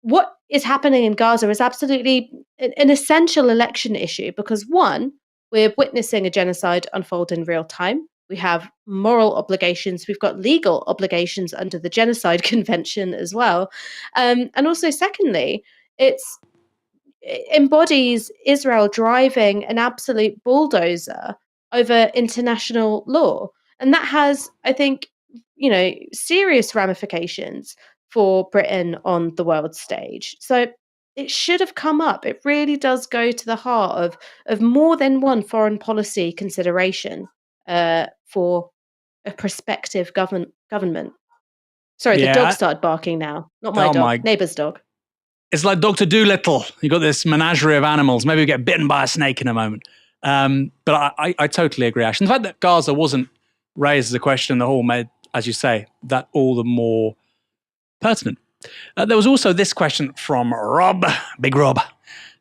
[SPEAKER 2] what is happening in Gaza is absolutely an essential election issue because, one, we're witnessing a genocide unfold in real time. We have moral obligations. We've got legal obligations under the Genocide Convention as well. And also, secondly, it embodies Israel driving an absolute bulldozer over international law. And that has, I think, you know, serious ramifications for Britain on the world stage. So it should have come up. It really does go to the heart of more than one foreign policy consideration for a prospective government. Sorry, the dog started barking now. Not my dog, neighbour's dog.
[SPEAKER 1] It's like Dr. Dolittle. You've got this menagerie of animals. Maybe we get bitten by a snake in a moment. But I totally agree, Ash. And the fact that Gaza wasn't raised as a question in the hall made, as you say, that all the more pertinent. There was also this question from Rob, Big Rob.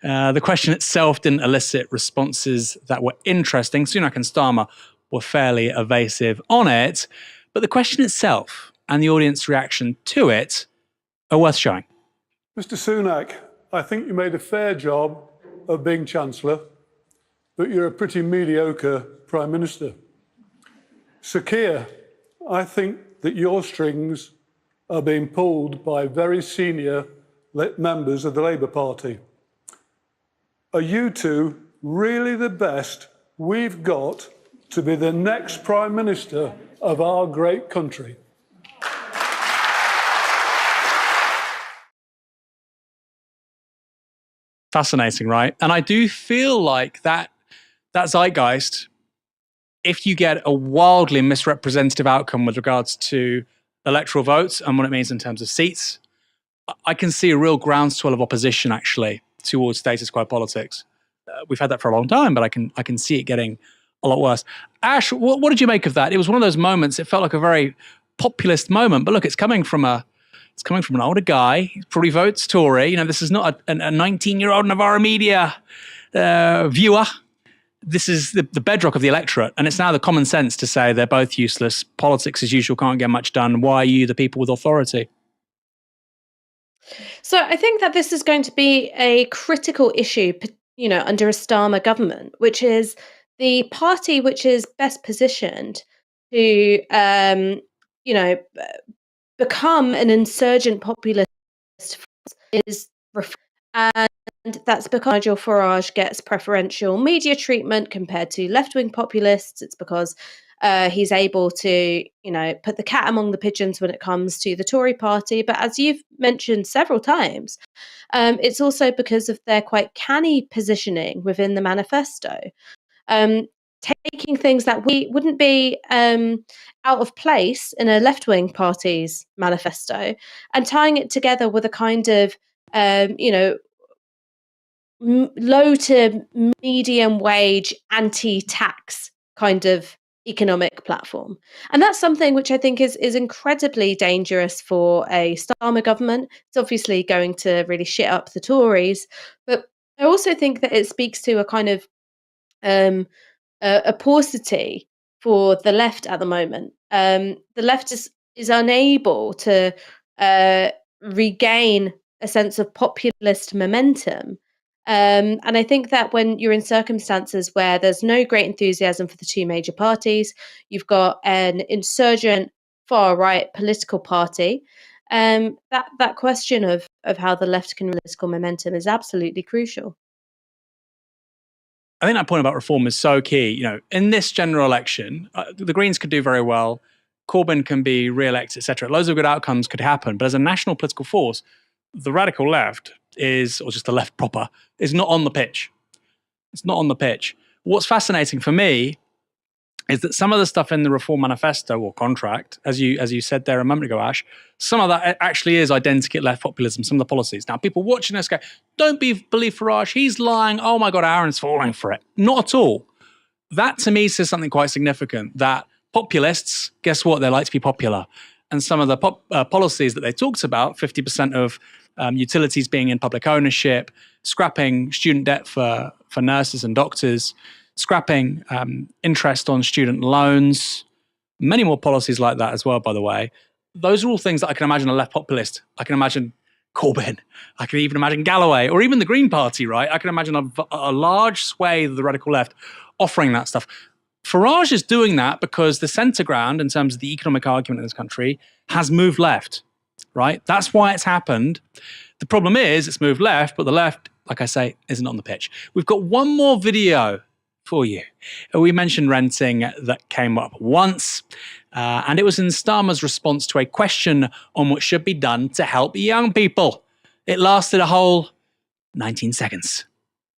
[SPEAKER 1] The question itself didn't elicit responses that were interesting. Sunak and Starmer were fairly evasive on it, but the question itself and the audience reaction to it are worth showing.
[SPEAKER 12] Mr. Sunak, I think you made a fair job of being Chancellor, but you're a pretty mediocre Prime Minister. Sir Keir, I think that your strings are being pulled by very senior members of the Labour Party. Are you two really the best we've got to be the next Prime Minister of our great country?
[SPEAKER 1] Fascinating, right? And I do feel like that zeitgeist, if you get a wildly misrepresentative outcome with regards to electoral votes and what it means in terms of seats, I can see a real groundswell of opposition actually towards status quo politics. We've had that for a long time, but I can see it getting a lot worse. Ash, what did you make of that? It was one of those moments. It felt like a very populist moment, but look, it's coming from an older guy. He probably votes Tory. You know, this is not a 19-year-old Novara media viewer. This is the bedrock of the electorate, and it's now the common sense to say they're both useless. Politics, as usual, can't get much done. Why are you the people with authority?
[SPEAKER 2] So I think that this is going to be a critical issue, you know, under a Starmer government, which is the party which is best positioned to, you know, become an insurgent populist is and that's because Nigel Farage gets preferential media treatment compared to left-wing populists. It's because he's able to, you know, put the cat among the pigeons when it comes to the Tory party. But as you've mentioned several times, it's also because of their quite canny positioning within the manifesto. taking things that we wouldn't be out of place in a left-wing party's manifesto and tying it together with a kind of, low to medium wage anti-tax kind of economic platform. And that's something which I think is incredibly dangerous for a Starmer government. It's obviously going to really shit up the Tories, but I also think that it speaks to a kind of a paucity for the left at the moment. The left is unable to regain a sense of populist momentum. And I think that when you're in circumstances where there's no great enthusiasm for the two major parties, you've got an insurgent far right political party. That question of how the left can political momentum is absolutely crucial.
[SPEAKER 1] I think that point about reform is so key. You know, in this general election, the Greens could do very well. Corbyn can be re-elected, etc. Loads of good outcomes could happen. But as a national political force, the radical left is, or just the left proper, is not on the pitch. It's not on the pitch. What's fascinating for me is that some of the stuff in the Reform Manifesto or contract, as you said there a moment ago, Ash, some of that actually is identical left populism, some of the policies. Now, people watching this go, don't believe Farage, he's lying. Oh my God, Aaron's falling for it. Not at all. That to me says something quite significant, that populists, guess what? They like to be popular. And some of the policies that they talked about, 50% of utilities being in public ownership, scrapping student debt for nurses and doctors, scrapping interest on student loans, many more policies like that as well, by the way. Those are all things that I can imagine a left populist. I can imagine Corbyn. I can even imagine Galloway or even the Green Party, right? I can imagine a large swathe of the radical left offering that stuff. Farage is doing that because the centre ground, in terms of the economic argument in this country, has moved left, right? That's why it's happened. The problem is it's moved left, but the left, like I say, isn't on the pitch. We've got one more video for you. We mentioned renting that came up once, and it was in Starmer's response to a question on what should be done to help young people. It lasted a whole 19 seconds.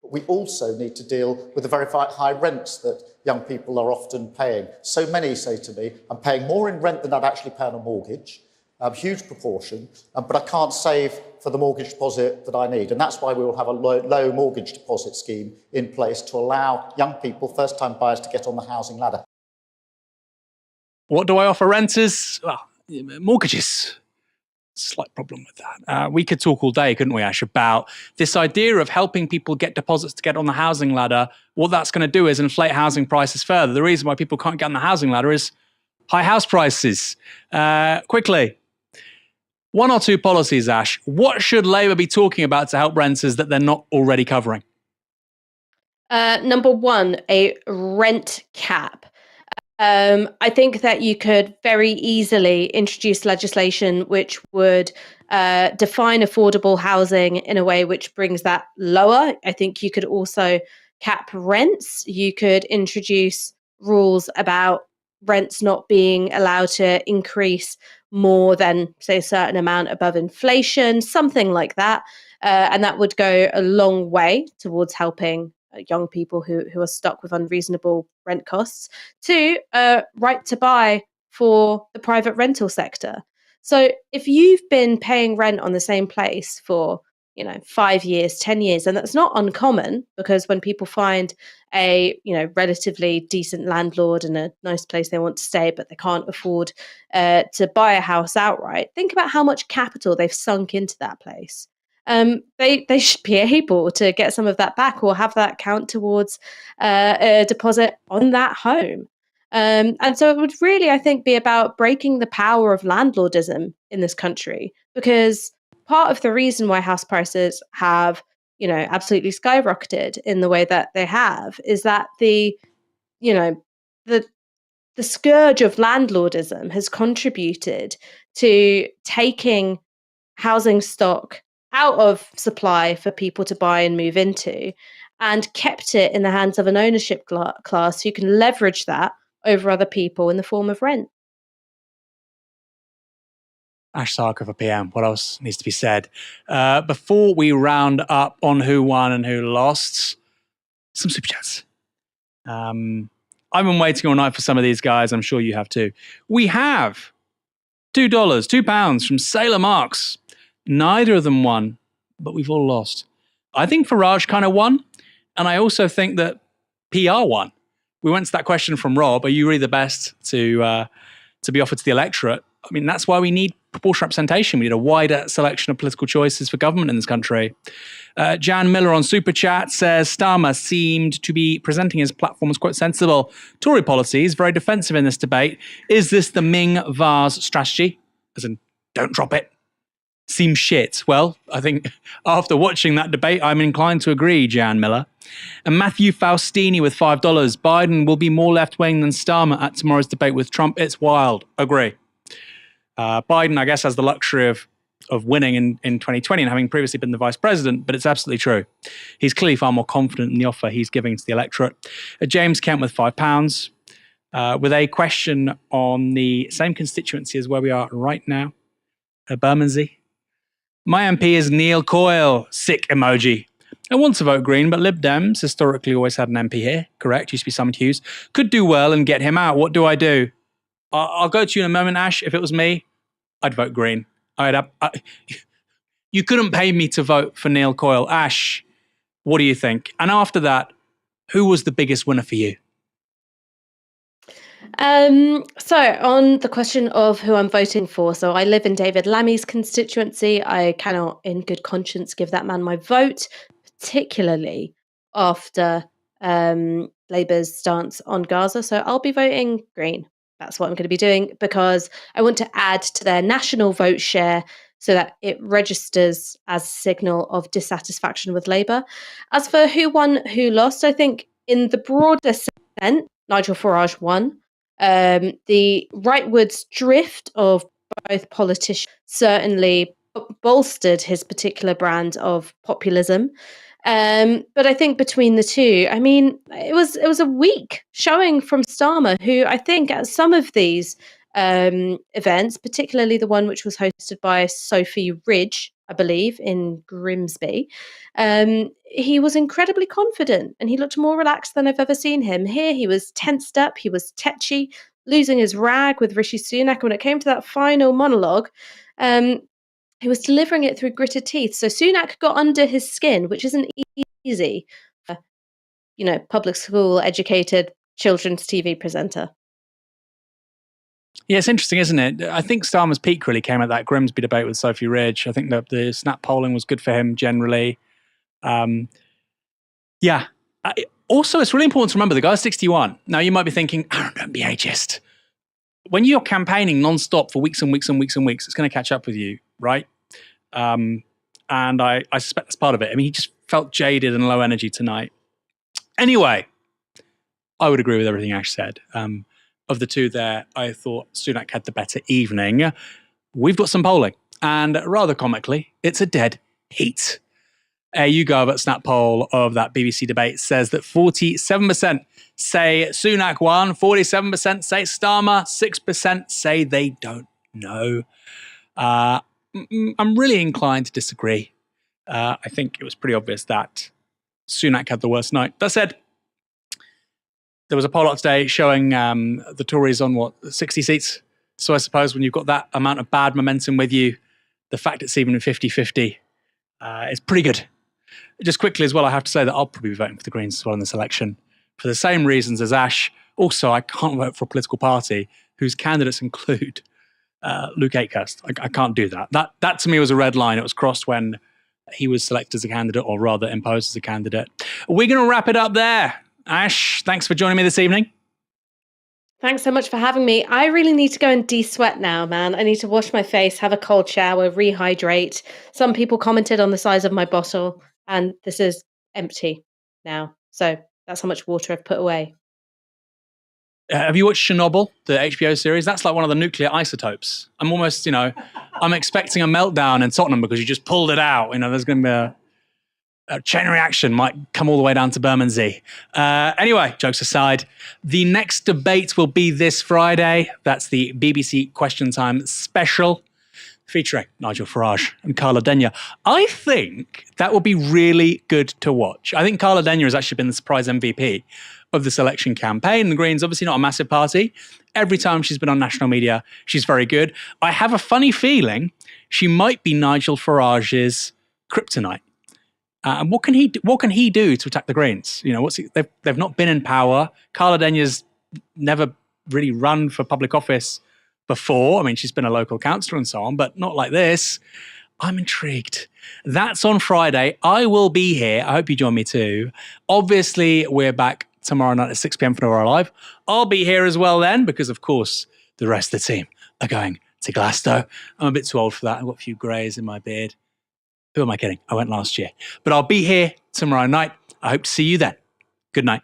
[SPEAKER 6] We also need to deal with the very high rents that young people are often paying. So many say to me, I'm paying more in rent than I'd actually pay on a mortgage, a huge proportion, but I can't save for the mortgage deposit that I need. And that's why we will have a low mortgage deposit scheme in place to allow young people, first-time buyers, to get on the housing ladder.
[SPEAKER 1] What do I offer renters? Well, mortgages. Slight problem with that. We could talk all day, couldn't we, Ash, about this idea of helping people get deposits to get on the housing ladder. What that's going to do is inflate housing prices further. The reason why people can't get on the housing ladder is high house prices. Quickly, one or two policies, Ash. What should Labour be talking about to help renters that they're not already covering?
[SPEAKER 2] Number one, a rent cap. I think that you could very easily introduce legislation which would define affordable housing in a way which brings that lower. I think you could also cap rents. You could introduce rules about rents not being allowed to increase more than, say, a certain amount above inflation, something like that. And that would go a long way towards helping young people who are stuck with unreasonable rent costs. Two, right to buy for the private rental sector. So if you've been paying rent on the same place for 5 years, 10 years, and that's not uncommon, because when people find a relatively decent landlord and a nice place they want to stay, but they can't afford to buy a house outright, think about how much capital they've sunk into that place. They should be able to get some of that back or have that count towards a deposit on that home. And so it would really, I think, be about breaking the power of landlordism in this country, because part of the reason why house prices have, absolutely skyrocketed in the way that they have is that the scourge of landlordism has contributed to taking housing stock out of supply for people to buy and move into, and kept it in the hands of an ownership class who can leverage that over other people in the form of rent.
[SPEAKER 1] Ash Sarkar for PM. What else needs to be said? Before we round up on who won and who lost, some super chats. I've been waiting all night for some of these guys. I'm sure you have too. We have $2, £2 from Sailor Marks. Neither of them won, but we've all lost. I think Farage kind of won, and I also think that PR won. We went to that question from Rob, are you really the best to be offered to the electorate? I mean, that's why we need proportional representation. We need a wider selection of political choices for government in this country. Jan Miller on Super Chat says, Starmer seemed to be presenting his platform as quite sensible. Tory policies, very defensive in this debate. Is this the Ming Vase strategy? As in, don't drop it. Seems shit. Well, I think after watching that debate, I'm inclined to agree, Jan Miller. And Matthew Faustini with $5. Biden will be more left-wing than Starmer at tomorrow's debate with Trump. It's wild. Agree. Biden, I guess, has the luxury of winning in 2020 and having previously been the vice president, but it's absolutely true. He's clearly far more confident in the offer he's giving to the electorate. James Kent with £5, with a question on the same constituency as where we are right now, Bermondsey. My MP is Neil Coyle, sick emoji. I want to vote Green, but Lib Dems historically always had an MP here, correct? Used to be Simon Hughes. Could do well and get him out. What do I do? I'll go to you in a moment, Ash. If it was me, I'd vote Green. You couldn't pay me to vote for Neil Coyle. Ash, what do you think? And after that, who was the biggest winner for you?
[SPEAKER 2] So on the question of who I'm voting for, so I live in David Lammy's constituency. I cannot in good conscience give that man my vote, particularly after Labour's stance on Gaza. So I'll be voting Green. That's what I'm going to be doing because I want to add to their national vote share so that it registers as a signal of dissatisfaction with Labour. As for who won, who lost, I think in the broader sense, Nigel Farage won. The rightwards drift of both politicians certainly bolstered his particular brand of populism. But I think between the two, I mean, it was a weak showing from Starmer, who I think at some of these events, particularly the one which was hosted by Sophie Ridge, I believe, in Grimsby, he was incredibly confident and he looked more relaxed than I've ever seen him. Here he was tensed up, he was tetchy, losing his rag with Rishi Sunak. When it came to that final monologue, he was delivering it through gritted teeth. So Sunak got under his skin, which isn't easy for, public school educated children's TV presenter.
[SPEAKER 1] Yeah, it's interesting, isn't it? I think Starmer's peak really came at that Grimsby debate with Sophie Ridge. I think that the snap polling was good for him generally. Also, it's really important to remember the guy's 61. Now, you might be thinking, Aaron, don't be ageist. When you're campaigning non-stop for weeks and weeks and weeks and weeks, it's going to catch up with you, right? And I suspect that's part of it. I mean, he just felt jaded and low energy tonight. Anyway, I would agree with everything Ash said. Of the two there, I thought Sunak had the better evening. We've got some polling, and rather comically, it's a dead heat. YouGov at Snap poll of that BBC debate says that 47% say Sunak won, 47% say Starmer, 6% say they don't know. I'm really inclined to disagree. I think it was pretty obvious that Sunak had the worst night. That said, there was a poll out today showing the Tories on, 60 seats? So I suppose when you've got that amount of bad momentum with you, the fact it's even 50-50 is pretty good. Just quickly as well, I have to say that I'll probably be voting for the Greens as well in this election for the same reasons as Ash. Also, I can't vote for a political party whose candidates include Luke Akehurst. I can't do that. That to me was a red line. It was crossed when he was selected as a candidate, or rather imposed as a candidate. We're going to wrap it up there. Ash, thanks for joining me this evening.
[SPEAKER 2] Thanks so much for having me. I really need to go and de-sweat now, man. I need to wash my face, have a cold shower, rehydrate. Some people commented on the size of my bottle, and this is empty now. So that's how much water I've put away.
[SPEAKER 1] Have you watched Chernobyl, the HBO series? That's like one of the nuclear isotopes. I'm almost, I'm expecting a meltdown in Tottenham because you just pulled it out. There's going to be a chain reaction might come all the way down to Bermondsey. Anyway, jokes aside, the next debate will be this Friday. That's the BBC Question Time special featuring Nigel Farage and Carla Denyer. I think that will be really good to watch. I think Carla Denyer has actually been the surprise MVP of this election campaign. The Greens, obviously not a massive party. Every time she's been on national media, she's very good. I have a funny feeling she might be Nigel Farage's kryptonite. And what can he do to attack the Greens? You know, they've not been in power. Carla Denya's never really run for public office before. I mean, she's been a local councillor and so on, but not like this. I'm intrigued. That's on Friday. I will be here. I hope you join me too. Obviously, we're back tomorrow night at 6 p.m. for Novara Live. I'll be here as well then because, of course, the rest of the team are going to Glasgow. I'm a bit too old for that. I've got a few greys in my beard. Who am I kidding? I went last year. But I'll be here tomorrow night. I hope to see you then. Good night.